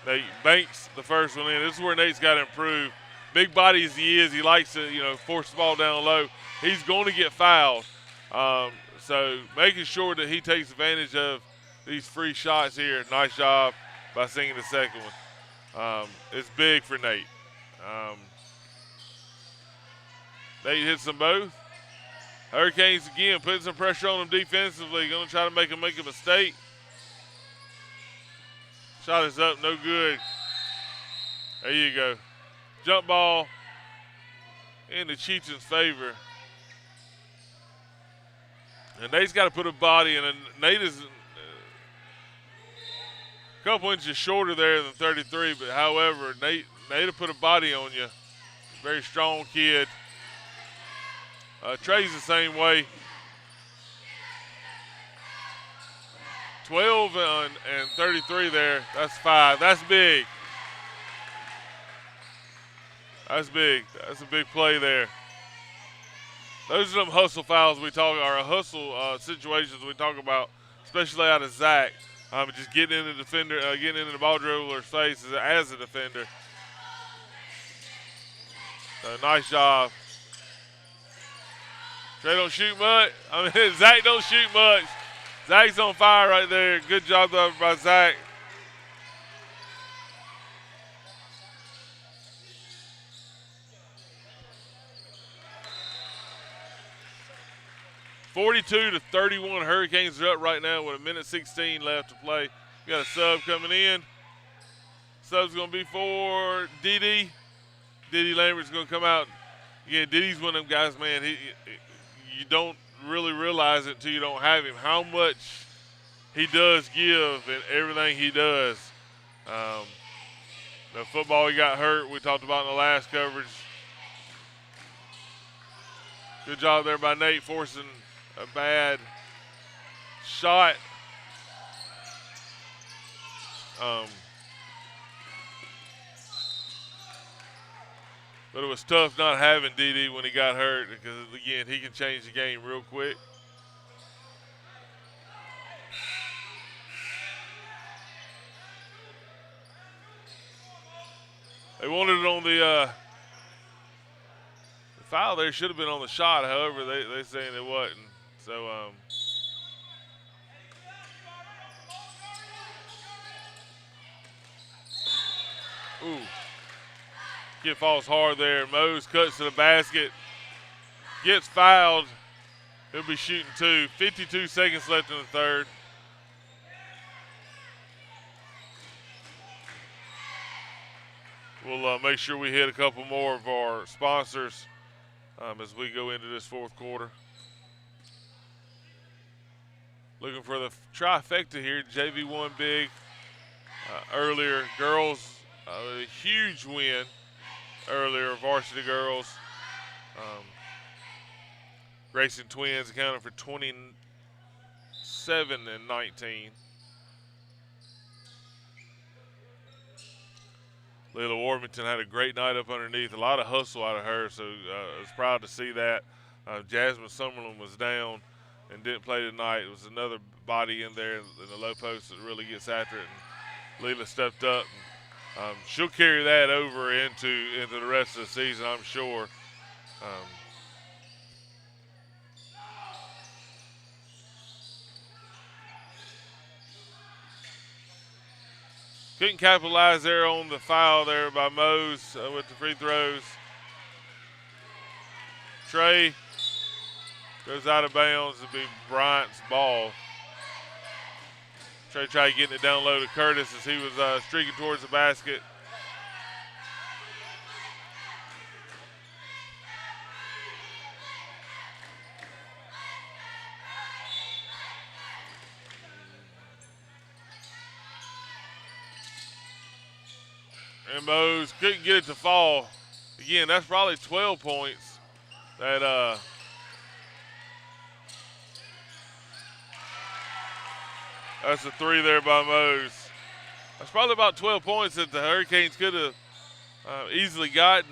Nate banks the first one in. This is where Nate's got to improve. Big body as he is, he likes to, force the ball down low. He's going to get fouled. So making sure that he takes advantage of these free shots here. Nice job by singing the second one. It's big for Nate. Nate hits them both. Hurricanes again putting some pressure on them defensively. Going to try to make them make a mistake. Shot is up, no good. There you go. Jump ball in the Chieftains' favor. And Nate's got to put a body in. And Nate is a couple inches shorter there than 33, but however, Nate will put a body on you. Very strong kid. Trey's the same way. 12 and 33 there. That's 5. That's big. That's big. That's a big play there. Those are them hustle fouls we talk, or hustle situations we talk about, especially out of Zach. Just getting in the defender, getting into the ball dribbler's face as a defender. So nice job. Trey don't shoot much. Zach don't shoot much. Zach's on fire right there. Good job though by Zach. (42-31). Hurricanes are up right now with 1:16 left to play. We got a sub coming in. Sub's going to be for Didi. Didi Lambert's going to come out. Yeah, Didi's one of them guys, man. You don't really realize it until you don't have him, how much he does give and everything he does. The football, he got hurt. We talked about in the last coverage. Good job there by Nate forcing a bad shot. But it was tough not having Didi when he got hurt because, again, he can change the game real quick. They wanted it on the foul there. Should have been on the shot. However, they saying it wasn't. So, ooh. Kid falls hard there. Mose cuts to the basket. Gets fouled. He'll be shooting two. 52 seconds left in the third. We'll make sure we hit a couple more of our sponsors as we go into this fourth quarter. Looking for the trifecta here. JV won big earlier. Girls, a huge win earlier, varsity girls. Racing Twins accounted for 27 and 19. Leila Warmington had a great night up underneath. A lot of hustle out of her, so I was proud to see that. Jasmine Summerlin was down and didn't play tonight. It was another body in there in the low post that really gets after it. And Leila stepped up. And, she'll carry that over into the rest of the season, I'm sure. Couldn't capitalize there on the foul there by Mose with the free throws. Trey goes out of bounds. It'll be Bryant's ball. Trey tried getting it down low to Curtis as he was streaking towards the basket. And Mose couldn't get it to fall. Again, that's probably 12 points. That's a three there by Mose. That's probably about 12 points that the Hurricanes could have easily gotten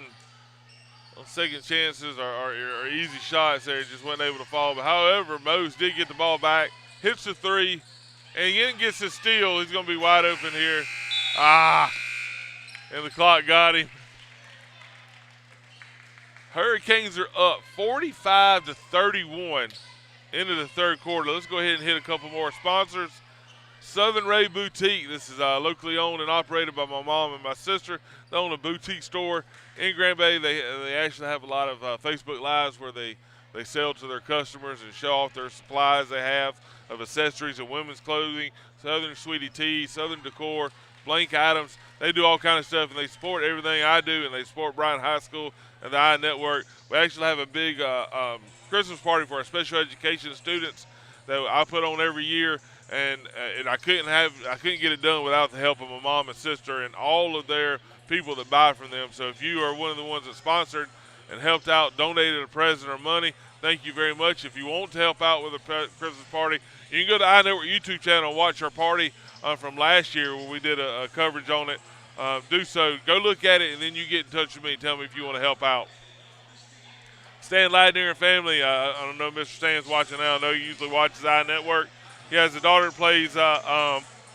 on second chances or easy shots there. Just wasn't able to fall. But however, Mose did get the ball back, hits the three, and again gets his steal. He's going to be wide open here. And the clock got him. Hurricanes are up 45-31 into the third quarter. Let's go ahead and hit a couple more sponsors. Southern Ray Boutique. This is locally owned and operated by my mom and my sister. They own a boutique store in Grand Bay. They actually have a lot of Facebook Lives where they sell to their customers and show off their supplies they have of accessories and women's clothing, Southern Sweetie Tea, Southern Decor, blank items. They do all kind of stuff, and they support everything I do, and they support Bryant High School and the I Network. We actually have a big Christmas party for our special education students that I put on every year, and I couldn't get it done without the help of my mom and sister and all of their people that buy from them. So if you are one of the ones that sponsored and helped out, donated a present or money, thank you very much. If you want to help out with a Christmas party, you can go to I Network YouTube channel and watch our party from last year where we did a coverage on it. Do so. Go look at it, and then you get in touch with me and tell me if you want to help out. Stan Ladner and family. I don't know if Mr. Stan's watching now. I know he usually watches I Network. He has a daughter that plays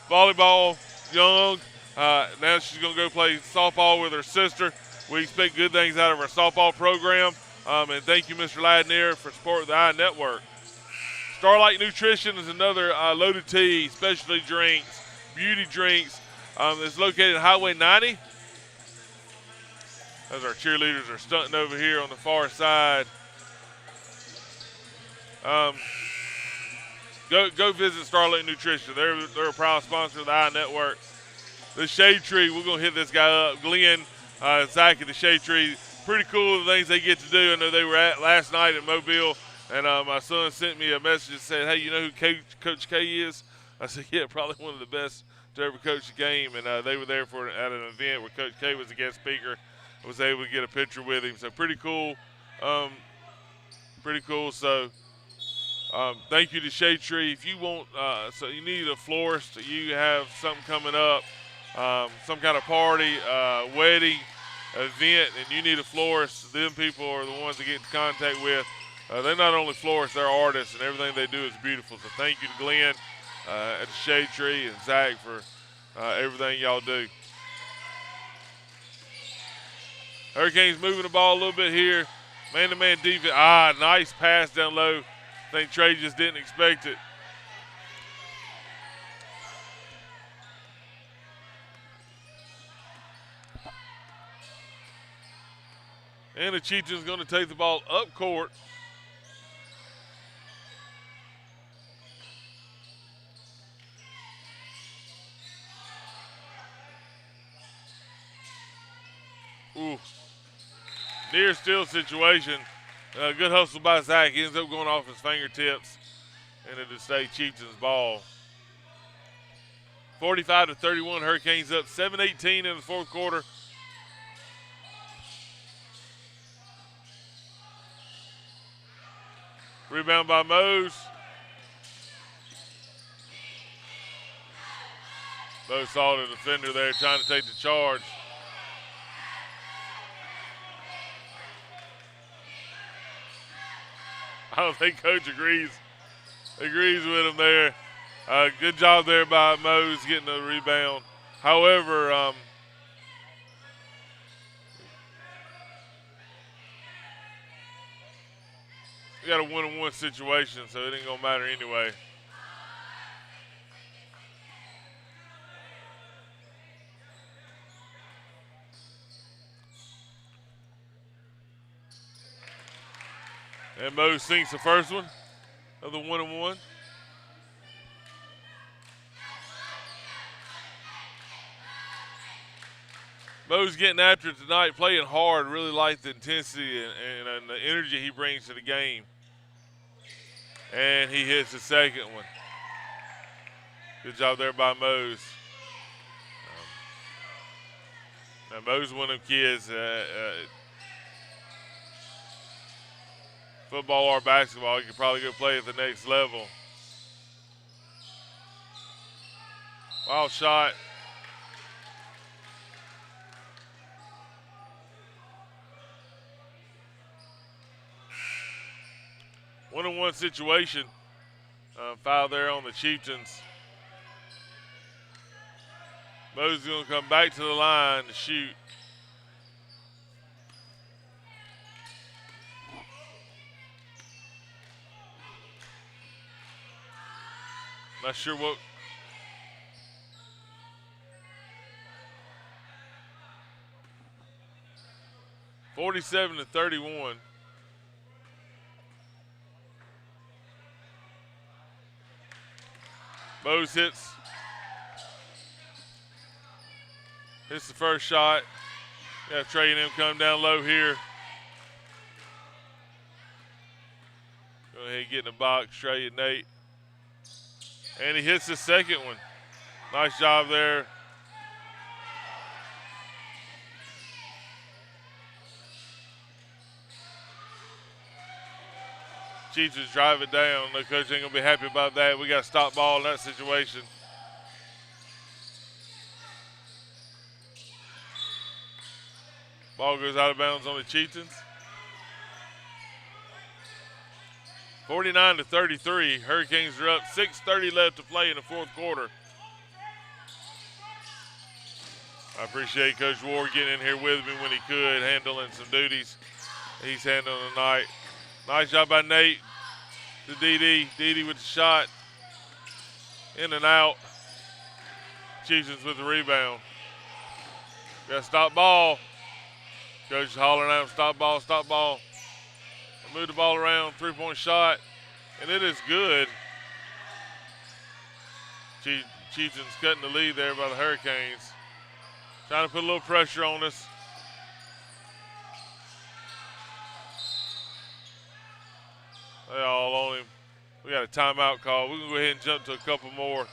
volleyball, young. Now she's going to go play softball with her sister. We expect good things out of our softball program. And thank you, Mr. Ladner, for supporting the I Network. Starlight Nutrition is another loaded tea, specialty drinks, beauty drinks. It's located at Highway 90. As our cheerleaders are stunting over here on the far side. Go visit Starlight Nutrition. They're a proud sponsor of the I Network. The Shade Tree, we're going to hit this guy up. Glenn, Zach at the Shade Tree. Pretty cool the things they get to do. I know they were at last night in Mobile, and my son sent me a message and said, hey, you know who Coach K is? I said, yeah, probably one of the best to ever coach a game. And they were there at an event where Coach K was a guest speaker. I was able to get a picture with him. So pretty cool. Pretty cool. So thank you to Shade Tree. If you want, so you need a florist, you have something coming up, some kind of party, wedding, event, and you need a florist, them people are the ones to get in contact with. They're not only florists, they're artists, and everything they do is beautiful. So thank you to Glenn at the Shade Tree and Zach for everything y'all do. Hurricanes moving the ball a little bit here. Man-to-man defense. Nice pass down low. I think Trey just didn't expect it. And the Chieftains going to take the ball up court. Ooh. Near steal situation. Good hustle by Zach. He ends up going off his fingertips. And it'll stay Chieftains ball. 45-31. Hurricanes up 7-18 in the fourth quarter. Rebound by Mose. Mose saw the defender there trying to take the charge. I don't think Coach agrees with him there. Good job there by Mose getting the rebound. However, we got a one-on-one situation, so it ain't gonna matter anyway. And Mose sinks the first one of the one-on-one. Mose getting after it tonight, playing hard, really like the intensity and the energy he brings to the game. And he hits the second one. Good job there by Mose. Now Mose, one of them kids, football or basketball, you could probably go play at the next level. Wild shot. One-on-one situation. Foul there on the Chieftains. Mose is going to come back to the line to shoot. Not sure what. (47-31). Mose hits the first shot. Yeah, Trey and him come down low here. Go ahead and get in the box, Trey and Nate. And he hits the second one. Nice job there. Chiefs just drive it down. No coach ain't going to be happy about that. We got to stop ball in that situation. Ball goes out of bounds on the Chieftains. 49-33. Hurricanes are up. 6:30 left to play in the fourth quarter. I appreciate Coach Ward getting in here with me when he could, handling some duties. He's handling the night. Nice job by Nate to DD. DD with the shot. In and out. Chieftains with the rebound. Got to stop ball. Coach is hollering at him, stop ball, stop ball. Move the ball around, three-point shot, and it is good. Chieftains cutting the lead there by the Hurricanes. Trying to put a little pressure on us. They all on him. We got a timeout call. We can go ahead and jump to a couple more.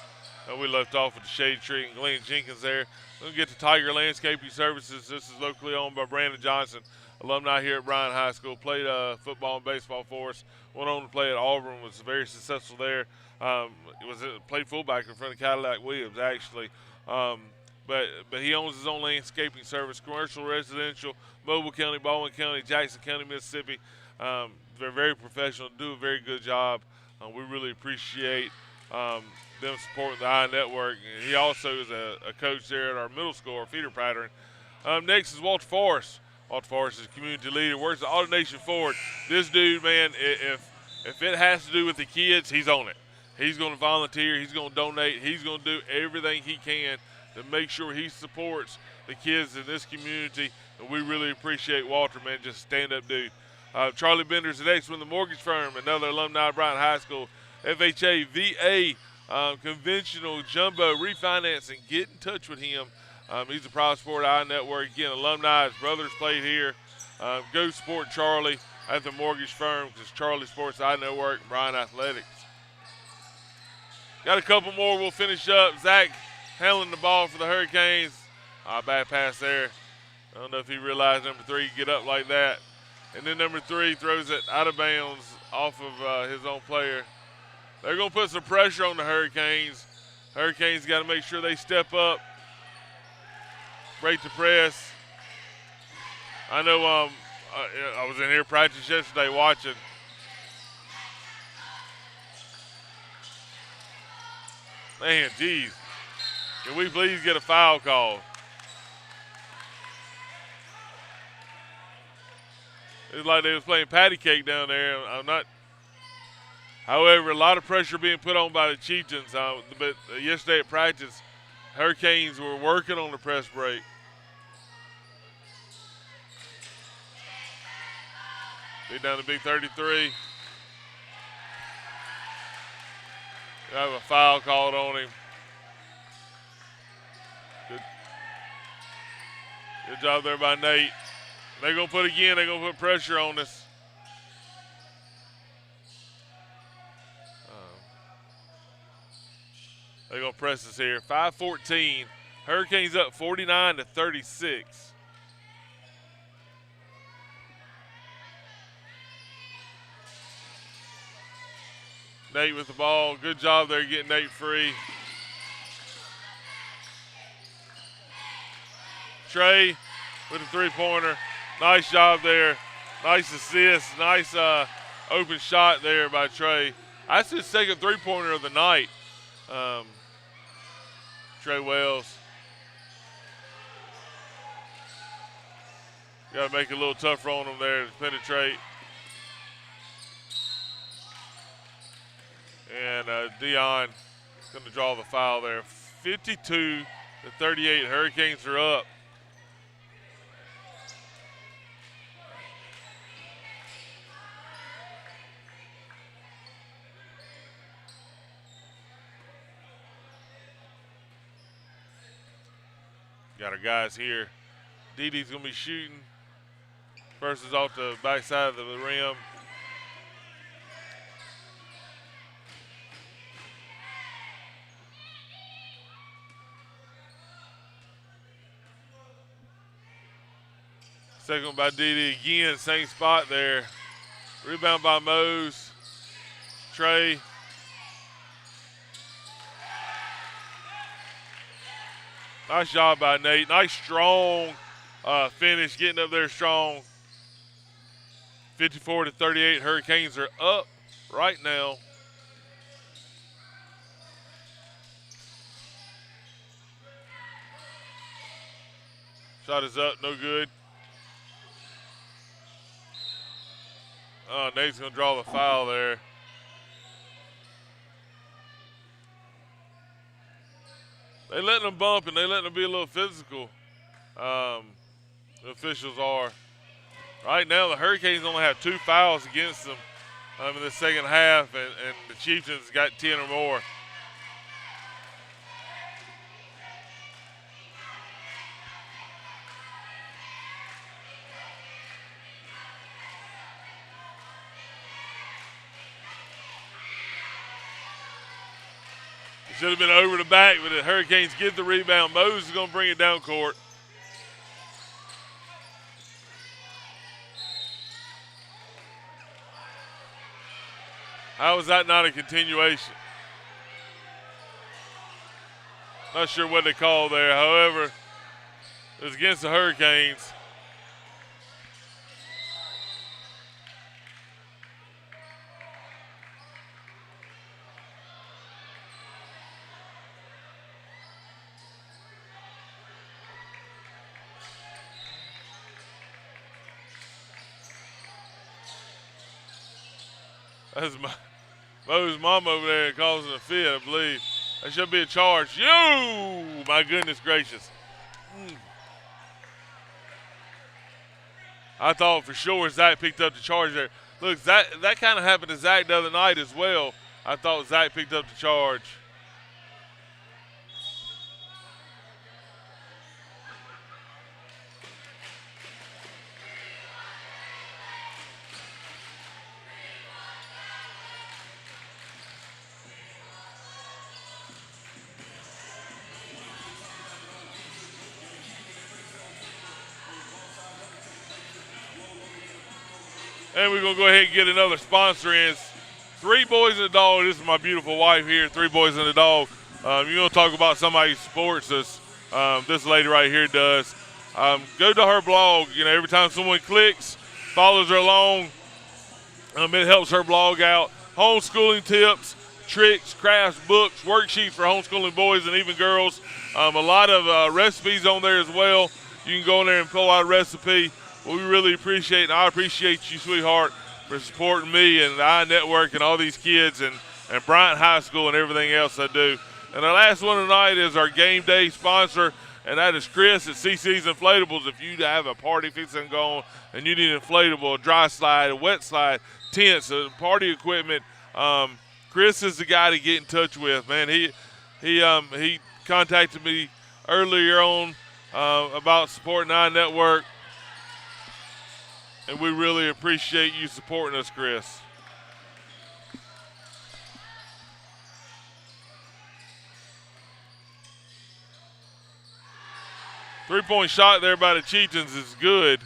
We left off with the Shade Tree and Glenn Jenkins there. We'll get to Tiger Landscaping Services. This is locally owned by Brandon Johnson, alumni here at Bryant High School. Played football and baseball for us. Went on to play at Auburn. Was very successful there. Played fullback in front of Cadillac Williams actually. But he owns his own landscaping service, commercial, residential, Mobile County, Baldwin County, Jackson County, Mississippi. They're very professional, do a very good job. We really appreciate them supporting the I Network. And he also is a coach there at our middle school, our feeder pattern. Next is Walter Forrest. Walter Forrest is a community leader, works at AutoNation Ford. This dude, man, if it has to do with the kids, he's on it. He's going to volunteer. He's going to donate. He's going to do everything he can to make sure he supports the kids in this community. And we really appreciate Walter, man, just stand-up dude. Charlie Bender's the next one, the mortgage firm, another alumni of Bryant High School. FHA, VA, conventional, jumbo, refinancing. Get in touch with him. He's a proud sport I Network. Again, alumni. His brothers played here. Go support Charlie at the mortgage firm because Charlie Sports I Network and Bryant Athletics. Got a couple more. We'll finish up. Zach handling the ball for the Hurricanes. Bad pass there. I don't know if he realized number 3 could get up like that. And then number 3 throws it out of bounds off of his own player. They're going to put some pressure on the Hurricanes. Hurricanes got to make sure they step up, break the press. I know I was in here practice yesterday watching. Man, geez. Can we please get a foul call? It's like they was playing patty cake down there. However, a lot of pressure being put on by the Chieftains. But yesterday at practice, Hurricanes were working on the press break. Be down to big 33. They have a foul called on him. Good job there by Nate. They're going to put pressure on us. They're going to press us here. 5-14. Hurricanes up 49-36. Nate with the ball. Good job there getting Nate free. Trey with a three-pointer. Nice job there. Nice assist. Nice open shot there by Trey. That's his second three-pointer of the night. Trey Wells. Got to make it a little tougher on him there to penetrate. And Dion is going to draw the foul there. 52-38. Hurricanes are up. Got our guys here. DD's going to be shooting. First is off the backside of the rim. Second one by DD again, same spot there. Rebound by Mose. Trey. Nice job by Nate. Nice strong finish, getting up there strong. 54-38. Hurricanes are up right now. Shot is up, no good. Nate's going to draw the foul there. They letting them bump and they letting them be a little physical. The officials are. Right now, the Hurricanes only have 2 fouls against them in the second half, and the Chieftains got 10 or more. It should have been over the back, but the Hurricanes get the rebound. Mose is going to bring it down court. How was that not a continuation? Not sure what they called there. However, it was against the Hurricanes. That's Mo's mom over there causing a fit, I believe. That should be a charge. My goodness gracious. I thought for sure Zach picked up the charge there. Look, that kind of happened to Zach the other night as well. I thought Zach picked up the charge. And we're going to go ahead and get another sponsor in. Three Boys and a Dog. This is my beautiful wife here, Three Boys and a Dog. You're going to talk about somebody who supports us. This lady right here does. Go to her blog. You know, every time someone clicks, follows her along, it helps her blog out. Homeschooling tips, tricks, crafts, books, worksheets for homeschooling boys and even girls. A lot of recipes on there as well. You can go in there and pull out a recipe. Well, we really appreciate, and I appreciate you, sweetheart, for supporting me and the iNetwork and all these kids and Bryant High School and everything else I do. And the last one tonight is our game day sponsor, and that is Chris at CC's Inflatables. If you have a party fixing to go on and you need an inflatable, a dry slide, a wet slide, tents, party equipment, Chris is the guy to get in touch with. Man, he contacted me earlier on about supporting iNetwork. And we really appreciate you supporting us, Chris. Three-point shot there by the Chieftains is good.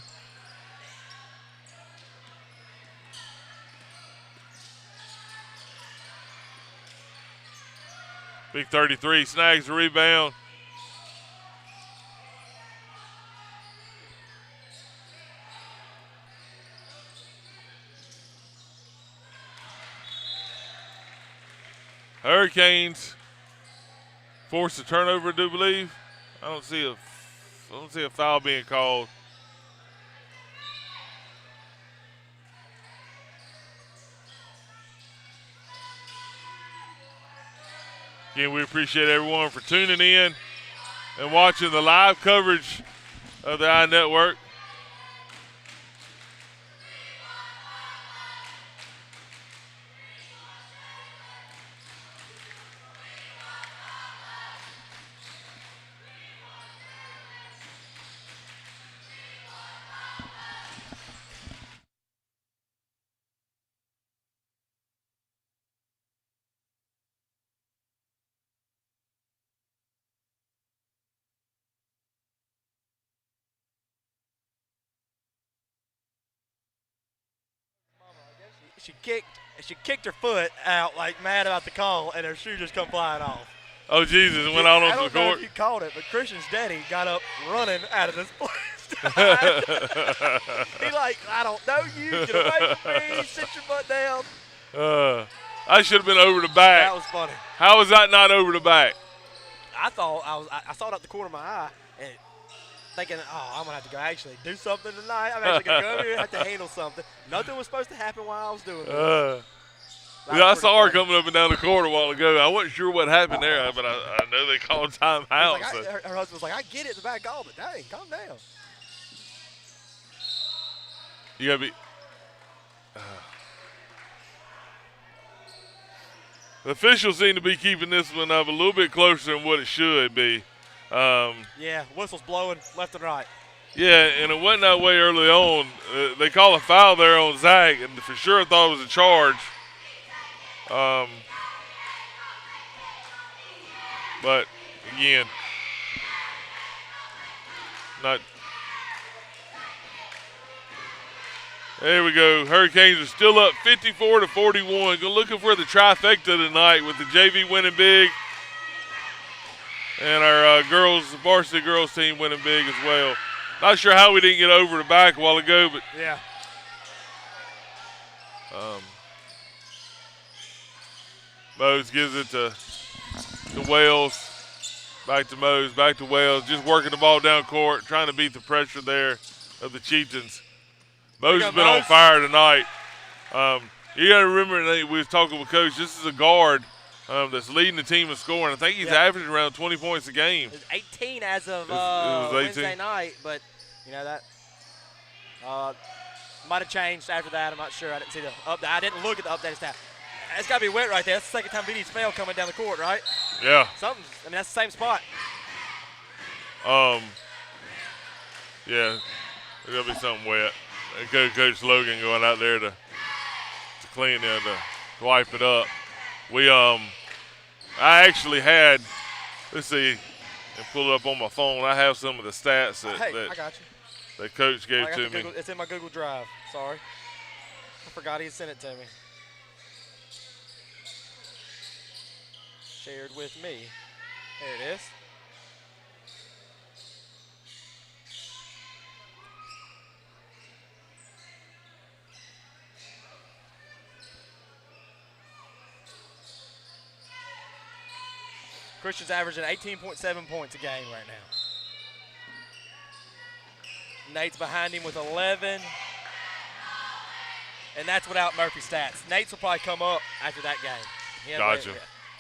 Big 33 snags the rebound. Hurricanes forced a turnover, I do believe. I don't see a foul being called. Again, we appreciate everyone for tuning in and watching the live coverage of the iNetwork. She kicked her foot out like mad about the call, and her shoe just come flying off. Oh, Jesus, it went out onto the I don't know court. if you called it, but Christian's daddy got up running out of this place. He like, I don't know you. Get away from me. Sit your butt down. I should have been over the back. That was funny. How was that not over the back? I thought I saw it out the corner of my eye, and thinking, oh, I'm going to have to go actually do something tonight. I'm actually going to go over here and have to handle something. Nothing was supposed to happen while I was doing this. Yeah, I saw her coming up and down the court a while ago. I wasn't sure what happened there, but I know they called timeout. Like, her husband was like, I get it, the bad call, but dang, calm down. You got to be. The officials seem to be keeping this one up a little bit closer than what it should be. Yeah, whistles blowing left and right. Yeah, and it wasn't that way early on. They call a foul there on Zach, and for sure I thought it was a charge. But again, not. There we go. Hurricanes are still up 54-41. Go looking for the trifecta tonight with the JV winning big and our varsity girls team winning big as well. Not sure how we didn't get over the back a while ago, but yeah. Mose gives it to Wells. Back to Mose, back to Wells. Just working the ball down court, trying to beat the pressure there of the Chieftains. Mose has been on fire tonight. You got to remember, we was talking with Coach, this is a guard that's leading the team in scoring. I think he's averaging around 20 points a game. It's 18 as of it was 18. Wednesday night, but, you know, that might have changed after that. I'm not sure. I didn't see the update. I didn't look at the updated stat. It's got to be wet right there. That's the second time BD's failed coming down the court, right? Yeah. Something. I mean, that's the same spot. Yeah, there's going to be something wet. Coach Logan going out there to clean it, to wipe it up. I actually had, let's see, and pull it up on my phone. I have some of the stats that I got you. That Coach gave to me. It's in my Google Drive. Sorry. I forgot he sent it to me. Shared with me. There it is. Christian's averaging 18.7 points a game right now. Nate's behind him with 11. And that's without Murphy's stats. Nate's will probably come up after that game. Gotcha.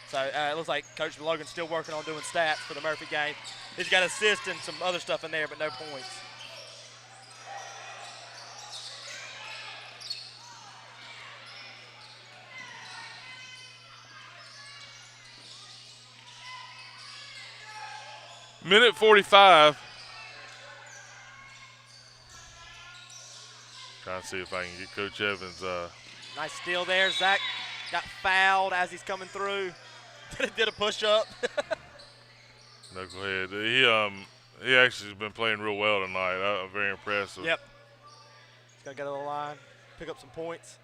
So it looks like Coach Logan's still working on doing stats for the Murphy game. He's got assists and some other stuff in there, but no points. Minute 45. Trying to see if I can get Coach Evans. Nice steal there. Zach got fouled as he's coming through. Did a push-up. No, go ahead. He actually has been playing real well tonight. I'm very impressed. Yep. He's got to get to the line, pick up some points.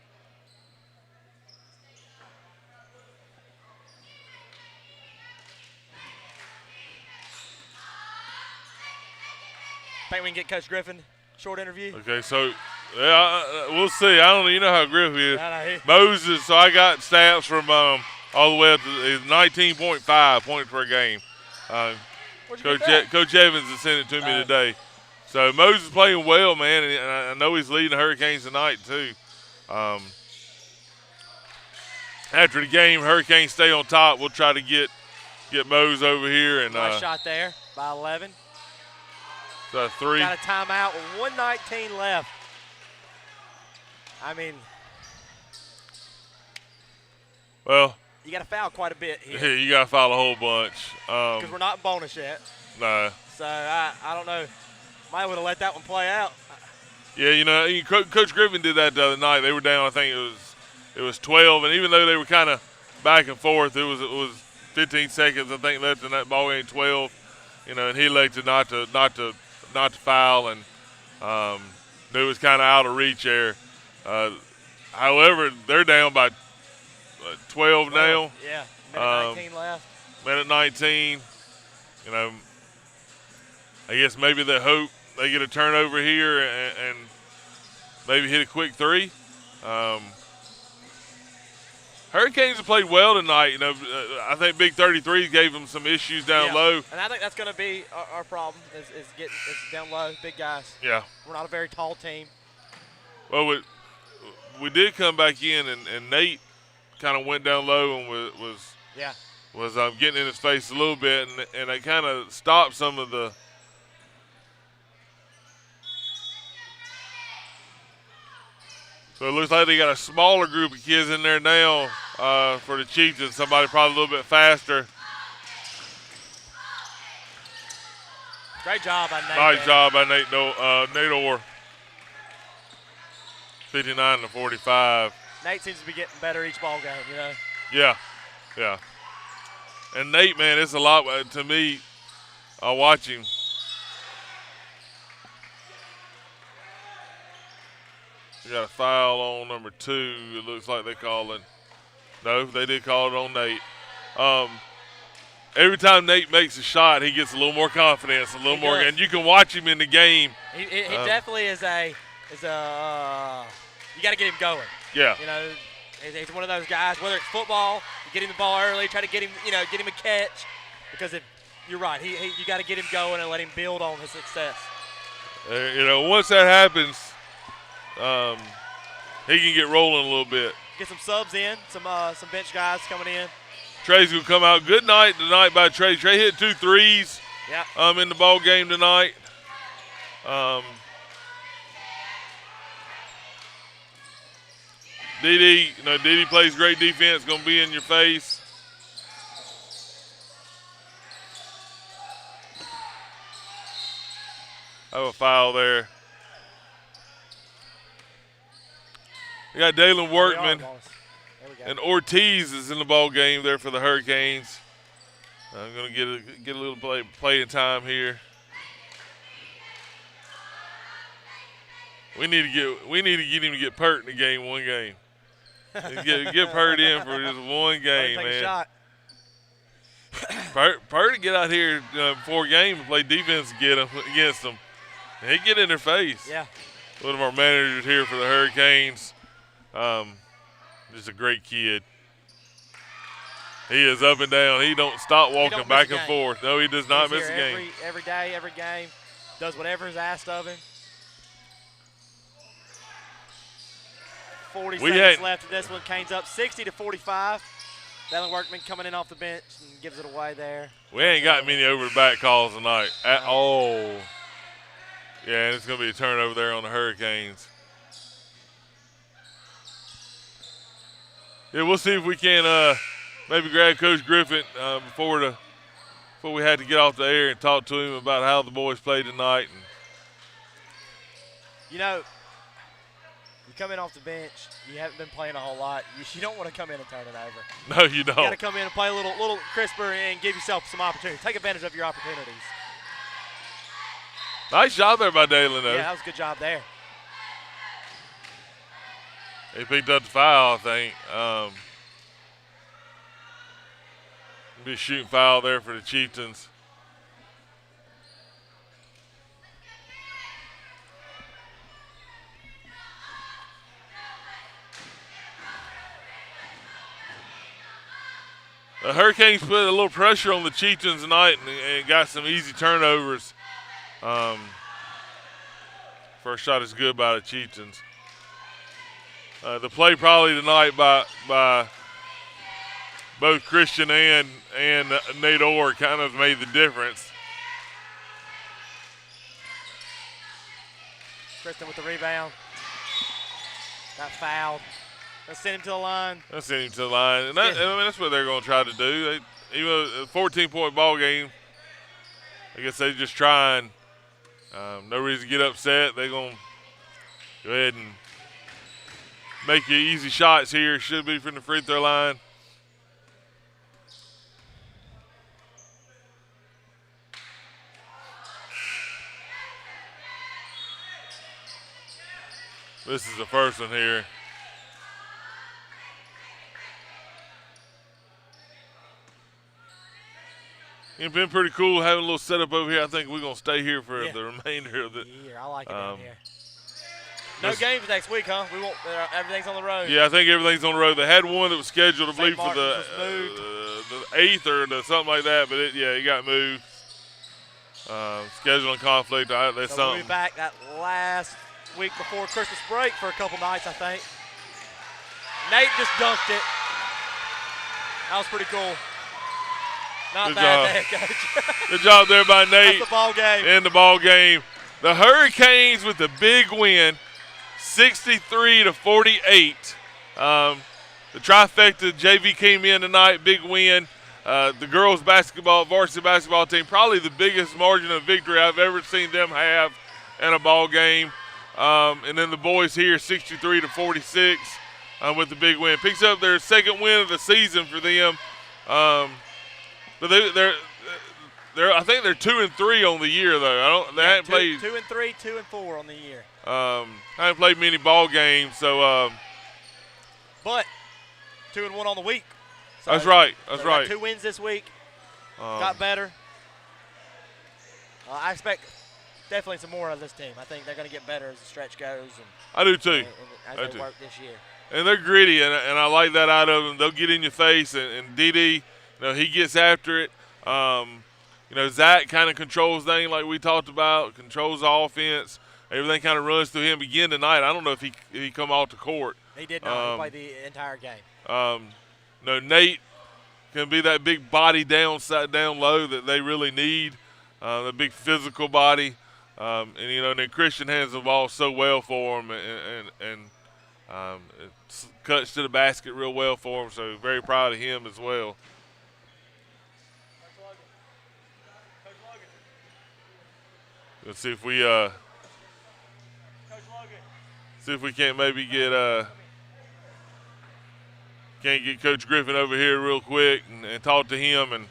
Think we can get Coach Griffin short interview? Okay, so we'll see. I don't know. You know how Griffin is. No, Moses, so I got stats from all the way up to 19.5 points per game. Coach Evans has sent it to me today. So Moses playing well, man, and I know he's leading the Hurricanes tonight too. After the game, Hurricanes stay on top. We'll try to get Moses over here. And nice shot there by 11. So 3. Got a timeout with 1:19 left. I mean, well, you got to foul quite a bit here. Yeah, you got to foul a whole bunch. Because we're not in bonus yet. No. So I don't know. Might would have let that one play out. Yeah, you know, Coach Griffin did that the other night. They were down, I think it was 12, and even though they were kind of back and forth, it was 15 seconds I think left in that ball game, 12. You know, and he elected not to foul, and knew it was kind of out of reach there. However, they're down by 12 now. Yeah, minute 19 left. Minute 19. You know, I guess maybe they hope they get a turnover here and maybe hit a quick 3. Hurricanes have played well tonight. You know, I think Big 33 gave them some issues down low. And I think that's going to be our problem is getting down low, big guys. Yeah. We're not a very tall team. Well, we did come back in, and Nate kind of went down low and was getting in his face a little bit, and they kind of stopped some of the. So it looks like they got a smaller group of kids in there now for the Chieftains. Somebody probably a little bit faster. Great job by Nate. Nice job by Nate Orr. 59-45. Nate seems to be getting better each ball game, you know. Yeah. And Nate, man, it's a lot to me. I watch him. We got a foul on number 2. It looks like they call it. No, they did call it on Nate. Every time Nate makes a shot, he gets a little more confidence, a little more, and you can watch him in the game. He definitely is a you got to get him going. Yeah. You know, he's one of those guys. Whether it's football, you get him the ball early, try to get him, get him a catch, because if you're right, you got to get him going and let him build on his success. Once that happens. He can get rolling a little bit. Get some subs in, some bench guys coming in. Trey's gonna come out. Good night tonight by Trey. Trey hit 2 threes. Yeah. In the ball game tonight. Didi plays great defense. Gonna be in your face. I have a foul there. We got Dalen Workman and Ortiz is in the ball game there for the Hurricanes. I'm gonna get a little playing time here. We need to get him to get Pert in the game, one game. Get Pert in for just one game, man. Shot. Pert to get out here before game and play defense against them. And he get in their face. Yeah. One of our managers here for the Hurricanes. Just a great kid. He is up and down. He don't stop walking back and forth. No, he does not miss a game. Every day, every game. Does whatever is asked of him. 40 seconds left in this one. Canes up 60-45. Dalen Workman coming in off the bench and gives it away there. We ain't got many over the back calls tonight at all. Yeah, and it's going to be a turnover there on the Hurricanes. Yeah, we'll see if we can maybe grab Coach Griffin before we had to get off the air and talk to him about how the boys played tonight. And you come in off the bench, you haven't been playing a whole lot. You don't want to come in and turn it over. No, you don't. You got to come in and play a little crisper and give yourself some opportunity. Take advantage of your opportunities. Nice job there by Dalen, though. Yeah, that was a good job there. He picked up the foul, I think. Be a shooting foul there for the Chieftains. The Hurricanes put a little pressure on the Chieftains tonight and got some easy turnovers. First shot is good by the Chieftains. The play probably tonight by both Christian and Nate Orr kind of made the difference. Christian with the rebound. Got fouled. Let's send him to the line. And that's what they're going to try to do. Even a 14-point ball game, I guess they're just trying. No reason to get upset. They're going to go ahead and make you easy shots here. Should be from the free throw line. This is the first one here. It's been pretty cool having a little setup over here. I think we're going to stay here for the remainder of the year. I like it down here. No games next week, huh? We won't. Everything's on the road. Yeah, I think everything's on the road. They had one that was scheduled, I St. believe, for Martin's the 8th or something like that, but it got moved. Scheduling conflict. That's so something. we'll be back that last week before Christmas break for a couple nights, I think. Nate just dunked it. That was pretty cool. Not Good bad job. there, Coach. Good job there by Nate. That's the ball game. In the ball game. The Hurricanes with the big win, 63-48. The trifecta JV came in tonight, big win. The girls basketball, varsity basketball team, probably the biggest margin of victory I've ever seen them have in a ball game. And then the boys here, 63-46 with the big win. Picks up their second win of the season for them. But I think they're 2-3 on the year though. They haven't played 2-3, 2-4 on the year. Haven't played many ball games, so. But 2-1 on the week. So that's right. That's got right. 2 wins this week. Got better. I expect definitely some more of this team. I think they're going to get better as the stretch goes. And, I do too. As they work this year. And they're gritty, and I like that out of them. They'll get in your face, and Dede, he gets after it. Zach kind of controls things like we talked about, controls the offense. Everything kind of runs through him. Again tonight, I don't know if he come off the court. He did not. He played the entire game. Nate can be that big body down low that they really need, the big physical body. And then Christian hands the ball so well for him, and it cuts to the basket real well for him. So very proud of him as well. Let's see if we can't maybe get Coach Griffin over here real quick and talk to him. And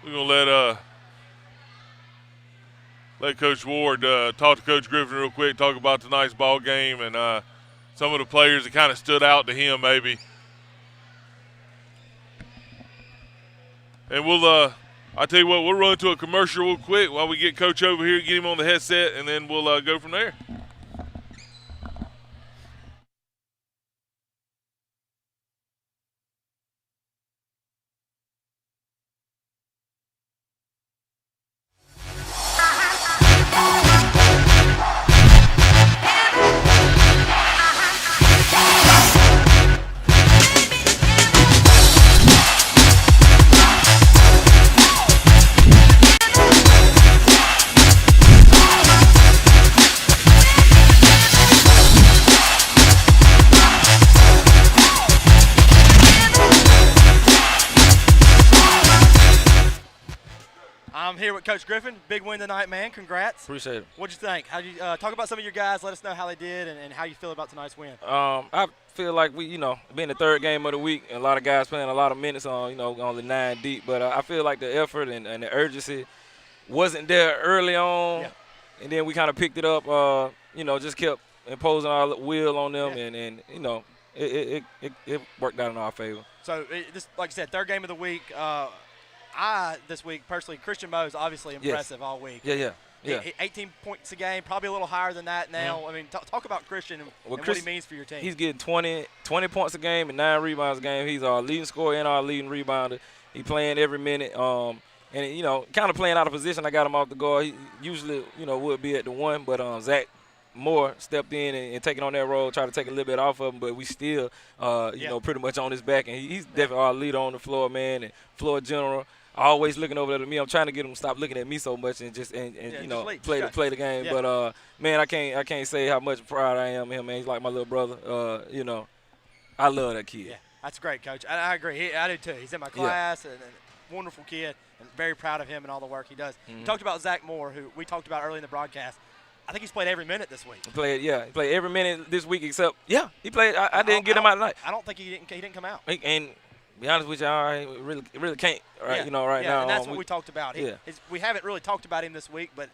we're gonna let Coach Ward talk to Coach Griffin real quick, talk about tonight's ball game and some of the players that kind of stood out to him maybe. And I tell you what, we'll run to a commercial real quick while we get Coach over here, get him on the headset, and then we'll go from there. I'm here with Coach Griffin. Big win tonight, man. Congrats. Appreciate it. What'd you think? How you talk about some of your guys? Let us know how they did and how you feel about tonight's win. I feel like we, being the third game of the week, and a lot of guys playing a lot of minutes on, only 9 deep. But I feel like the effort and the urgency wasn't there early on, and then we kind of picked it up. Just kept imposing our will on them, and it worked out in our favor. So this, like I said, third game of the week. This week, personally, Christian Moe is obviously impressive all week. Yeah. 18 points a game, probably a little higher than that now. I mean, talk about Christian and what he means for your team. He's getting 20 points a game and 9 rebounds a game. He's our leading scorer and our leading rebounder. He's playing every minute. And, kind of playing out of position. I got him off the guard. He usually, would be at the 1, but Zach Moore stepped in and taking on that role, try to take a little bit off of him, but we still, pretty much on his back. And he's definitely our leader on the floor, man, and floor general. Always looking over at me. I'm trying to get him to stop looking at me so much and just play the game. Yeah. But man, I can't say how much proud I am of him, man. He's like my little brother. I love that kid. Yeah, that's great, Coach. I agree. I do too. He's in my class and wonderful kid, and very proud of him and all the work he does. Mm-hmm. You talked about Zach Moore, who we talked about early in the broadcast. I think he's played every minute this week. He played every minute this week except he played. I didn't get him out tonight. I don't think he didn't come out. And be honest with you, I really can't. Right now. And that's what we talked about. We haven't really talked about him this week, but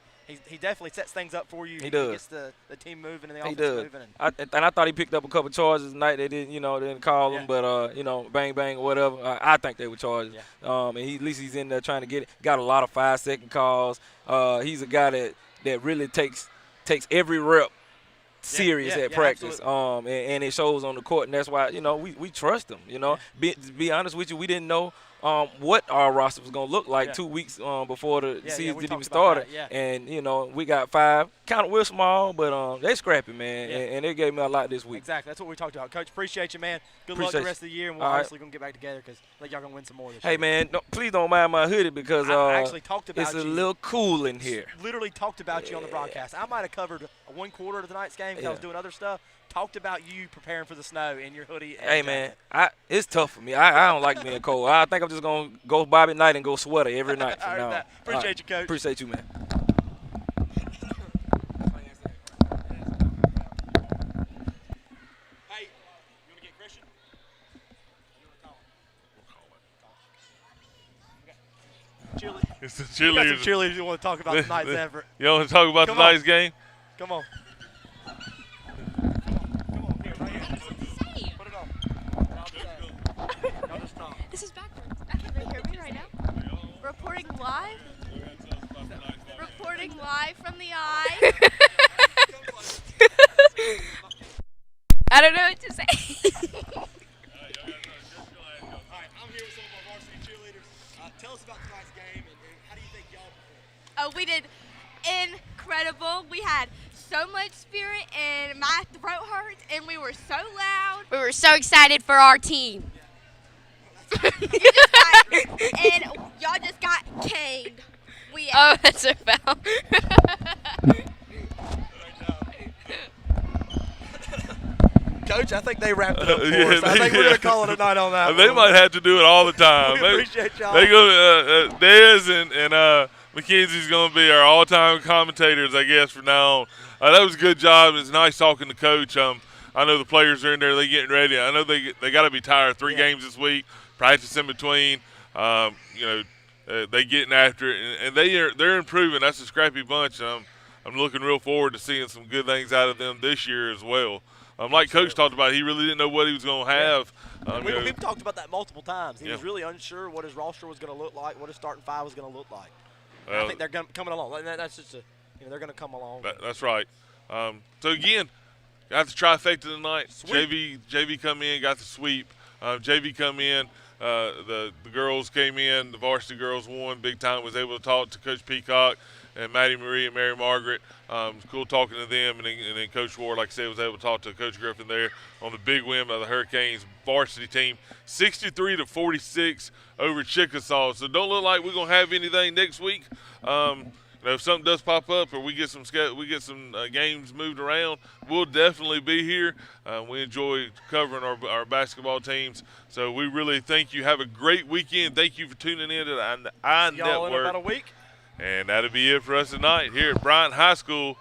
he definitely sets things up for you. He does. He gets the team moving and the He offense does. moving. And I thought he picked up a couple charges tonight. They didn't call him, but bang bang or whatever. I think they were charges. Yeah. And at least he's in there trying to get it. Got a lot of 5-second calls. He's a guy that really takes every rep serious at practice. And it shows on the court, and that's why we trust him. To be honest with you, we didn't know what our roster was going to look like 2 weeks before the season didn't even start. And we got 5. Kind of we're small, but they scrappy, man, and they gave me a lot this week. Exactly, that's what we talked about. Coach, appreciate you, man. Good Appreciate luck the rest of the year, and we're obviously going to get back together because y'all going to win some more this year. Hey, man, please don't mind my hoodie because I actually talked about it's a little cool in here. Literally talked about you on the broadcast. I might have covered 1/4 of tonight's game because I was doing other stuff. Talked about you preparing for the snow in your hoodie. Hey, man, it's tough for me. I don't like being cold. I think I'm just going to go Bobby Knight and go sweater every night from now on. Appreciate you, Coach. Appreciate you, man. Hey, you want to get Christian? It's the You got some cheerleaders. cheerleaders you want to talk about tonight's effort. You want to talk about Come tonight's game? Come on. This is backwards. I can't really hear me right now. Reporting live. Reporting live from the eye. I don't know what to say. All right, I'm here with some of our varsity cheerleaders. Tell us about tonight's game and how do you think y'all performed? Oh, we did incredible. We had so much spirit and my throat hurts and we were so loud. We were so excited for our team. And y'all just got caned. Oh, that's so foul. Coach, I think they wrapped it up for us. I think we're going to call it a night on that. They might have to do it all the time. We appreciate y'all. They go. Dez and Mackenzie's going to be our all-time commentators, I guess, from now on. That was a good job. It's nice talking to Coach. I know the players are in there. They're getting ready. I know they got to be tired. 3 games this week, practice in between. They getting after it, and they're improving. That's a scrappy bunch. I'm looking real forward to seeing some good things out of them this year as well. Like Coach talked about, he really didn't know what he was going to have. We've talked about that multiple times. He was really unsure what his roster was going to look like, what his starting 5 was going to look like. I think they're coming along. That's just they're going to come along. That's right. So again, got the trifecta tonight. JV come in, got the sweep. JV come in. The girls came in. The varsity girls won big time. Was able to talk to Coach Peacock and Maddie Marie and Mary Margaret. It's cool talking to them. And then Coach Ward, like I said, was able to talk to Coach Griffin there on the big win by the Hurricanes varsity team, 63-46 over Chickasaw. So don't look like we're gonna have anything next week. If something does pop up or we get some games moved around, we'll definitely be here. We enjoy covering our basketball teams. So we really thank you. Have a great weekend. Thank you for tuning in to the I Y'all Network. in about a week. And that'll be it for us tonight here at Bryant High School.